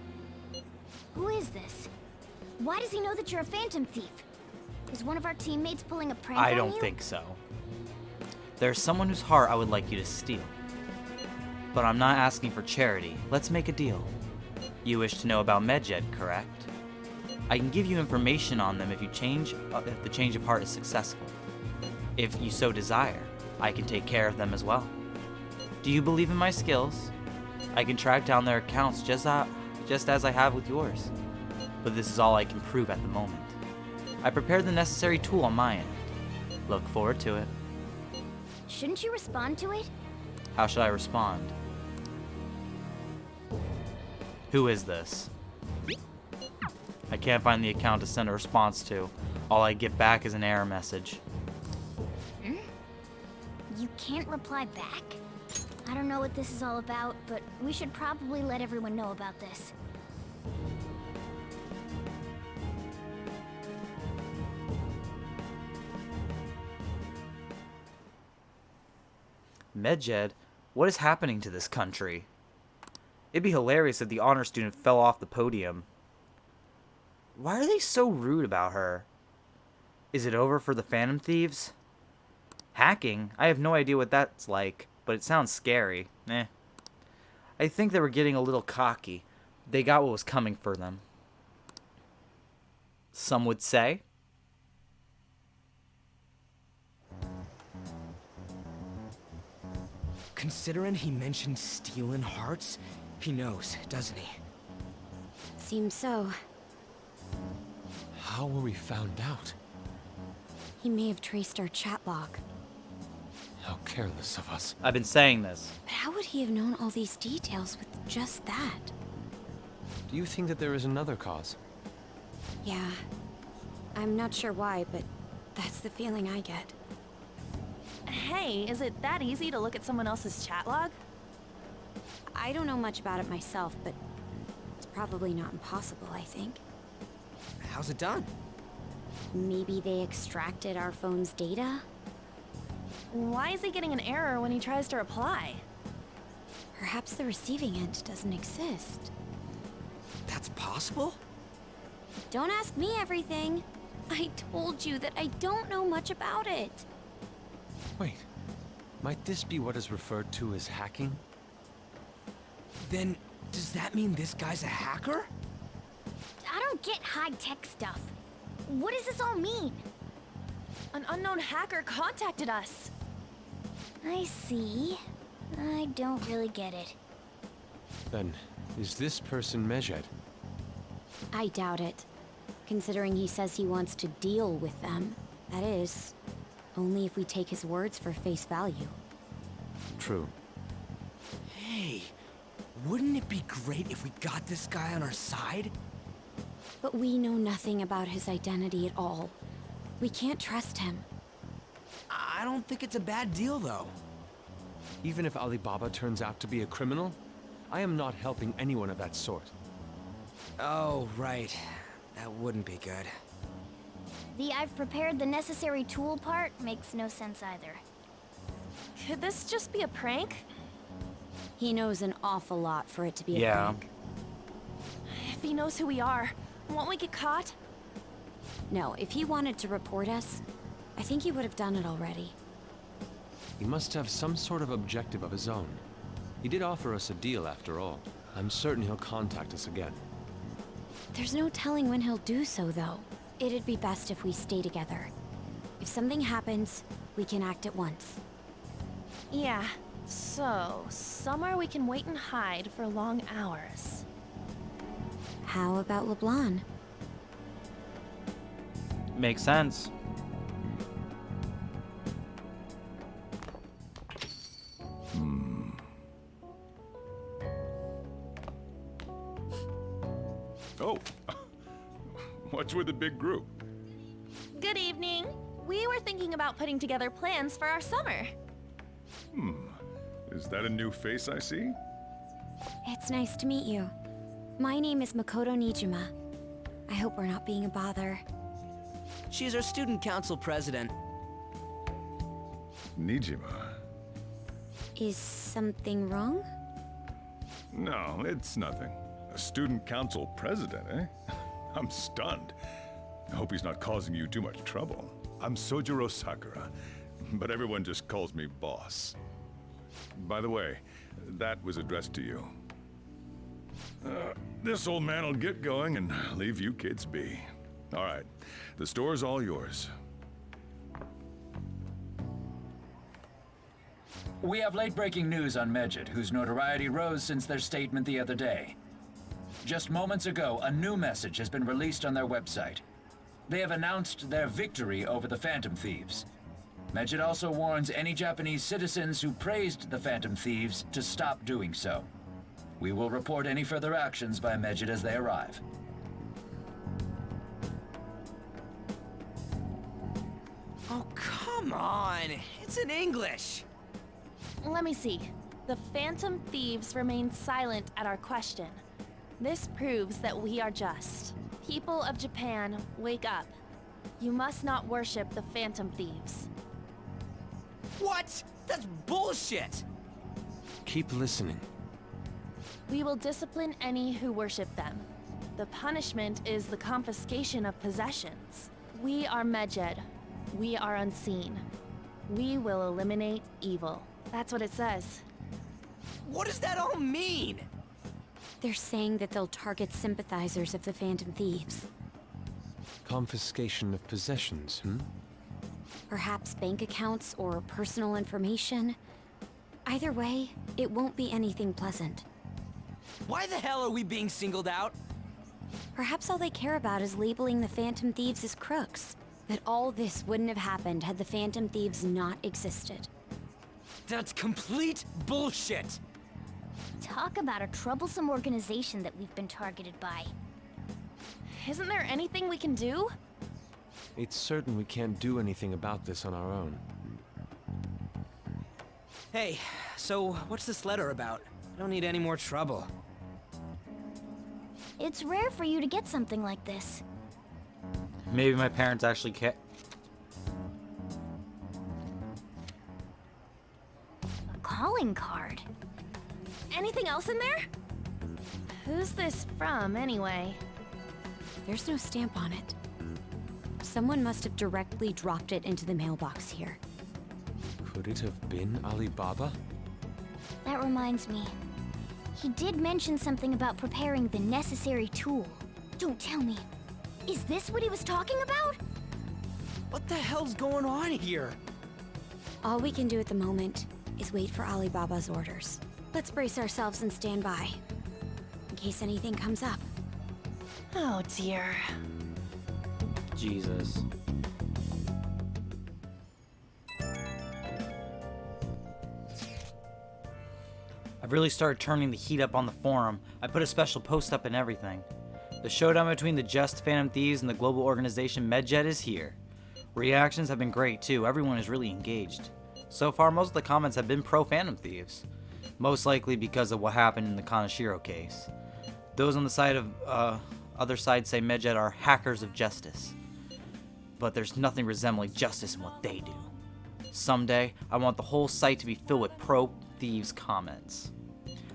Who is this? Why does he know that you're a Phantom Thief? Is one of our teammates pulling a prank on you? I don't think so. There's someone whose heart I would like you to steal. But I'm not asking for charity. Let's make a deal. You wish to know about Medjed, correct? I can give you information on them if the change of heart is successful. If you so desire, I can take care of them as well. Do you believe in my skills? I can track down their accounts just as I have with yours. But this is all I can prove at the moment. I prepared the necessary tool on my end. Look forward to it. Shouldn't you respond to it? How should I respond? Who is this? I can't find the account to send a response to. All I get back is an error message. You can't reply back? I don't know what this is all about, but we should probably let everyone know about this. Medjed? What is happening to this country? It'd be hilarious if the honor student fell off the podium. Why are they so rude about her? Is it over for the Phantom Thieves? Hacking? I have no idea what that's like, but it sounds scary. I think they were getting a little cocky. They got what was coming for them. Some would say. Considering he mentioned stealing hearts, he knows, doesn't he? Seems so. How were we found out? He may have traced our chat log. How careless of us. I've been saying this. But how would he have known all these details with just that? Do you think that there is another cause? Yeah. I'm not sure why, but that's the feeling I get. Hey, is it that easy to look at someone else's chat log? I don't know much about it myself, but it's probably not impossible, I think. How's it done? Maybe they extracted our phone's data? Why is he getting an error when he tries to reply? Perhaps the receiving end doesn't exist. That's possible? Don't ask me everything. I told you that I don't know much about it. Wait, might this be what is referred to as hacking? Then, does that mean this guy's a hacker? I don't get high-tech stuff. What does this all mean? An unknown hacker contacted us. I see. I don't really get it. Then, is this person Medjed? I doubt it. Considering he says he wants to deal with them. That is, only if we take his words for face value. True. Hey, Wouldn't it be great if we got this guy on our side? But we know nothing about his identity at all. We can't trust him. I don't think it's a bad deal, though. Even if Alibaba turns out to be a criminal, I am not helping anyone of that sort. Oh, right. That wouldn't be good. The "I've prepared the necessary tool" part makes no sense either. Could this just be a prank? He knows an awful lot for it to be a Yeah. prank. If he knows who we are, won't we get caught? No, if he wanted to report us, I think he would have done it already. He must have some sort of objective of his own. He did offer us a deal after all. I'm certain he'll contact us again. There's no telling when he'll do so, though. It'd be best if we stay together. If something happens, we can act at once. Yeah, so somewhere we can wait and hide for long hours. How about LeBlanc? Makes sense. Oh, what's with the big group? Good evening. We were thinking about putting together plans for our summer. Is that a new face I see? It's nice to meet you. My name is Makoto Nijima. I hope we're not being a bother. She's our student council president. Nijima. Is something wrong? No, it's nothing. A student council president, eh? I'm stunned. I hope he's not causing you too much trouble. I'm Sojiro Sakura, but everyone just calls me boss. By the way, that was addressed to you. This old man will get going and leave you kids be. All right, the store's all yours. We have late-breaking news on Medjed, whose notoriety rose since their statement the other day. Just moments ago, a new message has been released on their website. They have announced their victory over the Phantom Thieves. Medjed also warns any Japanese citizens who praised the Phantom Thieves to stop doing so. We will report any further actions by Medjed as they arrive. Oh, come on! It's in English! Let me see. The Phantom Thieves remain silent at our question. This proves that we are just. People of Japan, wake up. You must not worship the Phantom Thieves. What? That's bullshit! Keep listening. We will discipline any who worship them. The punishment is the confiscation of possessions. We are Medjed. We are unseen. We will eliminate evil. That's what it says. What does that all mean? They're saying that they'll target sympathizers of the Phantom Thieves. Confiscation of possessions, Perhaps bank accounts or personal information. Either way, it won't be anything pleasant. Why the hell are we being singled out? Perhaps all they care about is labeling the Phantom Thieves as crooks. That all this wouldn't have happened had the Phantom Thieves not existed. That's complete bullshit! Talk about a troublesome organization that we've been targeted by. Isn't there anything we can do? It's certain we can't do anything about this on our own. Hey, so what's this letter about? I don't need any more trouble. It's rare for you to get something like this. Maybe my parents actually care. A calling card. Anything else in there? Who's this from, anyway? There's no stamp on it. Someone must have directly dropped it into the mailbox here. Could it have been Alibaba? That reminds me. He did mention something about preparing the necessary tool. Don't tell me. Is this what he was talking about? What the hell's going on here? All we can do at the moment is wait for Alibaba's orders. Let's brace ourselves and stand by, in case anything comes up. Oh dear. Jesus. I I've really started turning the heat up on the forum. I put a special post up and everything. The showdown between the Just Phantom Thieves and the global organization MedJet is here. Reactions have been great too. Everyone is really engaged. So far, most of the comments have been pro-Phantom Thieves. Most likely because of what happened in the Kaneshiro case. Those on the side of, other side say MedJet are hackers of justice. But there's nothing resembling justice in what they do. Someday, I want the whole site to be filled with pro-Thieves comments.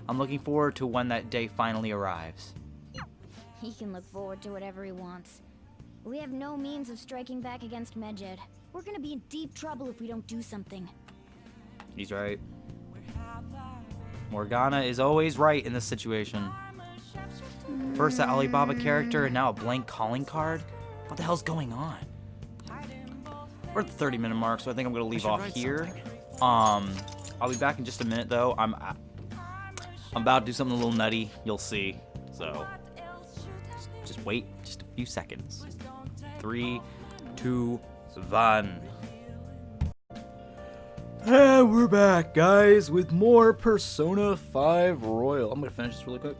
I'm looking forward to when that day finally arrives. He can look forward to whatever he wants. We have no means of striking back against Medjed. We're gonna be in deep trouble if we don't do something. He's right. Morgana is always right in this situation. First the Alibaba character and now a blank calling card? What the hell's going on? We're at the 30-minute mark, so I think I'm gonna leave off here. I'll be back in just a minute though. I'm about to do something a little nutty, you'll see. So just wait just a few seconds. 3, 2, 1. And we're back, guys, with more Persona 5 Royal. I'm gonna finish this really quick.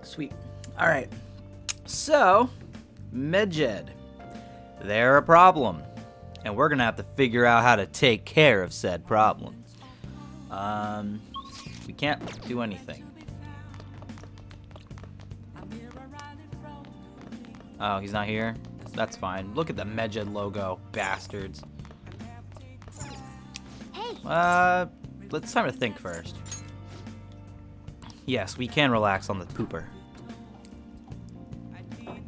Sweet. Alright. So, Medjed. They're a problem. And we're gonna have to figure out how to take care of said problem. We can't do anything. Oh, he's not here? That's fine. Look at the Medjed logo, bastards. Let's time to think first. Yes, we can relax on the pooper.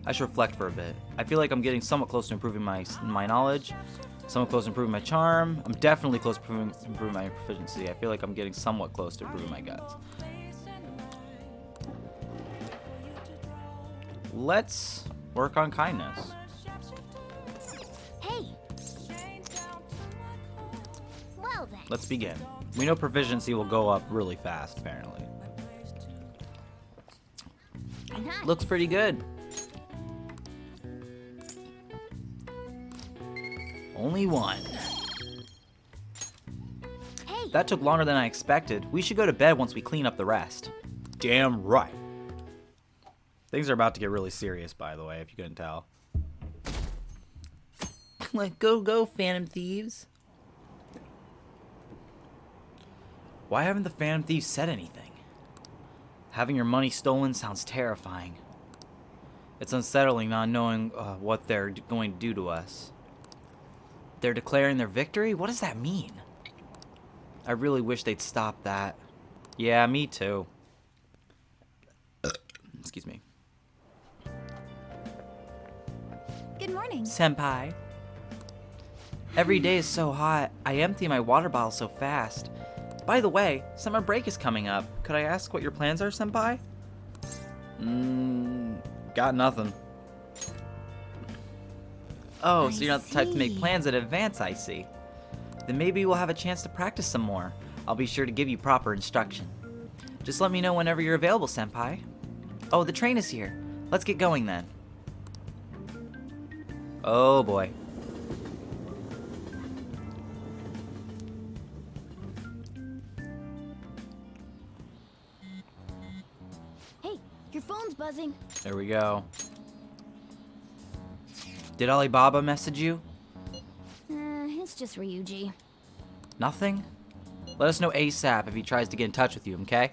I should reflect for a bit. I feel like I'm getting somewhat close to improving my knowledge, somewhat close to improving my charm. I'm definitely close to improving my proficiency. I feel like I'm getting somewhat close to improving my guts. Let's work on kindness. Hey. Well then. Let's begin. We know proficiency will go up really fast, apparently. Nice. Looks pretty good. Only one. Hey. That took longer than I expected. We should go to bed once we clean up the rest. Damn right. Things are about to get really serious, by the way, if you couldn't tell. Like, go, Phantom Thieves. Why haven't the Phantom Thieves said anything? Having your money stolen sounds terrifying. It's unsettling not knowing what they're going to do to us. They're declaring their victory? What does that mean? I really wish they'd stop that. Yeah, me too. Excuse me. Good morning. Senpai. Every day is so hot. I empty my water bottle so fast. By the way, summer break is coming up. Could I ask what your plans are, Senpai? Got nothing. Oh, so you're not the type to make plans in advance, I see. Then maybe we'll have a chance to practice some more. I'll be sure to give you proper instruction. Just let me know whenever you're available, Senpai. Oh, the train is here. Let's get going then. Oh boy. Hey, your phone's buzzing. There we go. Did Alibaba message you? It's just Ryuji. Nothing? Let us know ASAP if he tries to get in touch with you, okay?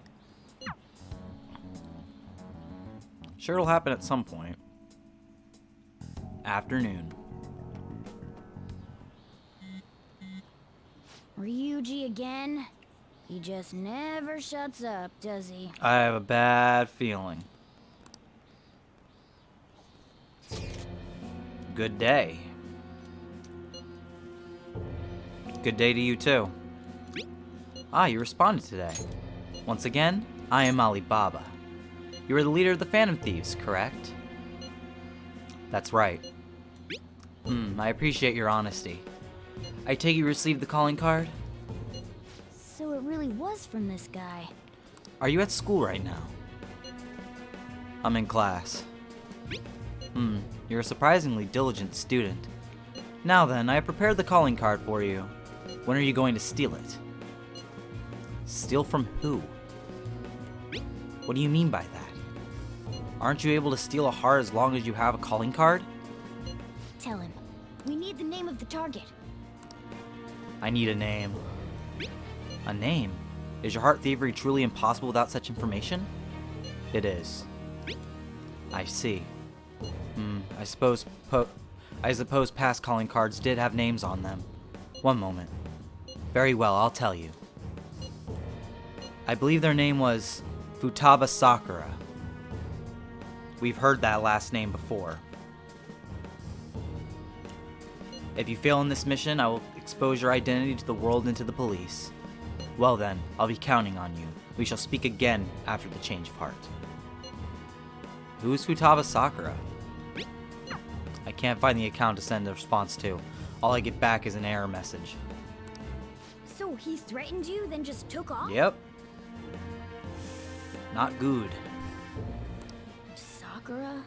Sure it'll happen at some point. Afternoon. Ryuji again? He just never shuts up, does he? I have a bad feeling. Good day. Good day to you too. Ah, you responded today. Once again, I am Alibaba. You are the leader of the Phantom Thieves, correct? That's right. I appreciate your honesty. I take you received the calling card? So it really was from this guy. Are you at school right now? I'm in class. You're a surprisingly diligent student. Now then, I have prepared the calling card for you. When are you going to steal it? Steal from who? What do you mean by that? Aren't you able to steal a heart as long as you have a calling card? Tell him. We need the name of the target. I need a name. A name? Is your heart thievery truly impossible without such information? It is. I see. I suppose past calling cards did have names on them. One moment. Very well, I'll tell you. I believe their name was Futaba Sakura. We've heard that last name before. If you fail in this mission, I will expose your identity to the world and to the police. Well then, I'll be counting on you. We shall speak again after the change of heart. Who is Futaba Sakura? I can't find the account to send a response to. All I get back is an error message. So he threatened you, then just took off? Yep. Not good. Sakura?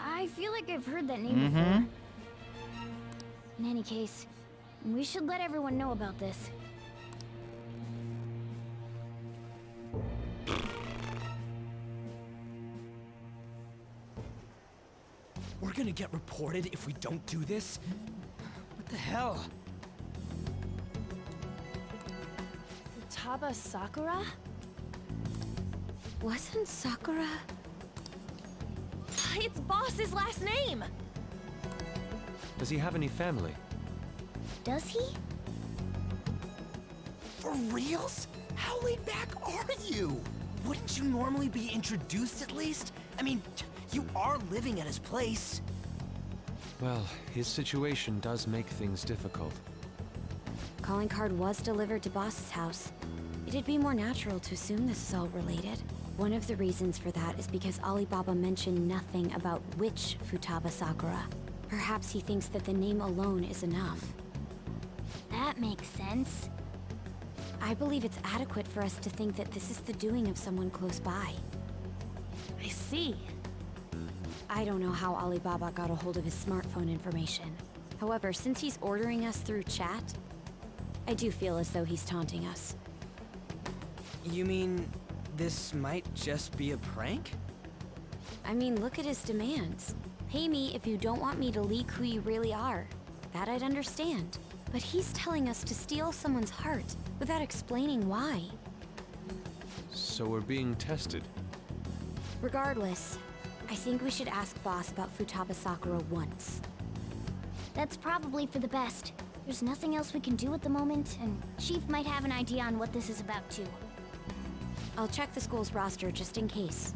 I feel like I've heard that name before. In any case, we should let everyone know about this. We're gonna get reported if we don't do this? What the hell? Futaba Sakura? Wasn't Sakura? It's Boss's last name! Does he have any family? Does he? For reals? How laid back are you? Wouldn't you normally be introduced at least? I mean, you are living at his place. Well, his situation does make things difficult. Calling card was delivered to Boss's house. It'd be more natural to assume this is all related. One of the reasons for that is because Alibaba mentioned nothing about which Futaba Sakura. Perhaps he thinks that the name alone is enough. That makes sense. I believe it's adequate for us to think that this is the doing of someone close by. I see. I don't know how Alibaba got a hold of his smartphone information. However, since he's ordering us through chat, I do feel as though he's taunting us. You mean this might just be a prank? I mean, look at his demands. Pay me if you don't want me to leak who you really are. That I'd understand. But he's telling us to steal someone's heart without explaining why. So we're being tested. Regardless, I think we should ask Boss about Futaba Sakura once. That's probably for the best. There's nothing else we can do at the moment, and Chief might have an idea on what this is about too. I'll check the school's roster just in case.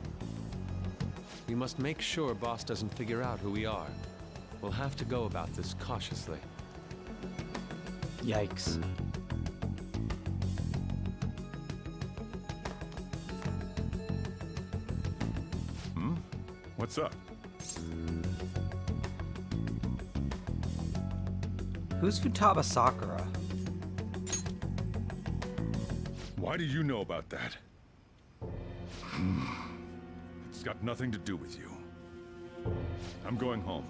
We must make sure Boss doesn't figure out who we are. We'll have to go about this cautiously. Yikes. What's up? Who's Futaba Sakura? Why do you know about that? It's got nothing to do with you. I'm going home.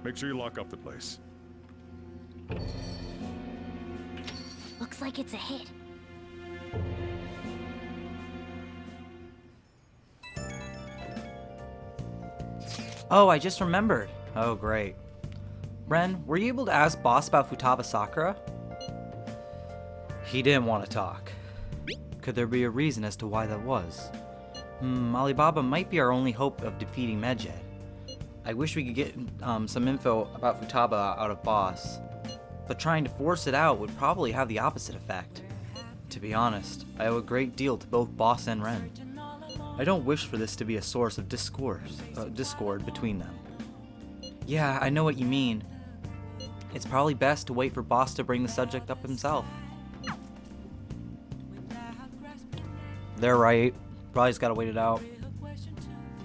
Make sure you lock up the place. Looks like it's a hit. Oh, I just remembered. Oh, great. Ren, were you able to ask Boss about Futaba Sakura? He didn't want to talk. Could there be a reason as to why that was? Alibaba might be our only hope of defeating Medjed. I wish we could get some info about Futaba out of Boss, but trying to force it out would probably have the opposite effect. To be honest, I owe a great deal to both Boss and Ren. I don't wish for this to be a source of discord between them. Yeah, I know what you mean. It's probably best to wait for Boss to bring the subject up himself. They're right. Probably just gotta wait it out.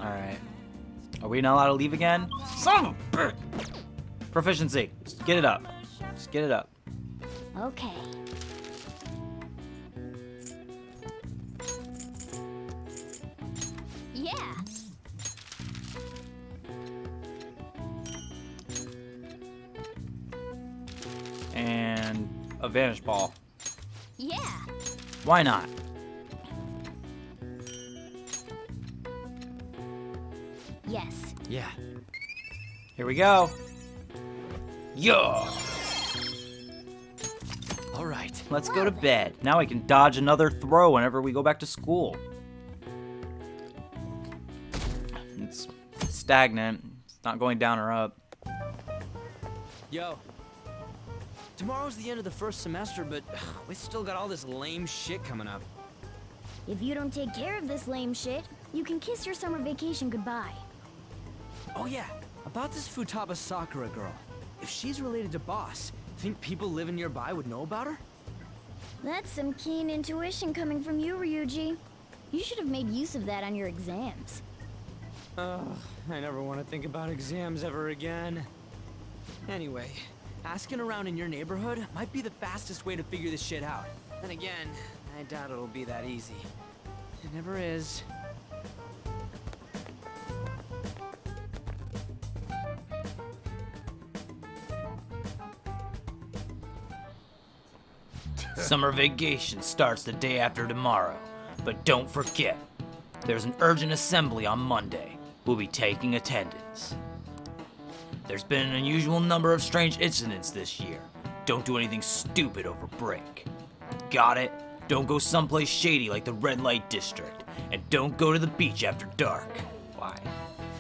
Alright. Are we not allowed to leave again? Son of a bitch! Proficiency. Just get it up. Just get it up. Okay. Yeah. And a vanish ball. Yeah. Why not? Yeah. Here we go. Yeah. All right. Let's go to bed. Now I can dodge another throw whenever we go back to school. It's stagnant. It's not going down or up. Yo. Tomorrow's the end of the first semester, but we still got all this lame shit coming up. If you don't take care of this lame shit, you can kiss your summer vacation goodbye. Oh yeah, about this Futaba Sakura girl. If she's related to Boss, think people living nearby would know about her? That's some keen intuition coming from you, Ryuji. You should have made use of that on your exams. Ugh, I never want to think about exams ever again. Anyway, asking around in your neighborhood might be the fastest way to figure this shit out. Then again, I doubt it'll be that easy. It never is. Summer vacation starts the day after tomorrow, but don't forget, there's an urgent assembly on Monday. We'll be taking attendance. There's been an unusual number of strange incidents this year. Don't do anything stupid over break. Got it? Don't go someplace shady like the red light district, and don't go to the beach after dark. Why?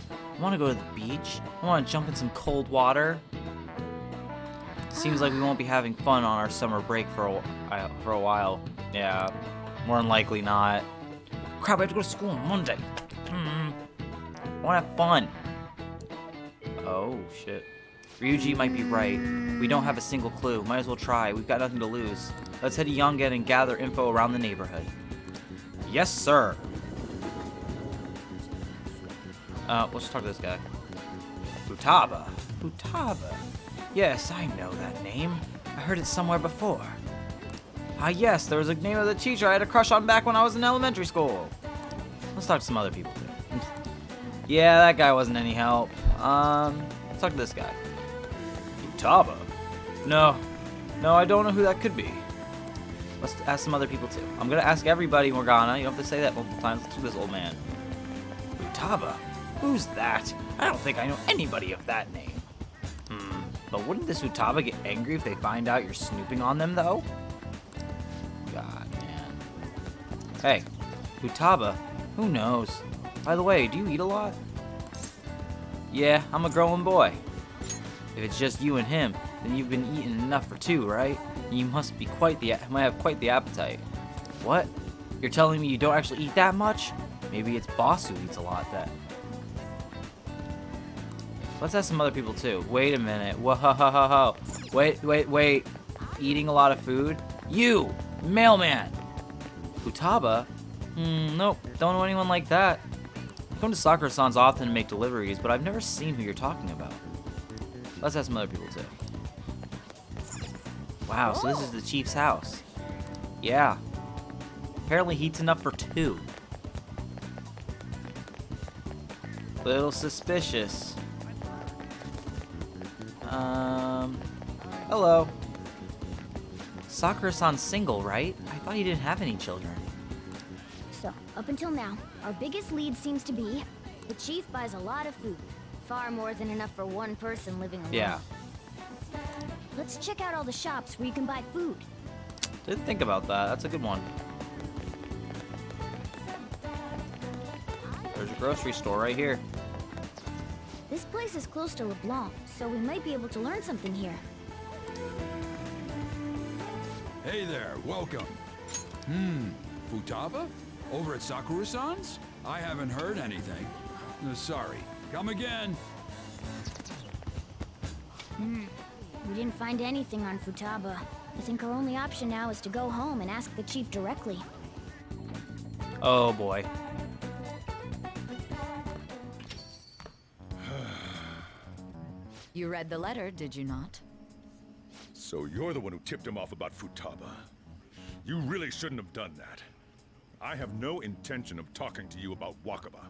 I want to go to the beach. I want to jump in some cold water. Seems like we won't be having fun on our summer break for a while. Yeah, more than likely not. Crap, I have to go to school on Monday. I want to have fun. Oh, shit. Ryuji might be right. We don't have a single clue. Might as well try. We've got nothing to lose. Let's head to Yongen and gather info around the neighborhood. Yes, sir. Let's talk to this guy. Futaba. Futaba. Yes, I know that name. I heard it somewhere before. Ah, yes, there was a name of the teacher I had a crush on back when I was in elementary school. Let's talk to some other people, too. Yeah, that guy wasn't any help. Let's talk to this guy. Futaba? No, I don't know who that could be. Let's ask some other people, too. I'm gonna ask everybody, Morgana. You don't have to say that multiple times. Let's do this old man. Futaba? Who's that? I don't think I know anybody of that name. But wouldn't this Futaba get angry if they find out you're snooping on them, though? God, man. Hey, Futaba, who knows? By the way, do you eat a lot? Yeah, I'm a growing boy. If it's just you and him, then you've been eating enough for two, right? You must be might have quite the appetite. What? You're telling me you don't actually eat that much? Maybe it's Boss who eats a lot then. Let's ask some other people too. Wait a minute. Whoa. Wait. Eating a lot of food? You! Mailman! Futaba? Nope. Don't know anyone like that. I come to Sakura-san's often to make deliveries, but I've never seen who you're talking about. Let's ask some other people too. Wow, so this is the chief's house. Yeah. Apparently he eats enough for two. Little suspicious. Hello. Sakura-san's single, right? I thought he didn't have any children. So, up until now, our biggest lead seems to be the chief buys a lot of food. Far more than enough for one person living alone. Yeah. Let's check out all the shops where you can buy food. Didn't think about that. That's a good one. There's a grocery store right here. This place is close to LeBlanc, so we might be able to learn something here. Hey there, welcome. Futaba? Over at Sakura-san's? I haven't heard anything. Sorry. Come again. We didn't find anything on Futaba. I think our only option now is to go home and ask the chief directly. Oh boy. You read the letter, did you not? So you're the one who tipped him off about Futaba. You really shouldn't have done that. I have no intention of talking to you about Wakaba.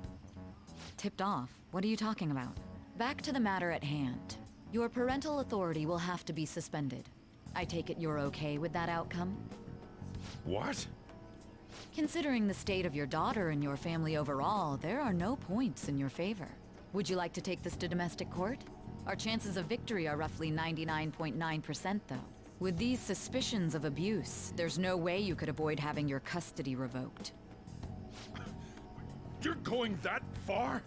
Tipped off? What are you talking about? Back to the matter at hand. Your parental authority will have to be suspended. I take it you're okay with that outcome? What? Considering the state of your daughter and your family overall, there are no points in your favor. Would you like to take this to domestic court? Our chances of victory are roughly 99.9%, though. With these suspicions of abuse, there's no way you could avoid having your custody revoked. You're going that far?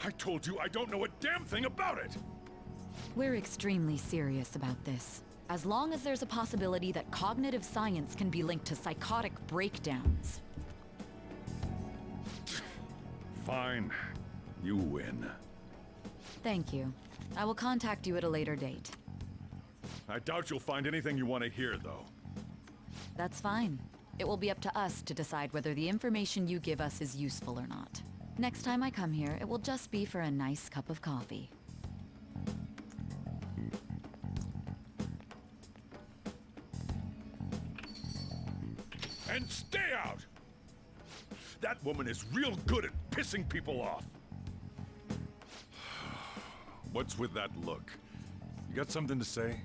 I told you I don't know a damn thing about it! We're extremely serious about this. As long as there's a possibility that cognitive science can be linked to psychotic breakdowns. Fine. You win. Thank you. I will contact you at a later date. I doubt you'll find anything you want to hear, though. That's fine. It will be up to us to decide whether the information you give us is useful or not. Next time I come here, it will just be for a nice cup of coffee. And stay out! That woman is real good at pissing people off. What's with that look? You got something to say?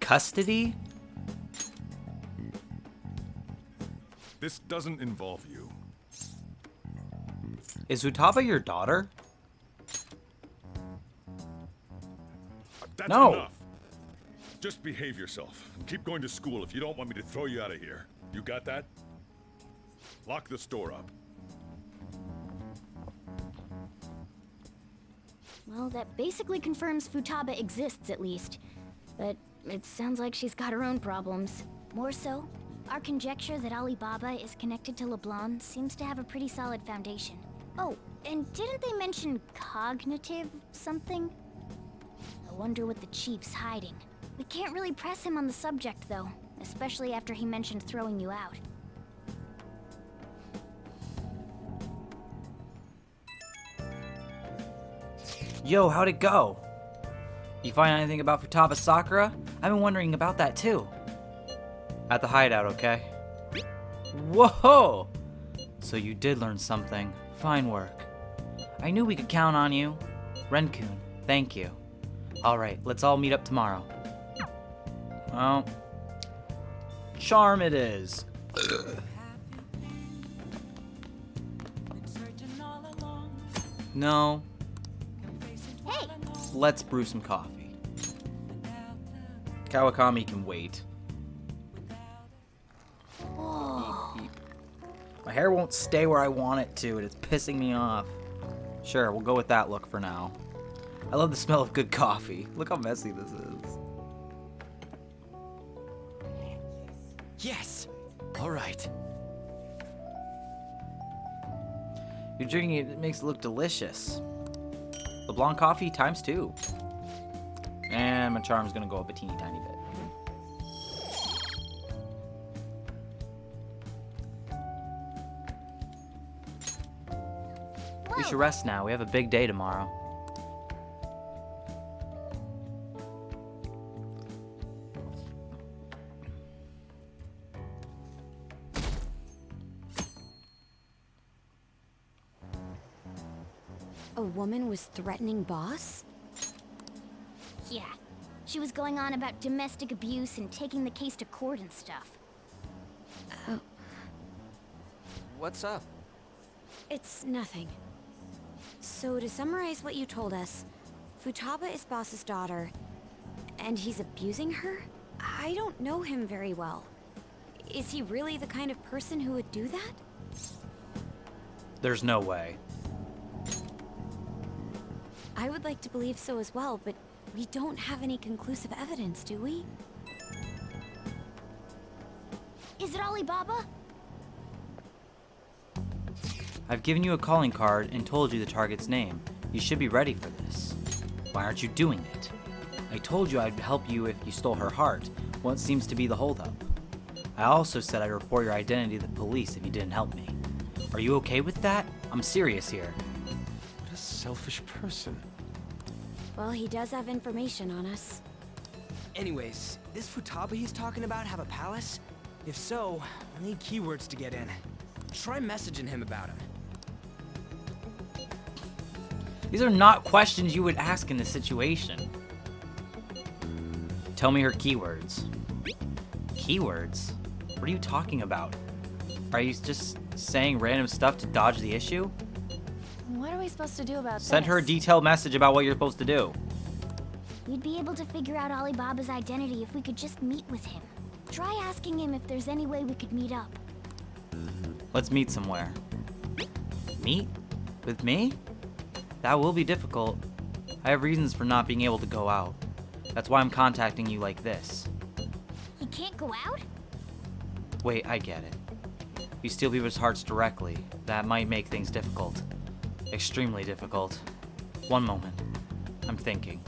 Custody? This doesn't involve you. Is Futaba your daughter? That's No. enough. Just behave yourself and keep going to school if you don't want me to throw you out of here. You got that? Lock the store up. Well, that basically confirms Futaba exists, at least. But it sounds like she's got her own problems. More so, our conjecture that Alibaba is connected to LeBlanc seems to have a pretty solid foundation. Oh, and didn't they mention cognitive something? I wonder what the chief's hiding. We can't really press him on the subject, though, especially after he mentioned throwing you out. Yo, how'd it go? You find anything about Futaba Sakura? I've been wondering about that too. At the hideout, okay? Whoa! So you did learn something. Fine work. I knew we could count on you. Ren-kun, thank you. Alright, let's all meet up tomorrow. Well, charm it is. No. Hey! Let's brew some coffee. Kawakami can wait. Whoa. My hair won't stay where I want it to, and it's pissing me off. Sure, we'll go with that look for now. I love the smell of good coffee. Look how messy this is. Yes! Alright. You're drinking it, it makes it look delicious. LeBlanc coffee times 2. And my charm's gonna go up a teeny tiny bit. We should rest now. We have a big day tomorrow. A woman was threatening Boss? Yeah. She was going on about domestic abuse and taking the case to court and stuff. Oh. What's up? It's nothing. So to summarize what you told us, Futaba is Boss's daughter, and he's abusing her? I don't know him very well. Is he really the kind of person who would do that? There's no way. I would like to believe so as well, but we don't have any conclusive evidence, do we? Is it Alibaba? I've given you a calling card and told you the target's name. You should be ready for this. Why aren't you doing it? I told you I'd help you if you stole her heart. What seems to be the holdup? I also said I'd report your identity to the police if you didn't help me. Are you okay with that? I'm serious here. What a selfish person. Well, he does have information on us. Anyways, this Futaba he's talking about have a palace? If so, we'll need keywords to get in. Try messaging him about him. These are not questions you would ask in this situation. Tell me her keywords. Keywords? What are you talking about? Are you just saying random stuff to dodge the issue? What are we we supposed to do about this? Send her a detailed message about what you're supposed to do. We'd be able to figure out Alibaba's identity if we could just meet with him. Try asking him if there's any way we could meet up. Let's meet somewhere. Meet? With me? That will be difficult. I have reasons for not being able to go out. That's why I'm contacting you like this. He can't go out? Wait, I get it. You steal people's hearts directly. That might make things difficult. Extremely difficult. One moment. I'm thinking.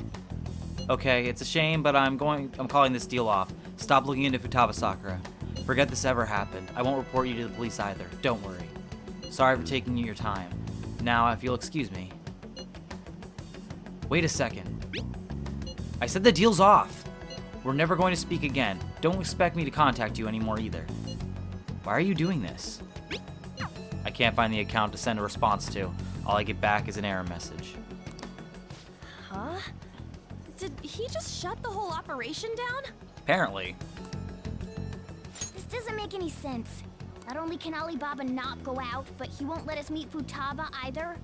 Okay, it's a shame, but I'm calling this deal off. Stop looking into Futaba Sakura. Forget this ever happened. I won't report you to the police either. Don't worry. Sorry for taking you your time. Now, if you'll excuse me. Wait a second. I said the deal's off. We're never going to speak again. Don't expect me to contact you anymore either. Why are you doing this? I can't find the account to send a response to. All I get back is an error message. Huh? Did he just shut the whole operation down? Apparently. This doesn't make any sense. Not only can Alibaba not go out, but he won't let us meet Futaba either.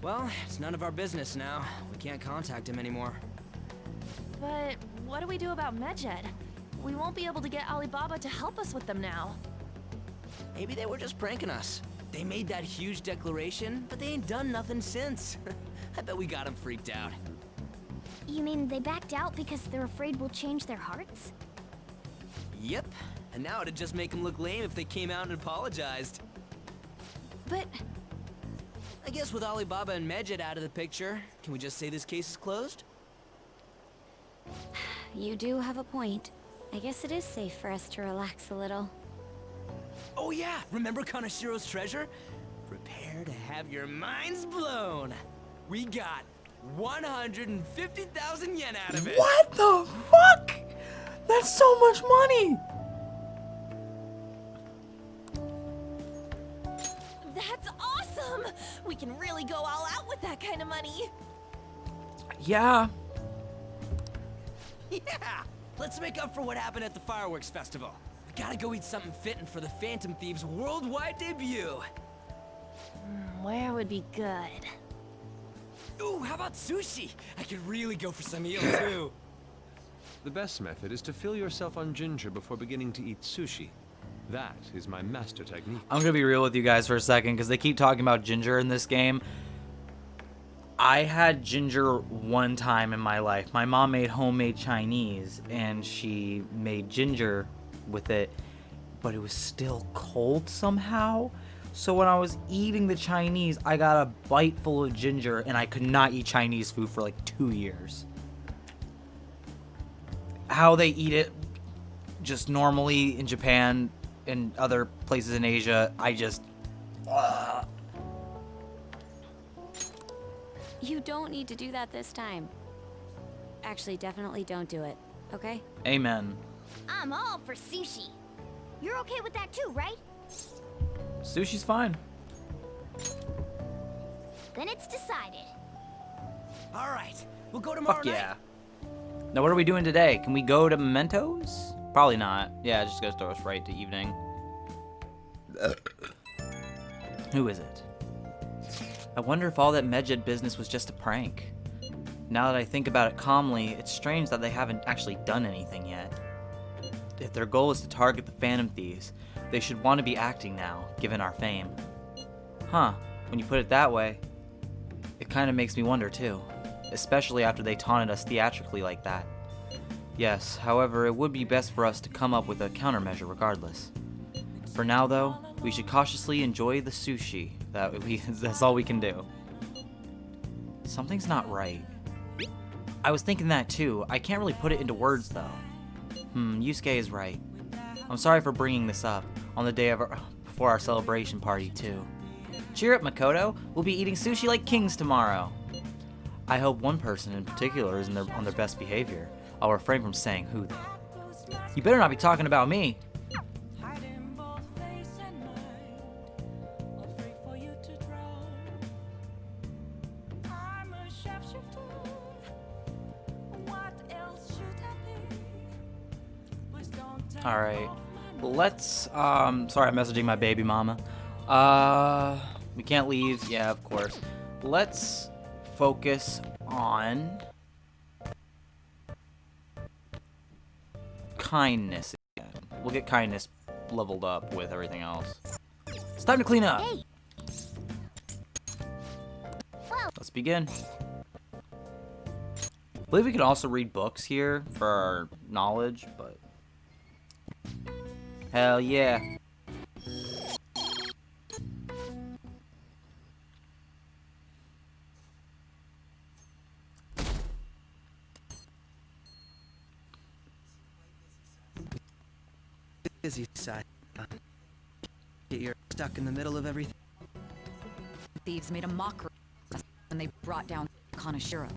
Well, it's none of our business now. We can't contact him anymore. But what do we do about Medjed? We won't be able to get Alibaba to help us with them now. Maybe they were just pranking us. They made that huge declaration, but they ain't done nothing since. I bet we got them freaked out. You mean they backed out because they're afraid we'll change their hearts? Yep. And now it'd just make them look lame if they came out and apologized. But I guess with Alibaba and Medjed out of the picture, can we just say this case is closed? You do have a point. I guess it is safe for us to relax a little. Oh yeah, remember Kanashiro's treasure? Prepare to have your minds blown. We got 150,000 yen out of it. What the fuck? That's so much money. that's awesome! We can really go all out with that kind of money. Yeah. Yeah! Let's make up for what happened at the fireworks festival. We gotta go eat something fitting for the Phantom Thieves' worldwide debut. Where would be good? Ooh, how about sushi? I could really go for some eel too. The best method is to fill yourself on ginger before beginning to eat sushi. That is my master technique. I'm gonna be real with you guys for a second because they keep talking about ginger in this game. I had ginger one time in my life. My mom made homemade Chinese and she made ginger with it, but it was still cold somehow. So when I was eating the Chinese, I got a bite full of ginger and I could not eat Chinese food for like 2 years. How they eat it just normally in Japan and other places in Asia, I just... You don't need to do that this time. Actually, definitely don't do it, okay? Amen. I'm all for sushi. You're okay with that too, right? Sushi's fine. Then it's decided. All right, we'll go tomorrow Fuck yeah. Now what are we doing today? Can we go to Mementos? Probably not. Yeah, it's just gonna throw us right to evening. Who is it? I wonder if all that Medjed business was just a prank. Now that I think about it calmly, it's strange that they haven't actually done anything yet. If their goal is to target the Phantom Thieves, they should want to be acting now, given our fame. Huh, when you put it that way, it kind of makes me wonder too. Especially after they taunted us theatrically like that. Yes, however, it would be best for us to come up with a countermeasure regardless. For now though, we should cautiously enjoy the sushi. That's all we can do. Something's not right. I was thinking that too. I can't really put it into words though. Yusuke is right. I'm sorry for bringing this up on the day of before our celebration party too. Cheer up, Makoto. We'll be eating sushi like kings tomorrow. I hope one person in particular is on their best behavior. I'll refrain from saying who though. You better not be talking about me. Alright, let's, sorry I'm messaging my baby mama. We can't leave. Yeah, of course. Let's focus on kindness again. We'll get kindness leveled up with everything else. It's time to clean up. Hey. Let's begin. I believe we can also read books here for our knowledge, but hell yeah. Busy side. You're stuck in the middle of everything. Thieves made a mockery of us when they brought down Kanashiro.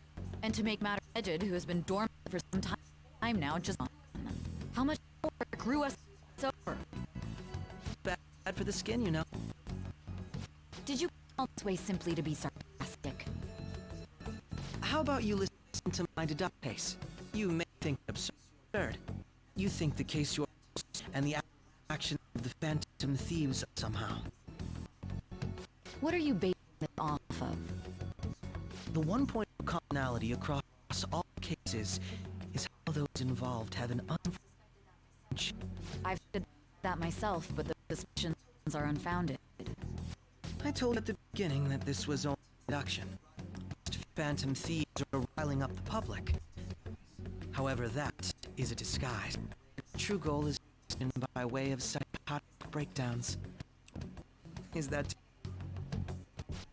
And to make matters alleged, who has been dormant for some time now, just on them. How much more grew us over? Bad for the skin, you know. Did you call this way simply to be sarcastic? How about you listen to my deduct case? You may think it absurd. You think the case yours and the action of the Phantom Thieves somehow. What are you basing it off of? The one point of commonality across all cases is how those involved have an I've said that myself, but the suspicions are unfounded. I told you at the beginning that this was only deduction. Phantom Thieves are riling up the public. However, that is a disguise. The true goal is by way of psychotic breakdowns. Is that...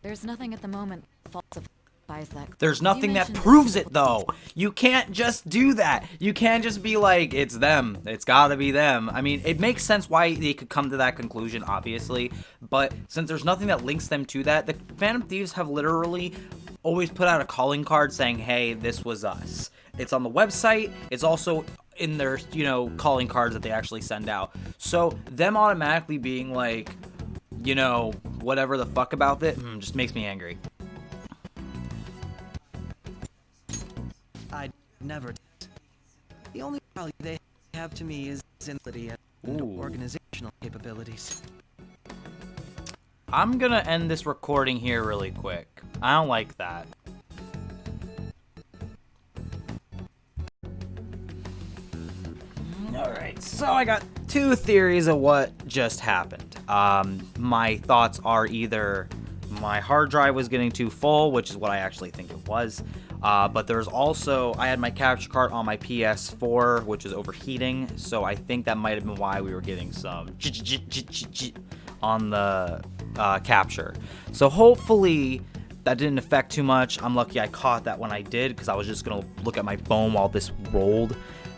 There's nothing at the moment that falsifies that. There's nothing that proves it, though. You can't just do that. You can't just be like, it's them. It's gotta be them. I mean, it makes sense why they could come to that conclusion, obviously. But since there's nothing that links them to that, the Phantom Thieves have literally always put out a calling card saying, hey, this was us. It's on the website. It's also in their, you know, calling cards that they actually send out. So them automatically being like, you know, whatever the fuck about it, just makes me angry. I never did. The only value they have to me is ability and organizational capabilities. I'm gonna end this recording here really quick. I don't like that. Alright, so I got two theories of what just happened. My thoughts are either my hard drive was getting too full, which is what I actually think it was. But there's also, I had my capture card on my PS4, which is overheating. So I think that might have been why we were getting some on the capture. So hopefully that didn't affect too much. I'm lucky I caught that when I did, because I was just going to look at my phone while this rolled.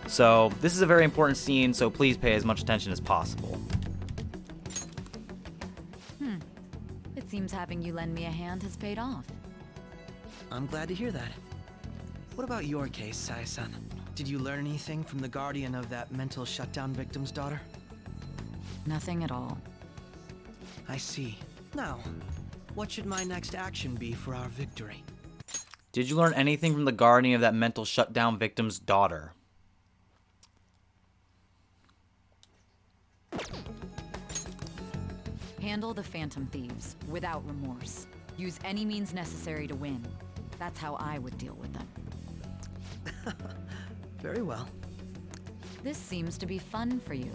So this is a very important scene, so please pay as much attention as possible. It seems having you lend me a hand has paid off. I'm glad to hear that. What about your case, Sai-san? Did you learn anything from the guardian of that mental shutdown victim's daughter? Nothing at all. I see. Now, what should my next action be for our victory? Did you learn anything from the guardian of that mental shutdown victim's daughter? Handle the Phantom Thieves without remorse. Use any means necessary to win. That's how I would deal with them. Very well. This seems to be fun for you.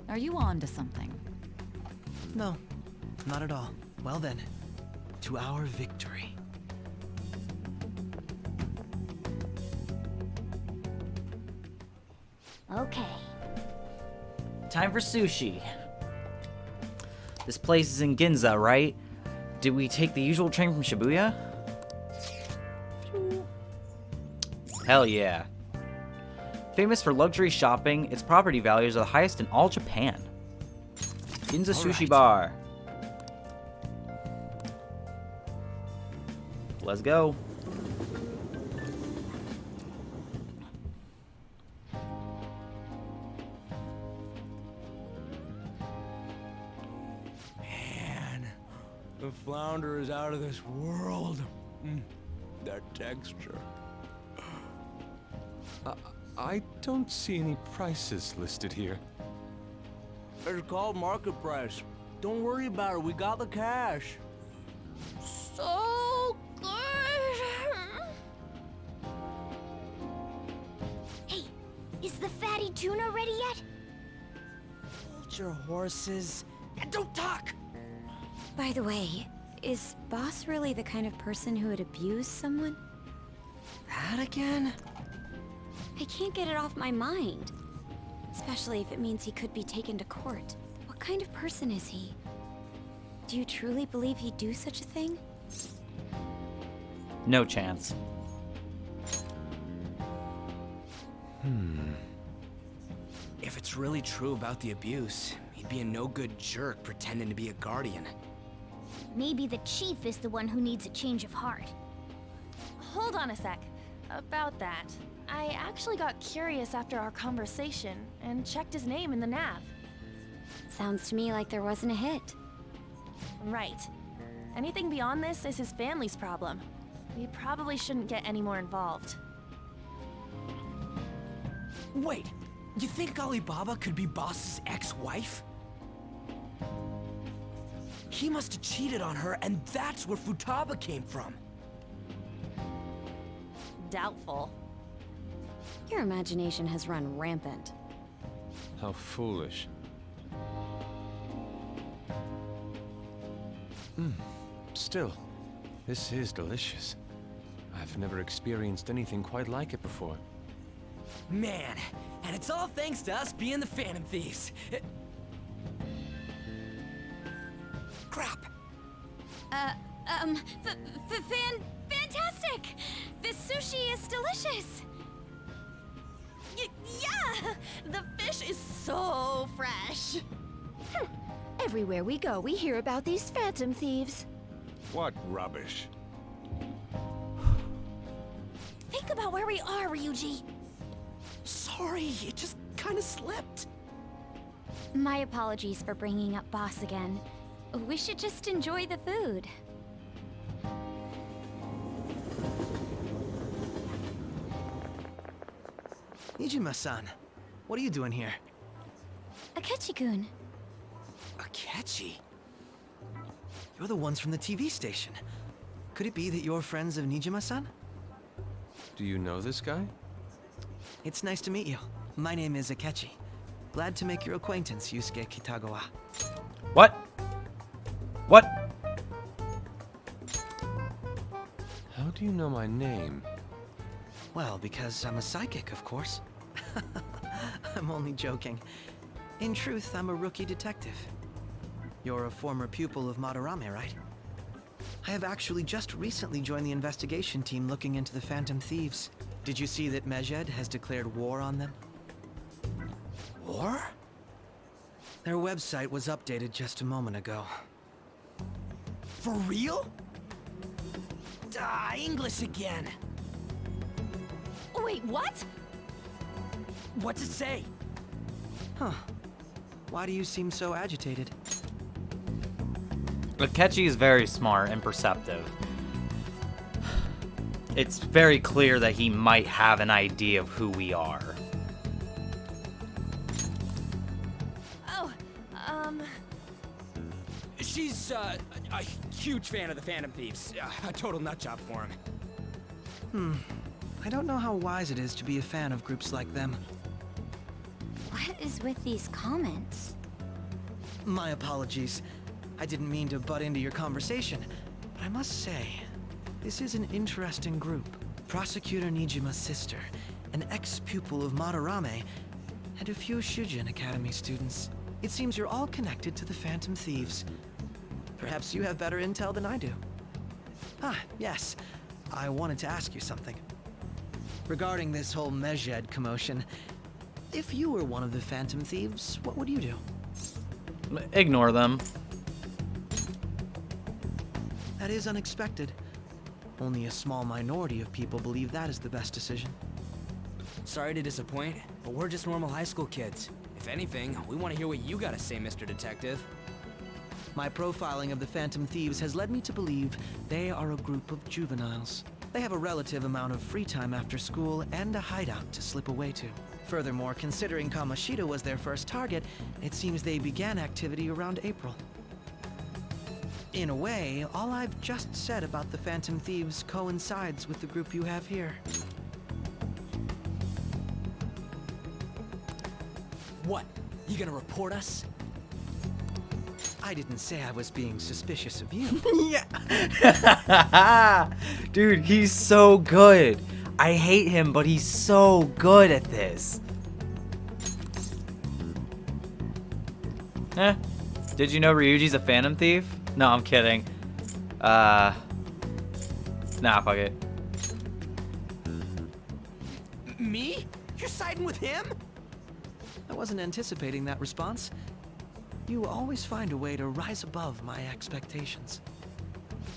Are you on to something? No, not at all. Well then, to our victory. Okay. Time for sushi. This place is in Ginza, right? Did we take the usual train from Shibuya? Hell yeah. Famous for luxury shopping, its property values are the highest in all Japan. Ginza Sushi Bar. Let's go. Man, the flounder is out of this world. That texture. I don't see any prices listed here. It's called market price. Don't worry about it, we got the cash. So good. Hey, is the fatty tuna ready yet? Hold your horses. And don't talk! By the way, is Boss really the kind of person who would abuse someone? That again? I can't get it off my mind. Especially if it means he could be taken to court. What kind of person is he? Do you truly believe he'd do such a thing? No chance. If it's really true about the abuse, he'd be a no-good jerk pretending to be a guardian. Maybe the chief is the one who needs a change of heart. Hold on a sec. About that, I actually got curious after our conversation and checked his name in the nav. Sounds to me like there wasn't a hit. Right. Anything beyond this is his family's problem. We probably shouldn't get any more involved. Wait, you think Alibaba could be Boss's ex-wife? He must have cheated on her, and that's where Futaba came from. Doubtful. Your imagination has run rampant. How foolish. Still, this is delicious. I've never experienced anything quite like it before. Man, and it's all thanks to us being the Phantom Thieves. Crap. Fantastic! This sushi is delicious! Yeah! The fish is so fresh! Everywhere we go, we hear about these Phantom Thieves. What rubbish. Think about where we are, Ryuji! Sorry, it just kind of slipped. My apologies for bringing up Boss again. We should just enjoy the food. Nijima-san, what are you doing here? Akechi-kun. Akechi? You're the ones from the TV station. Could it be that you're friends of Nijima-san? Do you know this guy? It's nice to meet you. My name is Akechi. Glad to make your acquaintance, Yusuke Kitagawa. What? What? How do you know my name? Well, because I'm a psychic, of course. I'm only joking. In truth, I'm a rookie detective. You're a former pupil of Madarame, right? I have actually just recently joined the investigation team looking into the Phantom Thieves. Did you see that Medjed has declared war on them? War? Their website was updated just a moment ago. For real? English again. Wait, what? What's it say? Huh. Why do you seem so agitated? Akechi is very smart and perceptive. It's very clear that he might have an idea of who we are. Oh, She's, a huge fan of the Phantom Thieves. A total nutjob for him. I don't know how wise it is to be a fan of groups like them. What is with these comments? My apologies. I didn't mean to butt into your conversation, but I must say, this is an interesting group. Prosecutor Nijima's sister, an ex-pupil of Madarame, and a few Shujin Academy students. It seems you're all connected to the Phantom Thieves. Perhaps you have better intel than I do. Ah, yes. I wanted to ask you something. Regarding this whole Medjed commotion, if you were one of the Phantom Thieves, what would you do? Ignore them. That is unexpected. Only a small minority of people believe that is the best decision. Sorry to disappoint, but we're just normal high school kids. If anything, we want to hear what you gotta say, Mr. Detective. My profiling of the Phantom Thieves has led me to believe they are a group of juveniles. They have a relative amount of free time after school and a hideout to slip away to. Furthermore, considering Kamoshida was their first target, it seems they began activity around April. In a way, all I've just said about the Phantom Thieves coincides with the group you have here. What? You gonna report us? I didn't say I was being suspicious of you. Yeah. Dude, he's so good. I hate him, but he's so good at this. Did you know Ryuji's a Phantom Thief? No, I'm kidding. Nah, fuck it. Me? You're siding with him? I wasn't anticipating that response. You always find a way to rise above my expectations.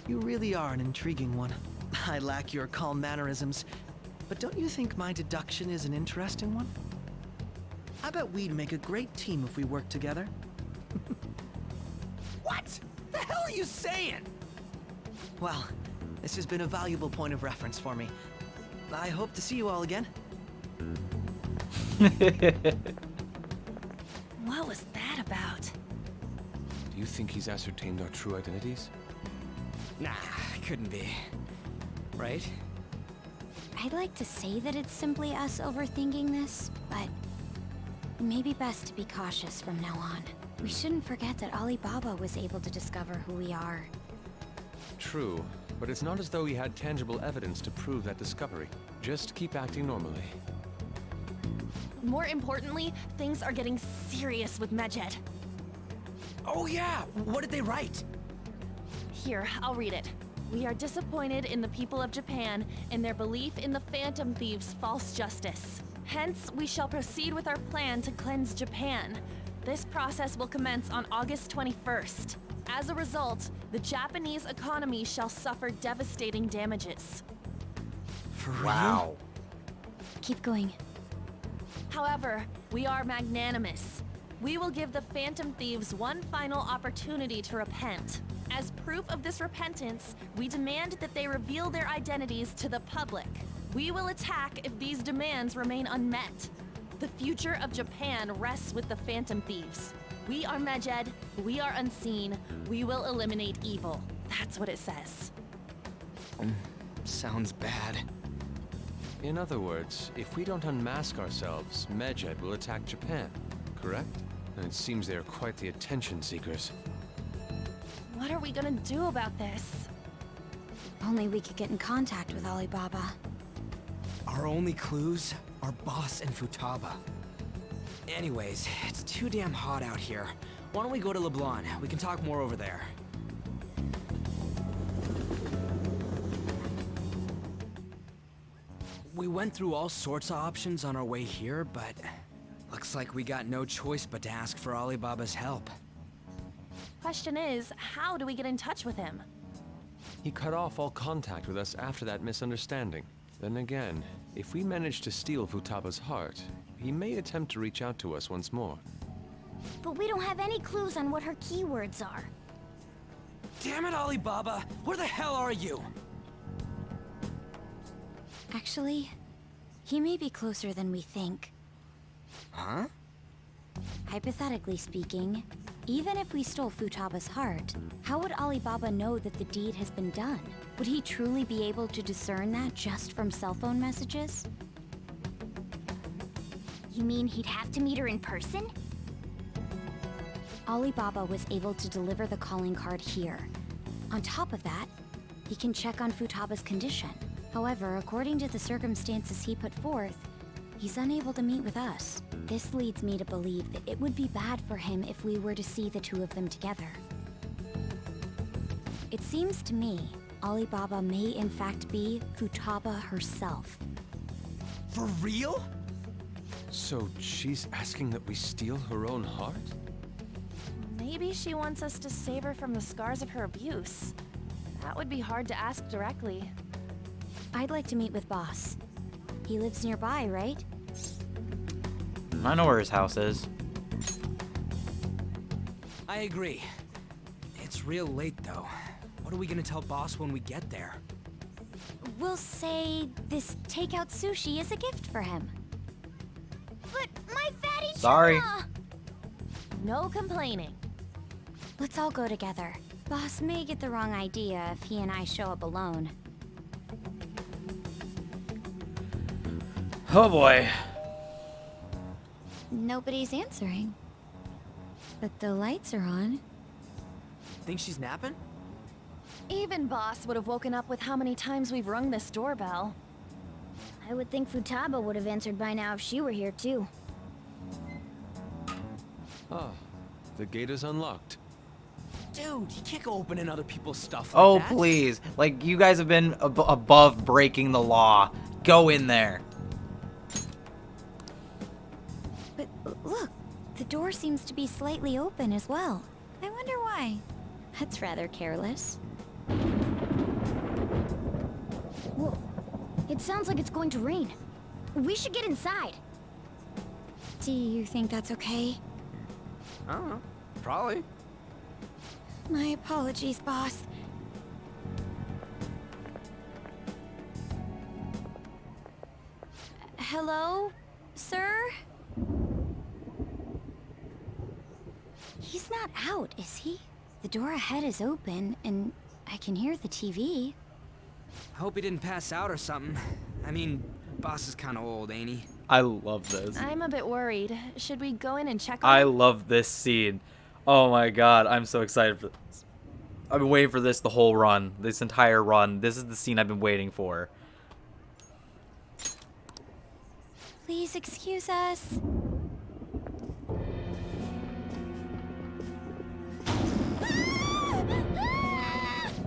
You really are an intriguing one. I lack your calm mannerisms, but don't you think my deduction is an interesting one? I bet we'd make a great team if we worked together. What? The hell are you saying? Well, this has been a valuable point of reference for me. I hope to see you all again. What was that about? Do you think he's ascertained our true identities? Nah, couldn't be. Right? I'd like to say that it's simply us overthinking this, but it may be best to be cautious from now on. We shouldn't forget that Alibaba was able to discover who we are. True, but it's not as though he had tangible evidence to prove that discovery. Just keep acting normally. More importantly, things are getting serious with Medjed. Oh yeah, what did they write? Here, I'll read it. We are disappointed in the people of Japan in their belief in the Phantom Thieves' false justice. Hence, we shall proceed with our plan to cleanse Japan. This process will commence on August 21st. As a result, the Japanese economy shall suffer devastating damages. For real? Wow. Keep going. However, we are magnanimous. We will give the Phantom Thieves one final opportunity to repent. As proof of this repentance, we demand that they reveal their identities to the public. We will attack if these demands remain unmet. The future of Japan rests with the Phantom Thieves. We are Medjed, we are unseen, we will eliminate evil. That's what it says. Sounds bad. In other words, if we don't unmask ourselves, Medjed will attack Japan, correct? And it seems they are quite the attention seekers. What are we gonna do about this? Only we could get in contact with Alibaba. Our only clues are Boss and Futaba. Anyways, it's too damn hot out here. Why don't we go to LeBlanc? We can talk more over there. We went through all sorts of options on our way here, but looks like we got no choice but to ask for Alibaba's help. Question is, how do we get in touch with him? He cut off all contact with us after that misunderstanding. Then again, if we manage to steal Futaba's heart, he may attempt to reach out to us once more. But we don't have any clues on what her keywords are. Damn it, Alibaba! Where the hell are you? Actually, he may be closer than we think. Huh? Hypothetically speaking, even if we stole Futaba's heart, how would Alibaba know that the deed has been done? Would he truly be able to discern that just from cell phone messages? You mean he'd have to meet her in person? Alibaba was able to deliver the calling card here. On top of that, he can check on Futaba's condition. However, according to the circumstances he put forth, he's unable to meet with us. This leads me to believe that it would be bad for him if we were to see the two of them together. It seems to me Alibaba may in fact be Futaba herself. For real? So she's asking that we steal her own heart? Maybe she wants us to save her from the scars of her abuse. That would be hard to ask directly. I'd like to meet with Boss. He lives nearby, right? I know where his house is. I agree. It's real late, though. What are we gonna tell Boss when we get there? We'll say this takeout sushi is a gift for him. But my fatty Sorry. Chuma! No complaining. Let's all go together. Boss may get the wrong idea if he and I show up alone. Oh boy. Nobody's answering. But the lights are on. Think she's napping? Even Boss would have woken up with how many times we've rung this doorbell. I would think Futaba would have answered by now if she were here too. Ah, the gate is unlocked. Dude, you can't go opening other people's stuff like Oh, that. please. Like, you guys have been above breaking the law. Go in there. But look, the door seems to be slightly open as well. I wonder why. That's rather careless. Whoa. It sounds like it's going to rain. We should get inside. Do you think that's okay? I don't know. Probably. My apologies, boss. Hello, sir? He's not out, is he? The door ahead is open, and I can hear the TV. Hope he didn't pass out or something. I mean, boss is kind of old, ain't he? I love this. I'm a bit worried. Should we go in and check on I him? love this scene. Oh my god, I'm so excited for this. I've been waiting for this the whole run. This entire run. This is the scene I've been waiting for. Please excuse us.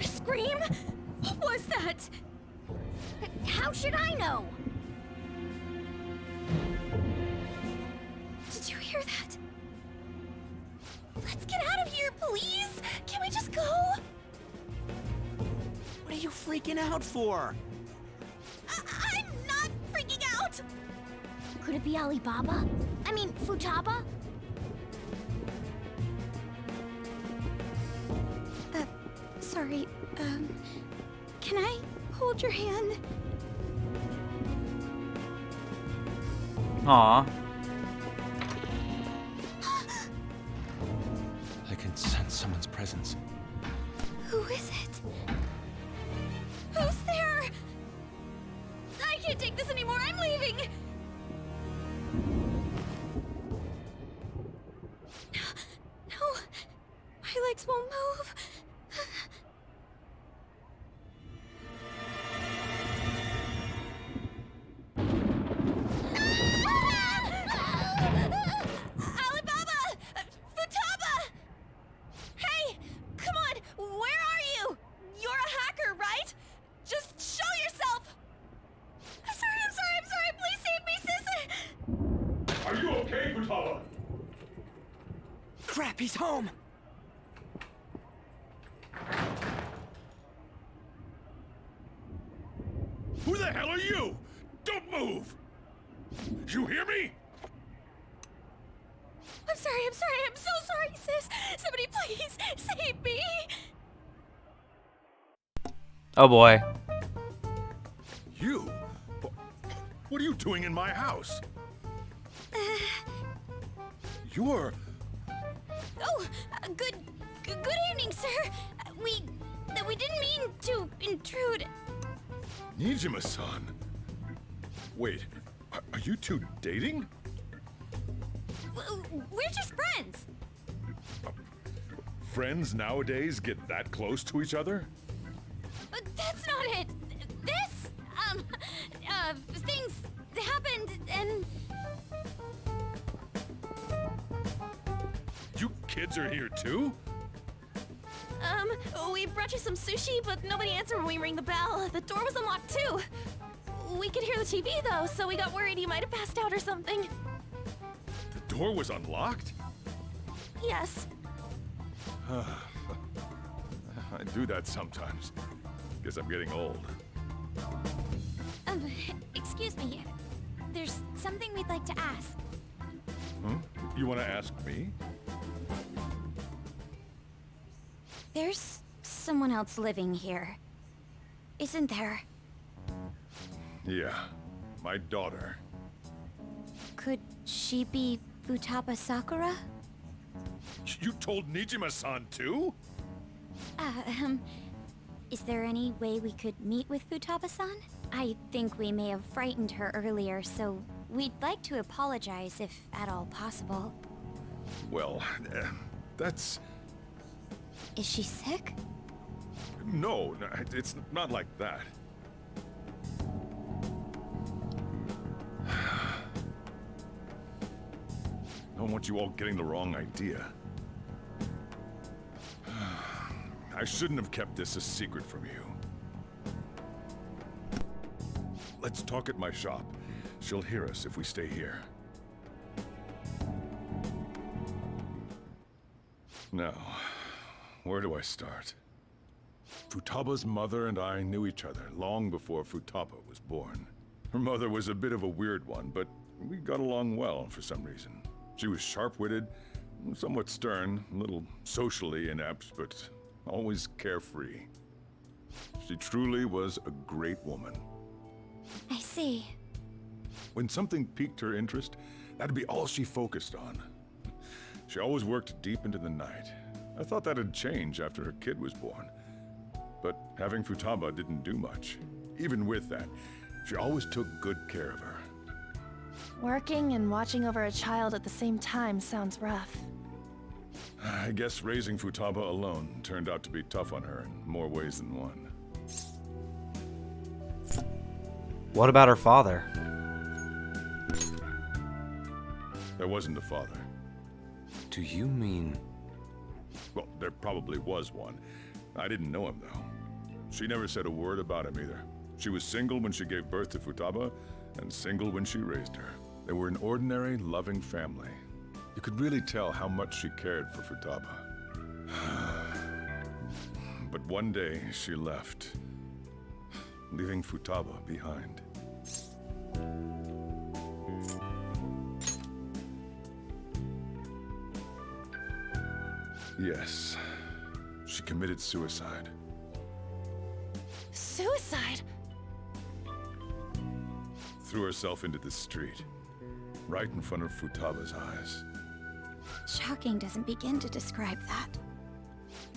Scream? What was that? How should I know? Did you hear that? Let's get out of here, please! Can we just go? What are you freaking out for? I'm not freaking out! Could it be Alibaba? I mean, Futaba? Sorry, can I hold your hand? Aw. I can sense someone's presence. Who is it? Who's there? I can't take this anymore. I'm leaving. No, my legs won't move. Alibaba! Futaba! Hey, come on, where are you? You're a hacker, right? Just show yourself! I'm sorry, please save me, sis! Are you okay, Futaba? Crap, he's home! Who the hell are you? Don't move! You hear me? I'm so sorry, sis! Somebody please save me! Oh boy. You? What are you doing in my house? You're... Oh, good evening, sir. We didn't mean to intrude. Nijima-san. Wait, are you two dating? We're just friends. Friends nowadays get that close to each other? But that's not it. This, things happened and... You kids are here too? We brought you some sushi, but nobody answered when we rang the bell. The door was unlocked too. We could hear the TV though, so we got worried you might have passed out or something. The door was unlocked? Yes. I do that sometimes. Guess I'm getting old. Excuse me. There's something we'd like to ask. Huh? You want to ask me? There's someone else living here, isn't there? Yeah, my daughter. Could she be Futaba Sakura? You told Nijima-san too? Is there any way we could meet with Futaba-san? I think we may have frightened her earlier, so we'd like to apologize if at all possible. Well, that's... Is she sick? No, it's not like that. I don't want you all getting the wrong idea. I shouldn't have kept this a secret from you. Let's talk at my shop. She'll hear us if we stay here. Now, where do I start? Futaba's mother and I knew each other long before Futaba was born. Her mother was a bit of a weird one, but we got along well for some reason. She was sharp-witted, somewhat stern, a little socially inept, but always carefree. She truly was a great woman. I see. When something piqued her interest, that'd be all she focused on. She always worked deep into the night. I thought that'd change after her kid was born. But having Futaba didn't do much. Even with that, she always took good care of her. Working and watching over a child at the same time sounds rough. I guess raising Futaba alone turned out to be tough on her in more ways than one. What about her father? There wasn't a father. Do you mean... Well, there probably was one. I didn't know him, though. She never said a word about him either. She was single when she gave birth to Futaba, and single when she raised her. They were an ordinary, loving family. You could really tell how much she cared for Futaba. But one day, she left, leaving Futaba behind. Yes, she committed suicide. Suicide? Threw herself into the street, right in front of Futaba's eyes. Shocking doesn't begin to describe that.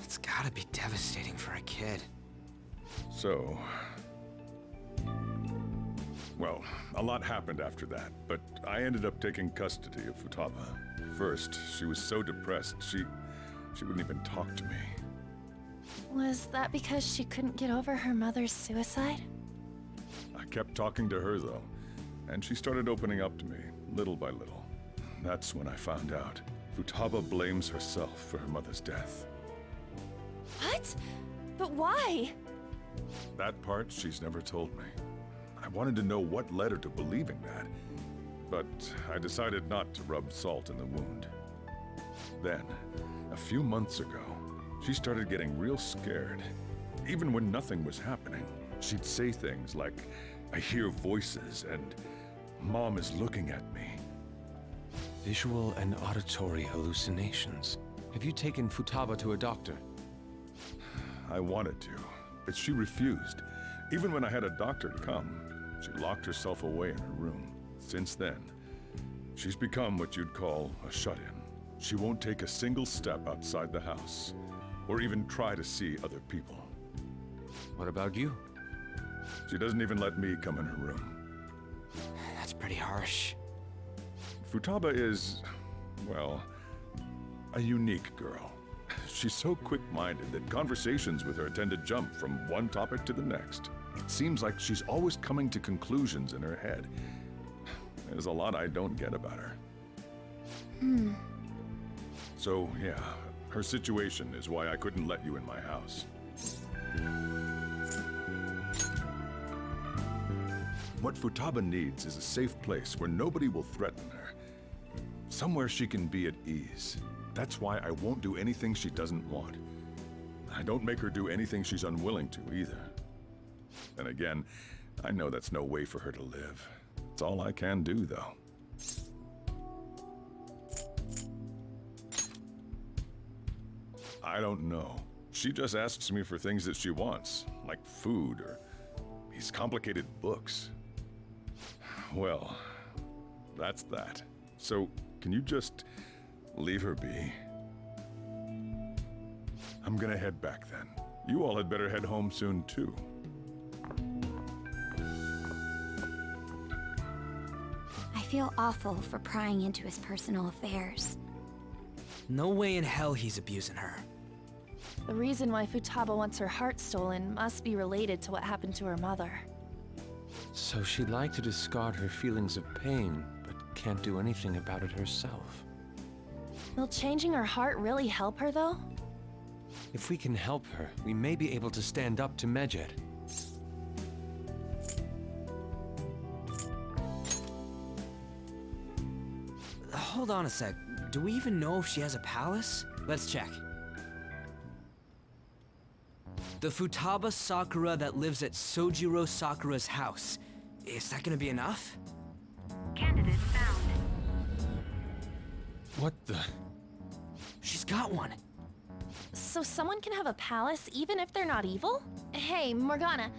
It's gotta be devastating for a kid. So... Well, a lot happened after that, but I ended up taking custody of Futaba. First, she was so depressed, she wouldn't even talk to me. Was that because she couldn't get over her mother's suicide? I kept talking to her, though, and she started opening up to me, little by little. That's when I found out. Futaba blames herself for her mother's death. What? But why? That part she's never told me. I wanted to know what led her to believing that, but I decided not to rub salt in the wound. Then, a few months ago, she started getting real scared. Even when nothing was happening, she'd say things like, "I hear voices," and "Mom is looking at me." Visual and auditory hallucinations. Have you taken Futaba to a doctor? I wanted to, but she refused. Even when I had a doctor come, she locked herself away in her room. Since then, she's become what you'd call a shut-in. She won't take a single step outside the house, or even try to see other people. What about you? She doesn't even let me come in her room. That's pretty harsh. Futaba is, well, a unique girl. She's so quick-minded that conversations with her tend to jump from one topic to the next. It seems like she's always coming to conclusions in her head. There's a lot I don't get about her. So, yeah, her situation is why I couldn't let you in my house. What Futaba needs is a safe place where nobody will threaten her. Somewhere she can be at ease. That's why I won't do anything she doesn't want. I don't make her do anything she's unwilling to, either. And again, I know that's no way for her to live. It's all I can do, though. I don't know. She just asks me for things that she wants, like food or these complicated books. Well, that's that. So, can you just leave her be? I'm gonna head back then. You all had better head home soon, too. I feel awful for prying into his personal affairs. No way in hell he's abusing her. The reason why Futaba wants her heart stolen must be related to what happened to her mother. So she'd like to discard her feelings of pain, but can't do anything about it herself. Will changing her heart really help her, though? If we can help her, we may be able to stand up to Medjed. Hold on a sec. Do we even know if she has a palace? Let's check. The Futaba Sakura that lives at Sojiro Sakura's house. Is that gonna be enough? Candidate found. What the? She's got one. So someone can have a palace even if they're not evil? Hey, Morgana.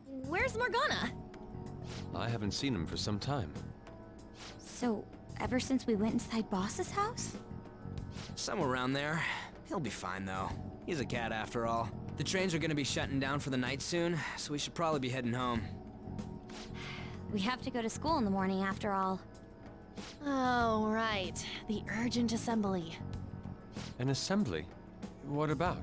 Where's Morgana? I haven't seen him for some time. So, ever since we went inside Boss's house? Somewhere around there. He'll be fine, though. He's a cat after all. The trains are gonna be shutting down for the night soon, so we should probably be heading home. We have to go to school in the morning after all. Oh, right. The urgent assembly. An assembly? What about?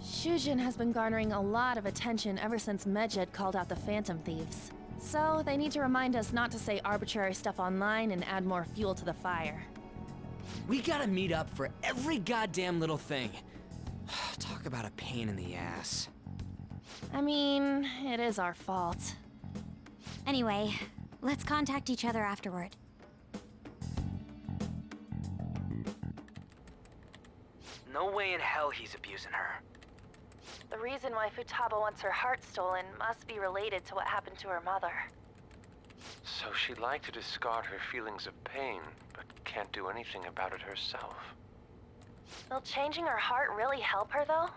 Shujin has been garnering a lot of attention ever since Medjed called out the Phantom Thieves. So, they need to remind us not to say arbitrary stuff online and add more fuel to the fire. We gotta meet up for every goddamn little thing. Talk about a pain in the ass. I mean, it is our fault. Anyway, let's contact each other afterward. No way in hell he's abusing her. The reason why Futaba wants her heart stolen must be related to what happened to her mother. So she'd like to discard her feelings of pain, but can't do anything about it herself. Will changing her heart really help her, though?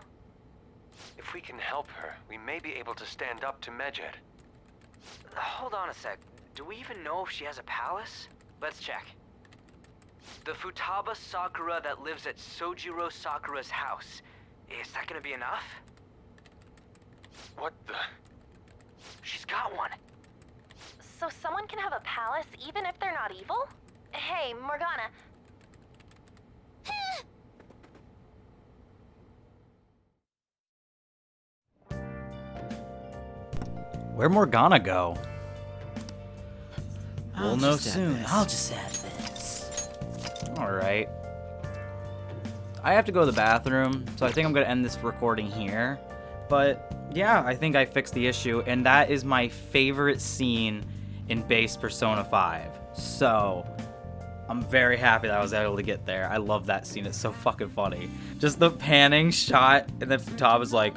If we can help her, we may be able to stand up to Medjed. Hold on a sec. Do we even know if she has a palace? Let's check. The Futaba Sakura that lives at Sojiro Sakura's house. Is that gonna be enough? What the? She's got one. So someone can have a palace even if they're not evil? Hey, Morgana. Where'd Morgana go? We'll know just add soon. this. I'll just add this. Alright. I have to go to the bathroom, so I think I'm going to end this recording here. But, yeah, I think I fixed the issue, and that is my favorite scene in base Persona 5. So, I'm very happy that I was able to get there. I love that scene. It's so fucking funny. Just the panning shot, and then Futaba's like...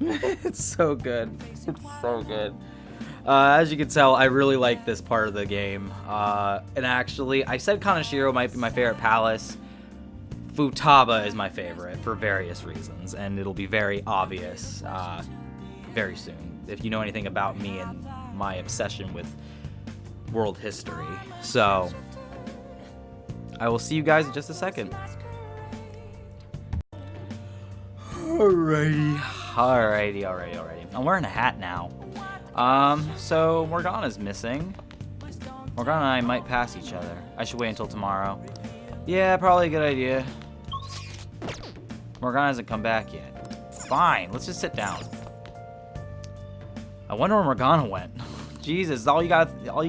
It's so good. It's so good. As you can tell, I really like this part of the game. And actually, I said Kaneshiro might be my favorite palace. Futaba is my favorite for various reasons, and it'll be very obvious very soon if you know anything about me and my obsession with world history. So, I will see you guys in just a second. Alrighty. I'm wearing a hat now. So Morgana's missing. Morgana and I might pass each other. I should wait until tomorrow. Yeah, probably a good idea. Morgana hasn't come back yet. Fine, let's just sit down. I wonder where Morgana went. Jesus, all you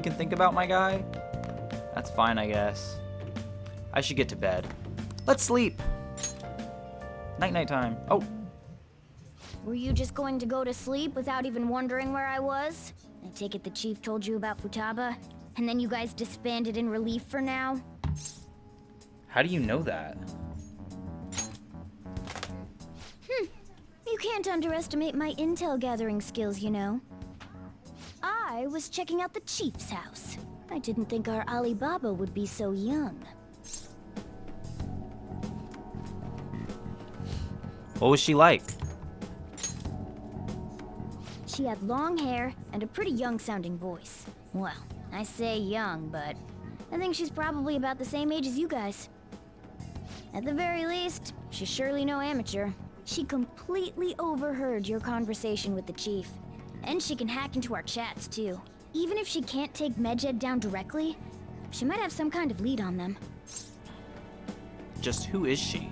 can think about, my guy? That's fine, I guess. I should get to bed. Let's sleep. Night time. Oh. Were you just going to go to sleep without even wondering where I was? I take it the chief told you about Futaba, and then you guys disbanded in relief for now? How do you know that? You can't underestimate my intel gathering skills, you know. I was checking out the chief's house. I didn't think our Alibaba would be so young. What was she like? She had long hair and a pretty young-sounding voice. Well, I say young, but I think she's probably about the same age as you guys. At the very least, she's surely no amateur. She completely overheard your conversation with the chief. And she can hack into our chats, too. Even if she can't take Medjed down directly, she might have some kind of lead on them. Just who is she?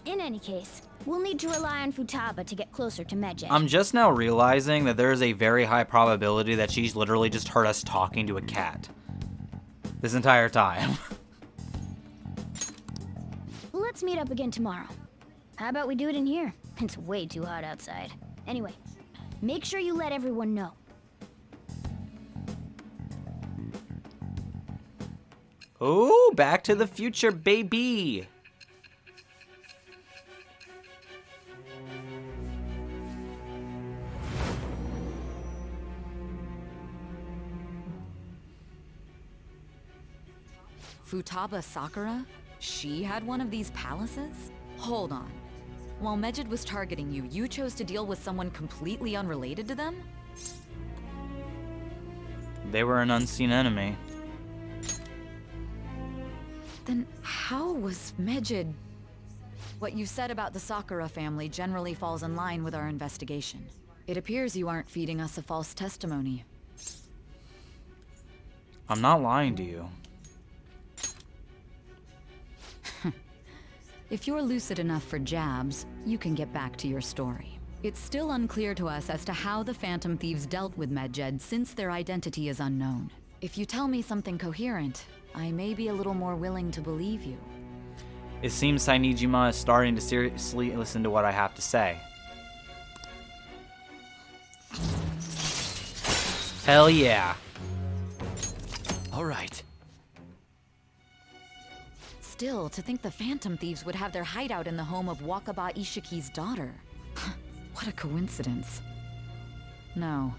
In any case, we'll need to rely on Futaba to get closer to Medjed. I'm just now realizing that there is a very high probability that she's literally just heard us talking to a cat this entire time. Let's meet up again tomorrow. How about we do it in here? It's way too hot outside. Anyway, make sure you let everyone know. Oh, Back to the Future, baby! Futaba Sakura? She had one of these palaces? Hold on. While Medjed was targeting you, you chose to deal with someone completely unrelated to them? They were an unseen enemy. Then how was Medjed... What you said about the Sakura family generally falls in line with our investigation. It appears you aren't feeding us a false testimony. I'm not lying to you. If you're lucid enough for jabs, you can get back to your story. It's still unclear to us as to how the Phantom Thieves dealt with Medjed since their identity is unknown. If you tell me something coherent, I may be a little more willing to believe you. It seems Sainijima is starting to seriously listen to what I have to say. Hell yeah. All right. Still, to think the Phantom Thieves would have their hideout in the home of Wakaba Ishiki's daughter. What a coincidence. No.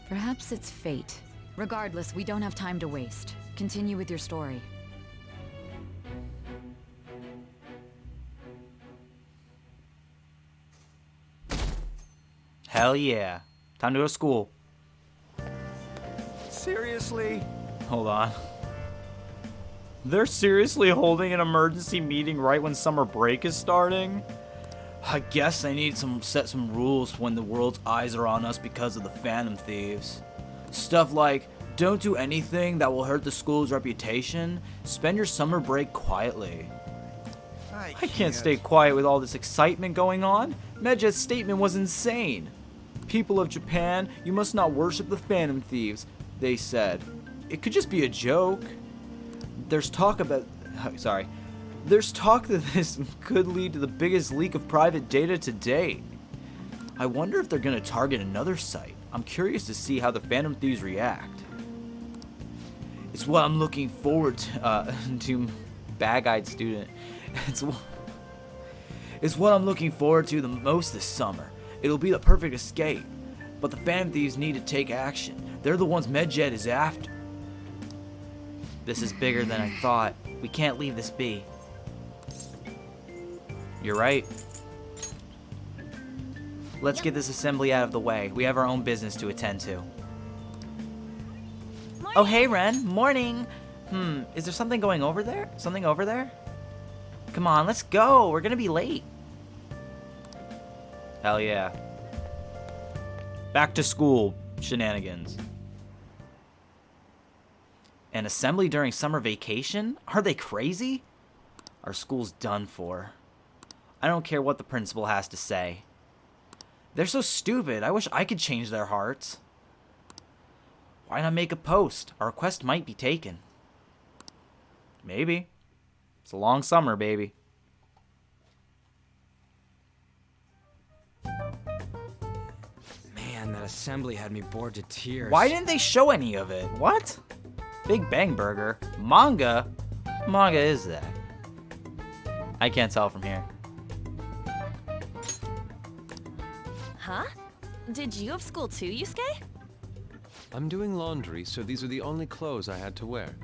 Perhaps it's fate. Regardless, we don't have time to waste. Continue with your story. Hell yeah. Time to go to school. Seriously? Hold on. They're seriously holding an emergency meeting right when summer break is starting? I guess they need to set some rules when the world's eyes are on us because of the Phantom Thieves. Stuff like, don't do anything that will hurt the school's reputation. Spend your summer break quietly. I can't stay quiet with all this excitement going on. Medjed's statement was insane. People of Japan, you must not worship the Phantom Thieves, they said. It could just be a joke. There's talk that this could lead to the biggest leak of private data to date. I wonder if they're gonna target another site. I'm curious to see how the Phantom Thieves react. It's what I'm looking forward to bag-eyed student. It's what I'm looking forward to the most this summer. It'll be the perfect escape. But the Phantom Thieves need to take action. They're the ones Medjed is after. This is bigger than I thought. We can't leave this be. You're right. Let's get this assembly out of the way. We have our own business to attend to. Morning. Oh, hey, Ren. Morning. Is there something going over there? Something over there? Come on, let's go. We're gonna be late. Hell yeah. Back to school shenanigans. An assembly during summer vacation? Are they crazy? Our school's done for. I don't care what the principal has to say. They're so stupid. I wish I could change their hearts. Why not make a post? Our request might be taken. Maybe. It's a long summer, baby. Man, that assembly had me bored to tears. Why didn't they show any of it? What? Big Bang Burger? Manga? Manga is that? I can't tell from here. Huh? Did you have school too, Yusuke? I'm doing laundry, so these are the only clothes I had to wear.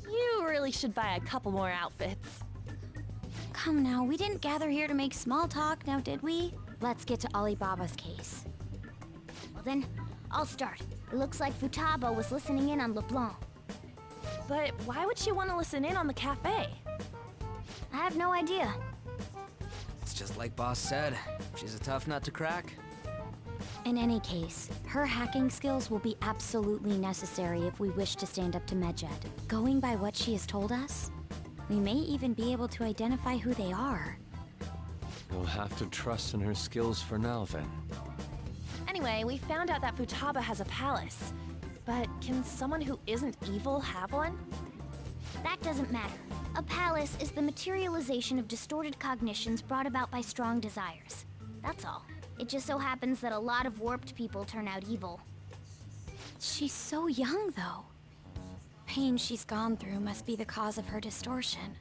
You really should buy a couple more outfits. Come now, we didn't gather here to make small talk, now did we? Let's get to Alibaba's case. Well then, I'll start. It looks like Futaba was listening in on LeBlanc. But why would she want to listen in on the cafe? I have no idea. It's just like Boss said. She's a tough nut to crack. In any case, her hacking skills will be absolutely necessary if we wish to stand up to Medjed. Going by what she has told us, we may even be able to identify who they are. We'll have to trust in her skills for now, then. Anyway, we found out that Futaba has a palace. But can someone who isn't evil have one? That doesn't matter. A palace is the materialization of distorted cognitions brought about by strong desires. That's all. It just so happens that a lot of warped people turn out evil. She's so young, though. Pain she's gone through must be the cause of her distortion.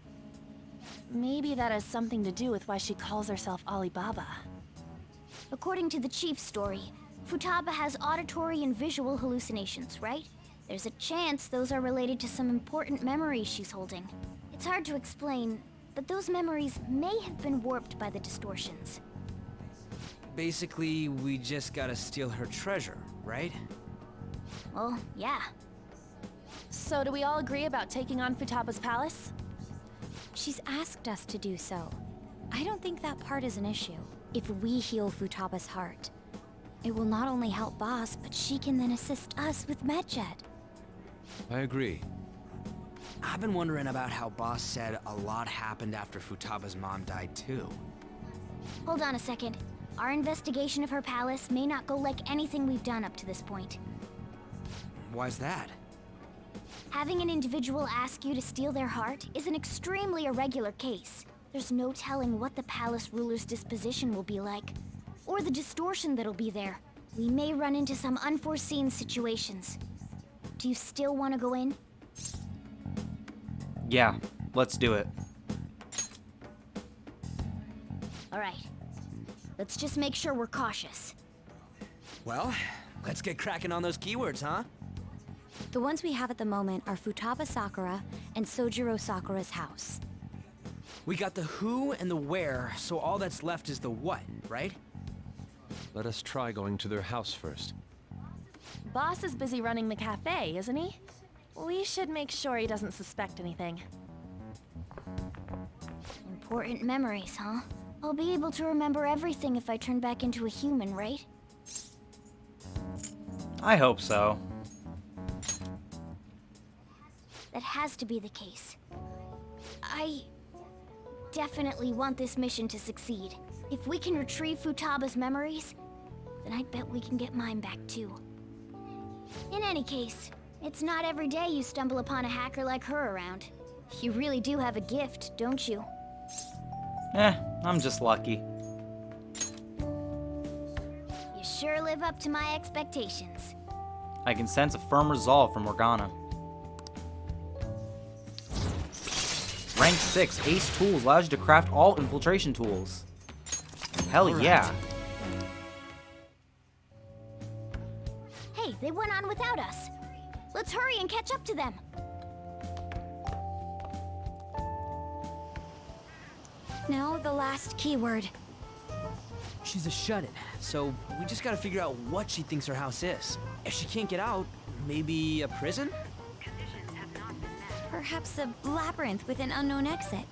Maybe that has something to do with why she calls herself Alibaba. According to the chief's story, Futaba has auditory and visual hallucinations, right? There's a chance those are related to some important memories she's holding. It's hard to explain, but those memories may have been warped by the distortions. Basically, we just gotta steal her treasure, right? Well, yeah. So do we all agree about taking on Futaba's palace? She's asked us to do so. I don't think that part is an issue. If we heal Futaba's heart, it will not only help Boss, but she can then assist us with Medjed. I agree. I've been wondering about how Boss said a lot happened after Futaba's mom died too. Hold on a second. Our investigation of her palace may not go like anything we've done up to this point. Why's that? Having an individual ask you to steal their heart is an extremely irregular case. There's no telling what the palace ruler's disposition will be like, or the distortion that'll be there. We may run into some unforeseen situations. Do you still want to go in? Yeah, let's do it. All right. Let's just make sure we're cautious. Well, let's get cracking on those keywords, huh? The ones we have at the moment are Futaba Sakura and Sojiro Sakura's house. We got the who and the where, so all that's left is the what, right? Let us try going to their house first. Boss is busy running the cafe, isn't he? We should make sure he doesn't suspect anything. Important memories, huh? I'll be able to remember everything if I turn back into a human, right? I hope so. That has to be the case. I definitely want this mission to succeed. If we can retrieve Futaba's memories, then I bet we can get mine back too. In any case, it's not every day you stumble upon a hacker like her around. You really do have a gift, don't you? I'm just lucky. You sure live up to my expectations. I can sense a firm resolve from Morgana. Rank 6, Ace Tools allows you to craft all infiltration tools. Hell yeah. Hey, they went on without us. Let's hurry and catch up to them. Now the last keyword. She's a shut-in, so we just gotta figure out what she thinks her house is. If she can't get out, maybe a prison? Perhaps a labyrinth with an unknown exit.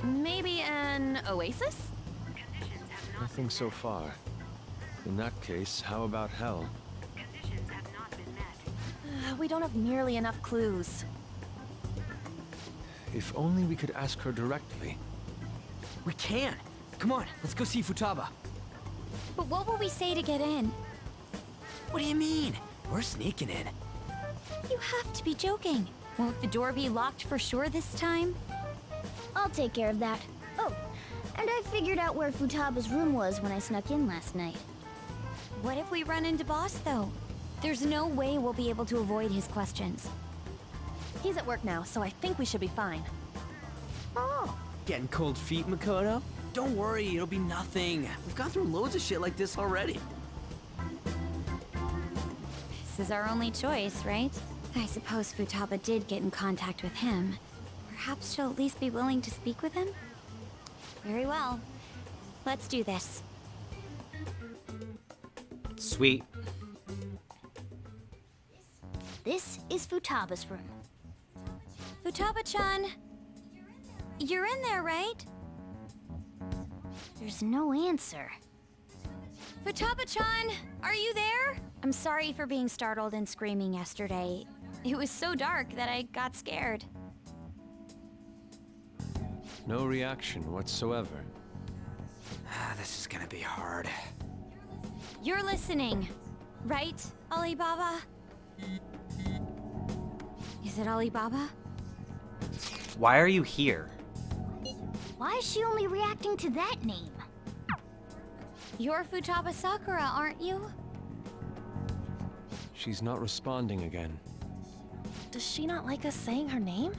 Maybe an oasis? Nothing so far. In that case, how about hell? We don't have nearly enough clues. If only we could ask her directly. We can! Come on, let's go see Futaba. But what will we say to get in? What do you mean? We're sneaking in. You have to be joking. Won't the door be locked for sure this time? I'll take care of that. Oh, and I figured out where Futaba's room was when I snuck in last night. What if we run into Boss, though? There's no way we'll be able to avoid his questions. He's at work now, so I think we should be fine. Oh, getting cold feet, Makoto? Don't worry, it'll be nothing. We've gone through loads of shit like this already. This is our only choice, right? I suppose Futaba did get in contact with him. Perhaps she'll at least be willing to speak with him? Very well. Let's do this. Sweet. This is Futaba's room. Futaba-chan, you're in there, right? There's no answer. Futaba-chan, are you there? I'm sorry for being startled and screaming yesterday. It was so dark that I got scared. No reaction whatsoever. This is gonna be hard. You're listening, right, Alibaba? Is it Alibaba? Why are you here? Why is she only reacting to that name? You're Futaba Sakura, aren't you? She's not responding again. Does she not like us saying her name?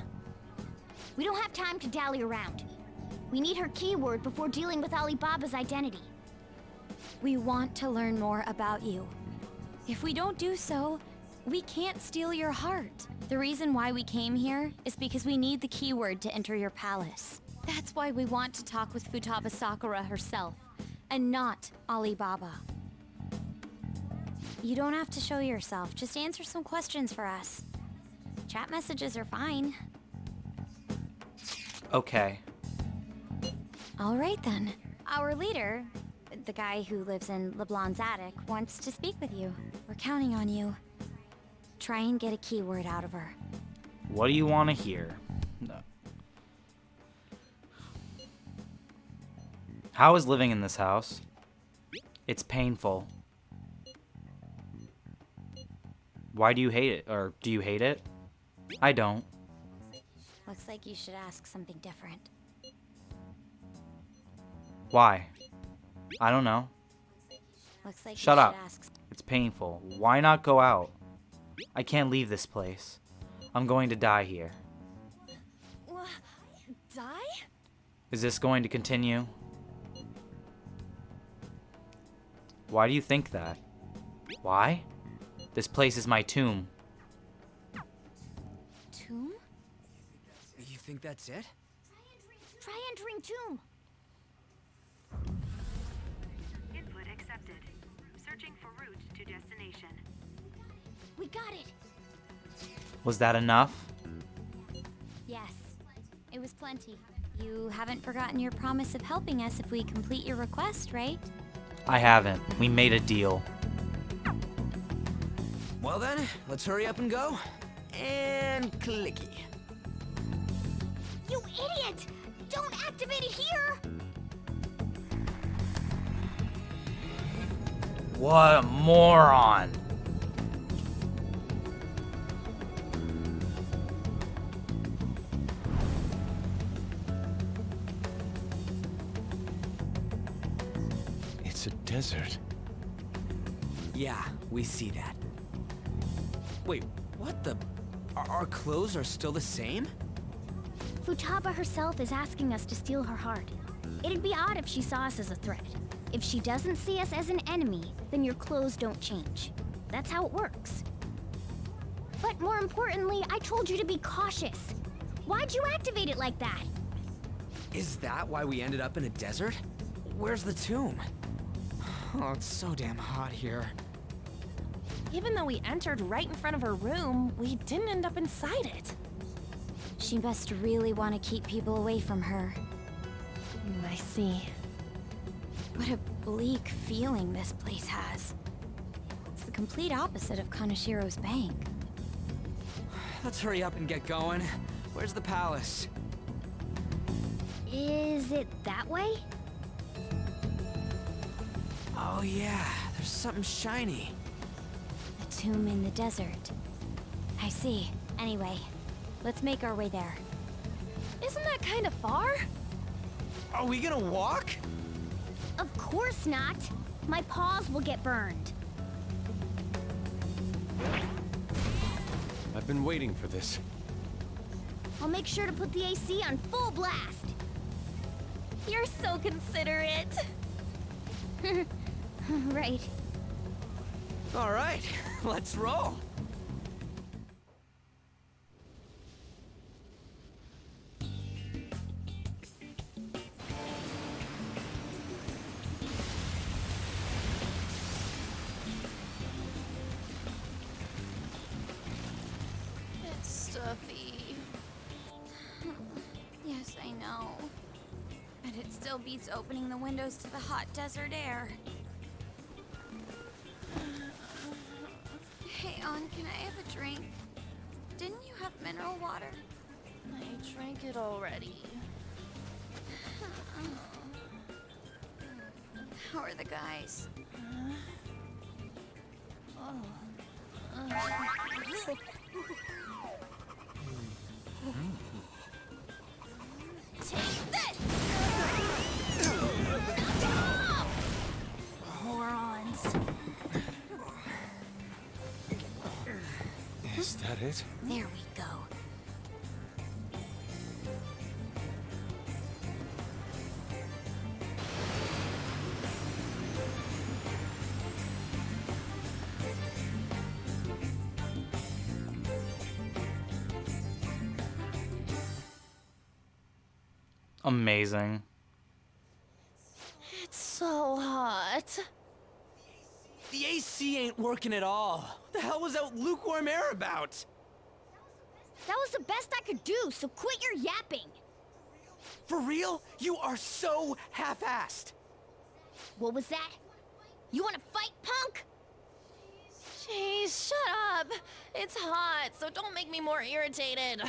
We don't have time to dally around. We need her keyword before dealing with Alibaba's identity. We want to learn more about you. If we don't do so, we can't steal your heart. The reason why we came here is because we need the keyword to enter your palace. That's why we want to talk with Futaba Sakura herself, and not Alibaba. You don't have to show yourself, just answer some questions for us. Chat messages are fine. Okay. All right then. Our leader, the guy who lives in LeBlanc's attic, wants to speak with you. We're counting on you. Try and get a keyword out of her. What do you want to hear? No. How is living in this house? It's painful. Why do you hate it? Or do you hate it? I don't. Looks like you should ask something different. Why? I don't know. Looks like Shut you up. should ask. It's painful. Why not go out? I can't leave this place. I'm going to die here. Die? Is this going to continue? Why do you think that? Why? This place is my tomb. Tomb? You think that's it? Try entering tomb. Input accepted. Searching for route to destination. We got it. Was that enough? Yes, it was plenty. You haven't forgotten your promise of helping us if we complete your request, right? I haven't. We made a deal. Well then, let's hurry up and go. And clicky. You idiot! Don't activate it here! What a moron! It's a desert. Yeah, we see that. Wait, what the? Our clothes are still the same? Futaba herself is asking us to steal her heart. It'd be odd if she saw us as a threat. If she doesn't see us as an enemy, then your clothes don't change. That's how it works. But more importantly, I told you to be cautious. Why'd you activate it like that? Is that why we ended up in a desert? Where's the tomb? Oh, it's so damn hot here. Even though we entered right in front of her room, we didn't end up inside it. She must really want to keep people away from her. I see. What a bleak feeling this place has. It's the complete opposite of Kanashiro's bank. Let's hurry up and get going. Where's the palace? Is it that way? Oh yeah, there's something shiny. The tomb in the desert. I see. Anyway, let's make our way there. Isn't that kind of far? Are we gonna walk? Of course not. My paws will get burned. I've been waiting for this. I'll make sure to put the AC on full blast. You're so considerate. Right. All right, let's roll. still beats opening the windows to the hot desert air. Hey, On, can I have a drink? Didn't you have mineral water? I drank it already. How are the guys? Take this! Morons. Is that it? There we go. Amazing. It's so hot. The AC ain't working at all. What the hell was that lukewarm air about? That was the best I could do, so quit your yapping. For real? You are so half-assed. What was that? You wanna fight, punk? Jeez, shut up. It's hot, so don't make me more irritated.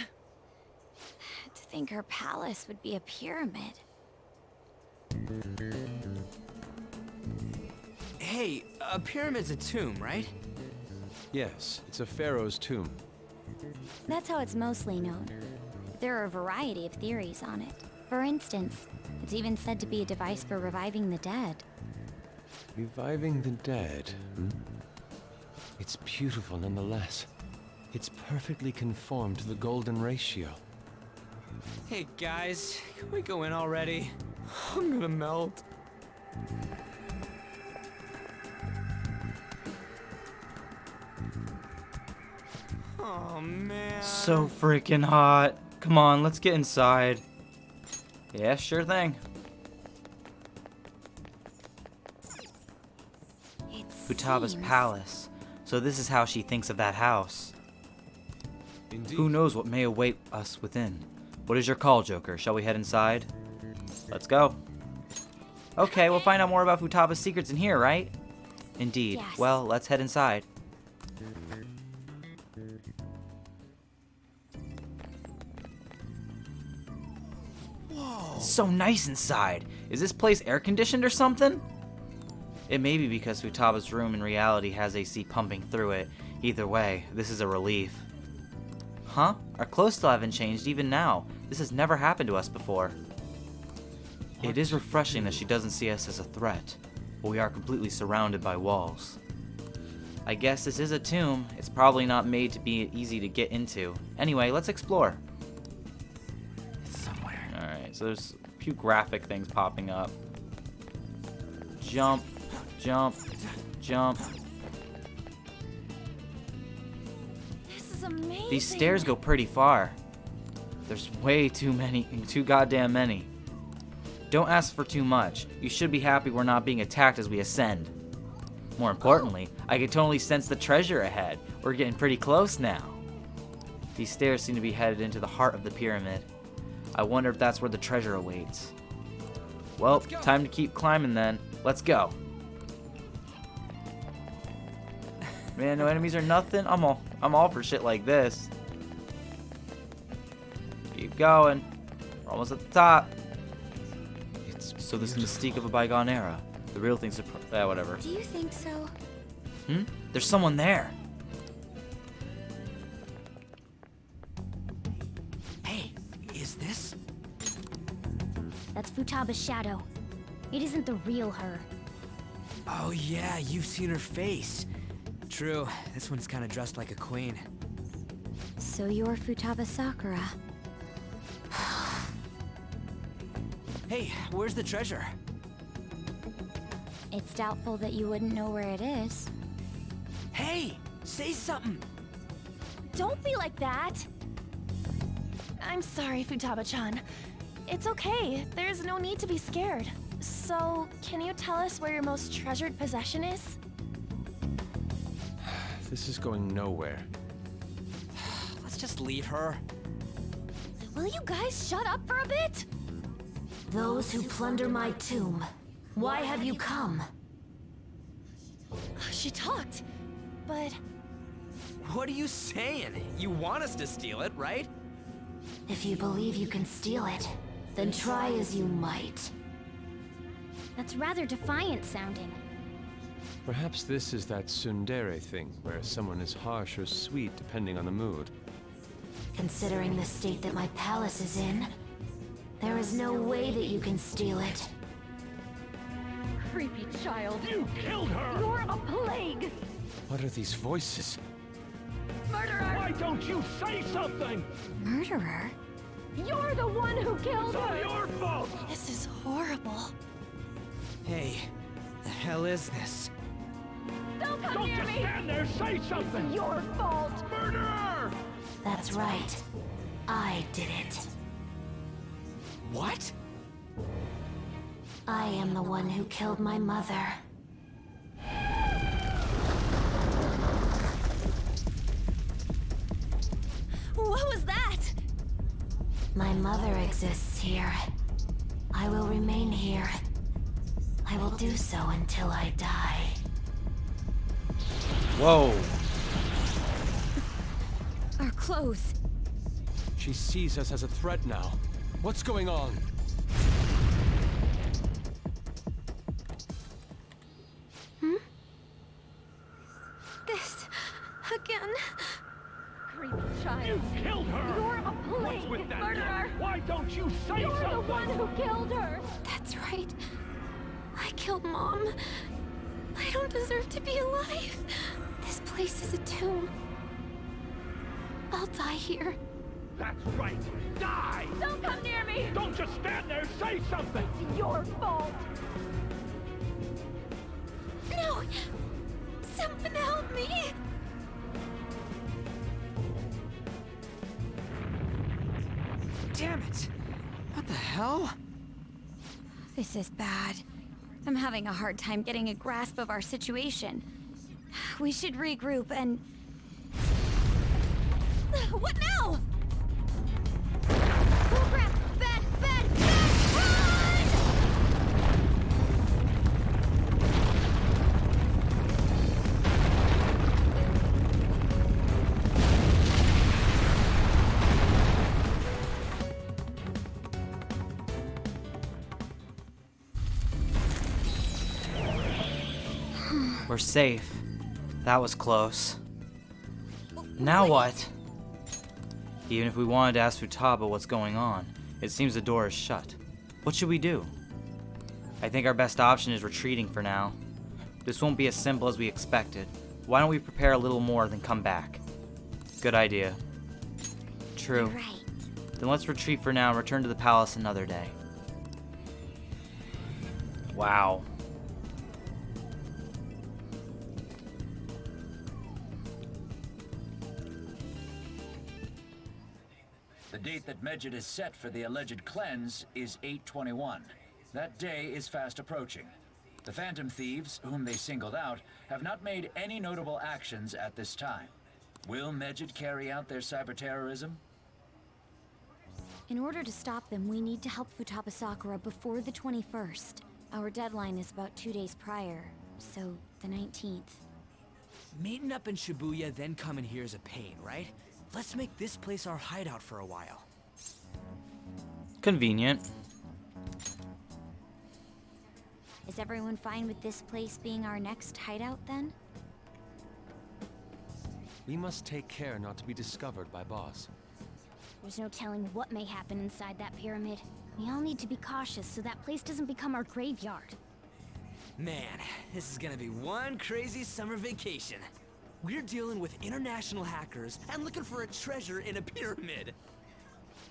To think her palace would be a pyramid. Hey, a pyramid's a tomb, right? Yes, it's a pharaoh's tomb. That's how it's mostly known. There are a variety of theories on it. For instance, it's even said to be a device for reviving the dead. Reviving the dead, hmm? It's beautiful nonetheless. It's perfectly conformed to the golden ratio. Hey guys, can we go in already? I'm gonna melt. Oh man. So freaking hot. Come on, let's get inside. Yeah, sure thing. Futaba's palace. So this is how she thinks of that house. Indeed. Who knows what may await us within? What is your call, Joker? Shall we head inside? Let's go. Okay, we'll find out more about Futaba's secrets in here, right? Indeed. Yes. Well, let's head inside. Whoa. It's so nice inside. Is this place air conditioned or something? It may be because Futaba's room in reality has AC pumping through it. Either way, this is a relief. Huh? Our clothes still haven't changed even now. This has never happened to us before. It is refreshing that she doesn't see us as a threat, but we are completely surrounded by walls. I guess this is a tomb. It's probably not made to be easy to get into. Anyway, let's explore. It's somewhere. Alright, so there's a few graphic things popping up. Jump, jump, jump. This is amazing. These stairs go pretty far. There's way too goddamn many. Don't ask for too much. You should be happy we're not being attacked as we ascend. More importantly, I can totally sense the treasure ahead. We're getting pretty close now. These stairs seem to be headed into the heart of the pyramid. I wonder if that's where the treasure awaits. Well, time to keep climbing then. Let's go. Man, no enemies or nothing? I'm all for shit like this. Keep going. We're almost at the top. So this is the mystique of a bygone era. The real thing's whatever. Do you think so? There's someone there. Hey, is this? That's Futaba's shadow. It isn't the real her. Oh yeah, you've seen her face. True, this one's kind of dressed like a queen. So you're Futaba Sakura. Hey, where's the treasure? It's doubtful that you wouldn't know where it is. Hey, say something. Don't be like that. I'm sorry, Futaba-chan. It's okay. There's no need to be scared. So, can you tell us where your most treasured possession is? This is going nowhere. Let's just leave her. Will you guys shut up for a bit? Those who plunder my tomb, why have you come? She talked, but... What are you saying? You want us to steal it, right? If you believe you can steal it, then try as you might. That's rather defiant sounding. Perhaps this is that tsundere thing, where someone is harsh or sweet depending on the mood. Considering the state that my palace is in, there is no way that you can steal it. Creepy child. You killed her! You're a plague! What are these voices? Murderer! Why don't you say something? Murderer? You're the one who killed It's all her! your fault! This is horrible. Hey, the hell is this? Don't come Don't near just me! stand there, say something! It's your fault! Murderer! That's right. I did it. What? I am the one who killed my mother. What was that? My mother exists here. I will remain here. I will do so until I die. Whoa. Our clothes. She sees us as a threat now. What's going on? This... again. Creepy child. You killed her! You're a plague, What's with that? murderer! Why don't you say You're something? the one who killed her! That's right. I killed Mom. I don't deserve to be alive. This place is a tomb. I'll die here. That's right. Die! Don't come near me! Don't just stand there, say something! It's your fault! No! Someone help me! Damn it! What the hell? This is bad. I'm having a hard time getting a grasp of our situation. We should regroup and... What now? Oh crap! Bad! Run! We're safe. That was close. Now what? Even if we wanted to ask Futaba what's going on, it seems the door is shut. What should we do? I think our best option is retreating for now. This won't be as simple as we expected. Why don't we prepare a little more, then come back? Good idea. True. Right. Then let's retreat for now and return to the palace another day. Wow. The date that Medjed is set for the alleged cleanse is 8/21. That day is fast approaching. The Phantom Thieves, whom they singled out, have not made any notable actions at this time. Will Medjed carry out their cyber terrorism? In order to stop them, we need to help Futaba Sakura before the 21st. Our deadline is about 2 days prior, so the 19th. Meeting up in Shibuya, then coming here is a pain, right? Let's make this place our hideout for a while. Convenient. Is everyone fine with this place being our next hideout then? We must take care not to be discovered by Boss. There's no telling what may happen inside that pyramid. We all need to be cautious so that place doesn't become our graveyard. Man, this is gonna be one crazy summer vacation. We're dealing with international hackers and looking for a treasure in a pyramid.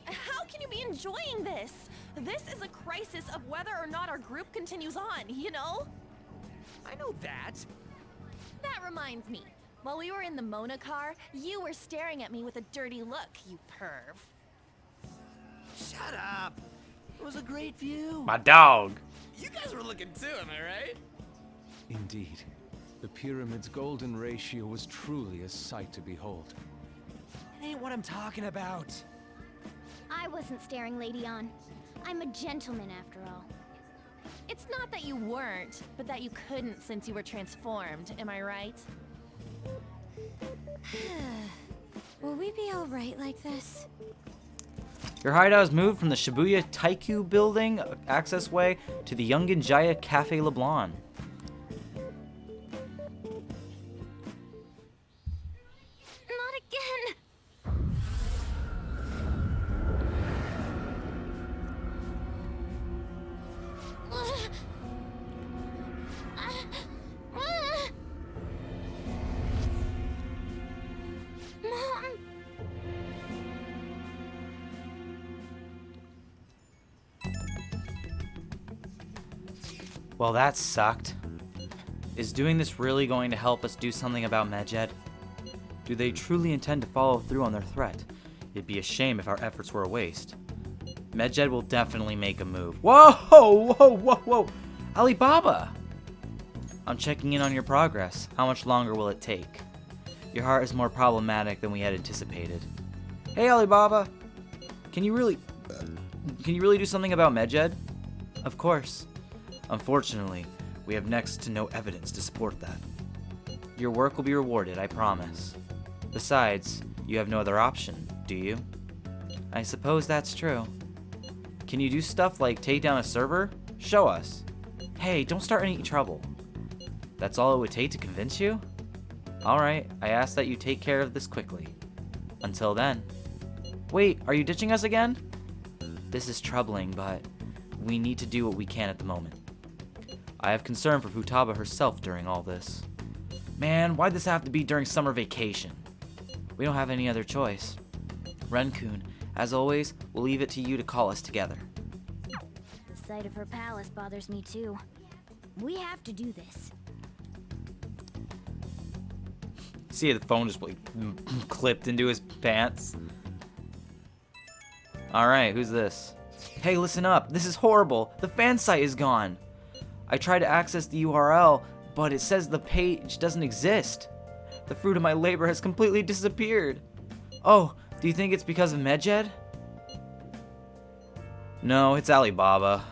How can you be enjoying this? This is a crisis of whether or not our group continues on, you know? I know that. That reminds me. While we were in the Mona car, you were staring at me with a dirty look, you perv. Shut up. It was a great view. My dog. You guys were looking too, am I right? Indeed. The pyramid's golden ratio was truly a sight to behold. That ain't what I'm talking about. I wasn't staring Lady on. I'm a gentleman after all. It's not that you weren't, but that you couldn't since you were transformed, am I right? Will we be alright like this? Your hideout is moved from the Shibuya Taikyu building accessway to the Yongen Jaya Cafe Leblon. Not again! Mom! Well, that sucked. Is doing this really going to help us do something about Medjed? Do they truly intend to follow through on their threat? It'd be a shame if our efforts were a waste. Medjed will definitely make a move. Whoa! Whoa! Whoa! Whoa! Alibaba! I'm checking in on your progress. How much longer will it take? Your heart is more problematic than we had anticipated. Hey, Alibaba! Can you really do something about Medjed? Of course. Unfortunately, we have next to no evidence to support that. Your work will be rewarded, I promise. Besides, you have no other option, do you? I suppose that's true. Can you do stuff like take down a server? Show us. Hey, don't start any trouble. That's all it would take to convince you? Alright, I ask that you take care of this quickly. Until then. Wait, are you ditching us again? This is troubling, but we need to do what we can at the moment. I have concern for Futaba herself during all this. Man, why'd this have to be during summer vacation? We don't have any other choice. Ren-kun, as always, we'll leave it to you to call us together. The sight of her palace bothers me too. We have to do this. See, the phone just like clipped into his pants. Alright, who's this? Hey, listen up. This is horrible. The fan site is gone. I tried to access the URL, but it says the page doesn't exist. The fruit of my labor has completely disappeared. Oh, do you think it's because of Medjed? No, it's Alibaba.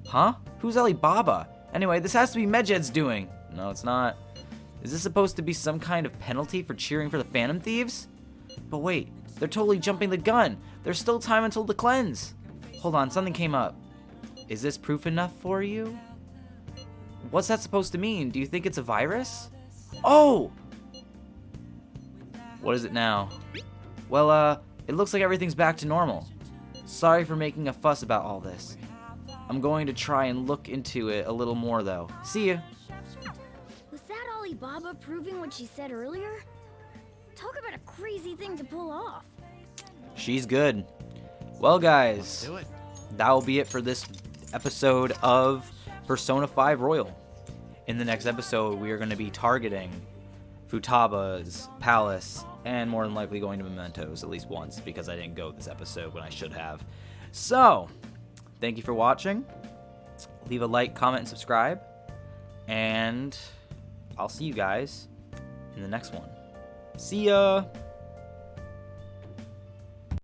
Huh? Who's Alibaba? Anyway, this has to be Medjed's doing. No, it's not. Is this supposed to be some kind of penalty for cheering for the Phantom Thieves? But wait, they're totally jumping the gun. There's still time until the cleanse. Hold on, something came up. Is this proof enough for you? What's that supposed to mean? Do you think it's a virus? Oh! What is it now? Well, it looks like everything's back to normal. Sorry for making a fuss about all this. I'm going to try and look into it a little more, though. See ya. Was that Alibaba proving what she said earlier? Talk about a crazy thing to pull off. She's good. Well, guys, that will be it for this episode of Persona 5 Royal. In the next episode, we are going to be targeting Futaba's palace and more than likely going to Mementos at least once because I didn't go this episode when I should have. So, thank you for watching. Leave a like, comment, and subscribe. And I'll see you guys in the next one. See ya!